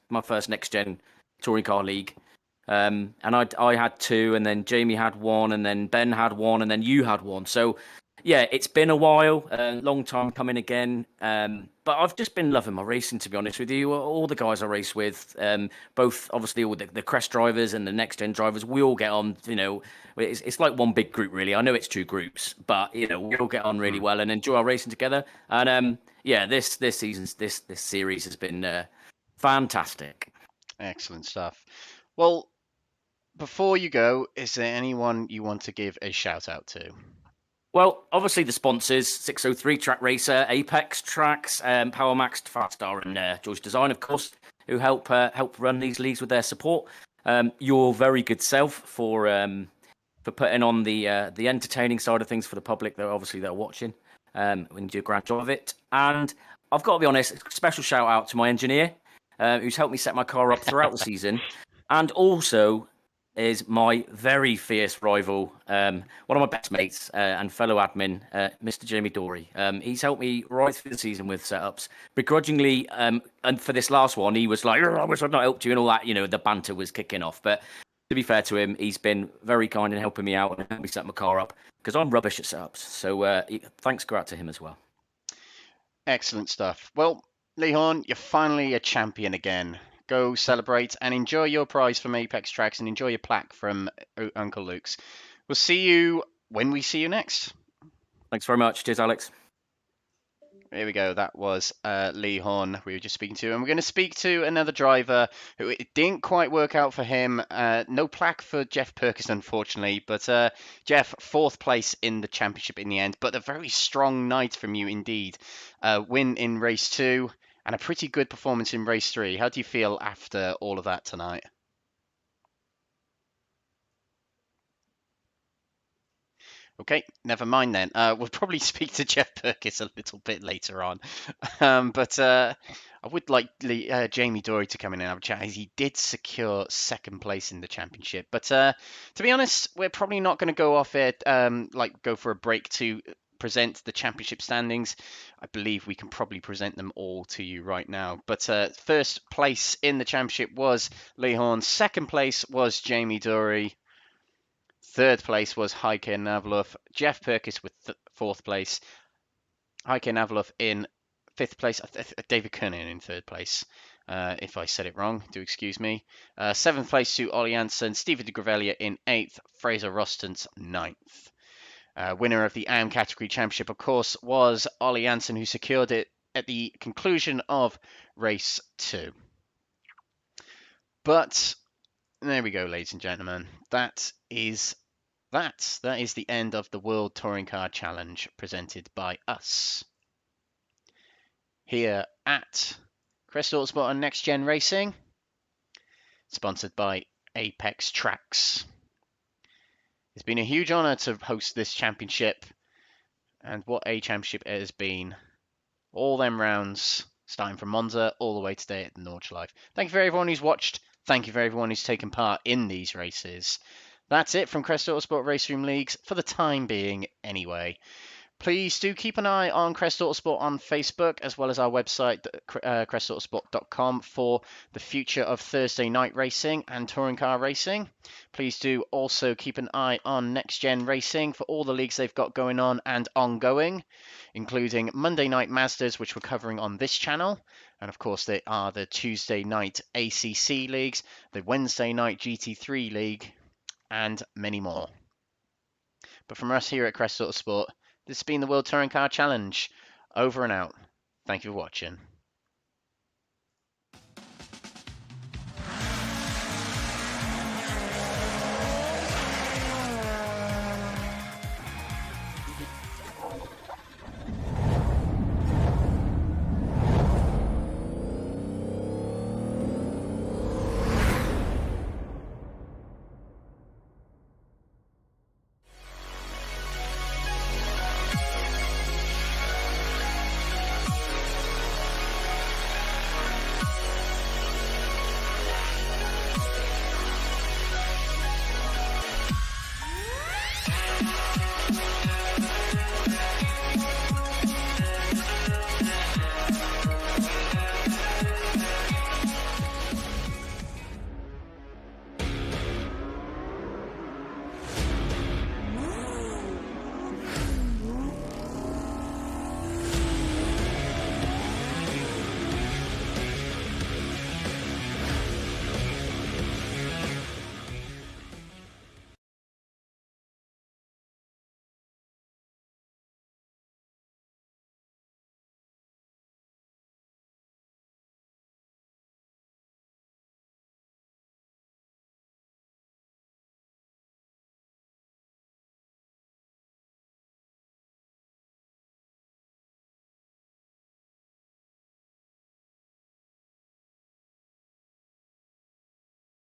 Next Gen Touring Car League. And I had 2, and then Jamie had 1, and then Ben had 1, and then you had 1. So yeah, it's been a while, a long time coming again. But I've just been loving my racing, to be honest with you. All the guys I race with, both obviously all the Crest drivers and the Next Gen drivers, we all get on. It's like one big group, really. I know it's 2 groups, but we all get on really well and enjoy our racing together. And yeah, this series has been fantastic. Excellent stuff. Well, before you go, is there anyone you want to give a shout out to? Well, obviously the sponsors, 603 Track Racer, Apex Tracks, PowerMax, Faststar, and George Design, of course, who help run these leagues with their support. Your very good self for putting on the entertaining side of things for the public that obviously they're watching. When you do a grand job of it. And I've got to be honest, a special shout out to my engineer, who's helped me set my car up throughout the season, and also is my very fierce rival, one of my best mates and fellow admin, Mr. Jamie Dorey. He's helped me right through the season with setups. Begrudgingly, and for this last one, he was like, I wish I'd not helped you, and all that, the banter was kicking off. But to be fair to him, he's been very kind in helping me out and helping me set my car up, because I'm rubbish at setups. So thanks go out to him as well. Excellent stuff. Well, Lee Horne, you're finally a champion again. Go celebrate and enjoy your prize from Apex Tracks and enjoy your plaque from Uncle Luke's. We'll see you when we see you next. Thanks very much. Cheers, Alex. Here we go. That was Lee Horne we were just speaking to. And we're going to speak to another driver who it didn't quite work out for him. No plaque for Jeff Purkiss, unfortunately. But Jeff, 4th place in the championship in the end. But a very strong night from you indeed. Win in race 2. And a pretty good performance in race 3. How do you feel after all of that tonight? Okay, never mind then. We'll probably speak to Jeff Purkiss a little bit later on. But I would like Jamie Dorey to come in and have a chat. He did secure 2nd place in the championship. But to be honest, we're probably not going to go off it, go for a break to present the championship standings. I believe we can probably present them all to you right now. But 1st place in the championship was Lee Horne. 2nd place was Jamie Dorey. 3rd place was Heike Navlov. Jeff Purkiss with 4th place. Heike Navalov in 5th place. David Kernohan in 3rd place. If I said it wrong, do excuse me. 7th place to Ollie Anson. Stephen de Gravelia in 8th. Fraser Rostons 9th. Winner of the AM category championship, of course, was Ollie Anson, who secured it at the conclusion of race 2. But there we go, ladies and gentlemen. That is the end of the World Touring Car Challenge presented by us here at Crest Autosport and Next Gen Racing, sponsored by Apex Tracks. It's been a huge honour to host this championship, and what a championship it has been. All them rounds, starting from Monza all the way today at the Nordschleife. Thank you for everyone who's watched. Thank you for everyone who's taken part in these races. That's it from Crest Autosport RaceRoom Leagues for the time being anyway. Please do keep an eye on Crest Autosport on Facebook, as well as our website, crestautosport.com, for the future of Thursday night racing and touring car racing. Please do also keep an eye on Next Gen Racing for all the leagues they've got going on and ongoing, including Monday Night Mazdas, which we're covering on this channel. And of course, there are the Tuesday night ACC leagues, the Wednesday night GT3 league, and many more. But from us here at Crest Autosport, this has been the World Touring Car Challenge. Over and out. Thank you for watching.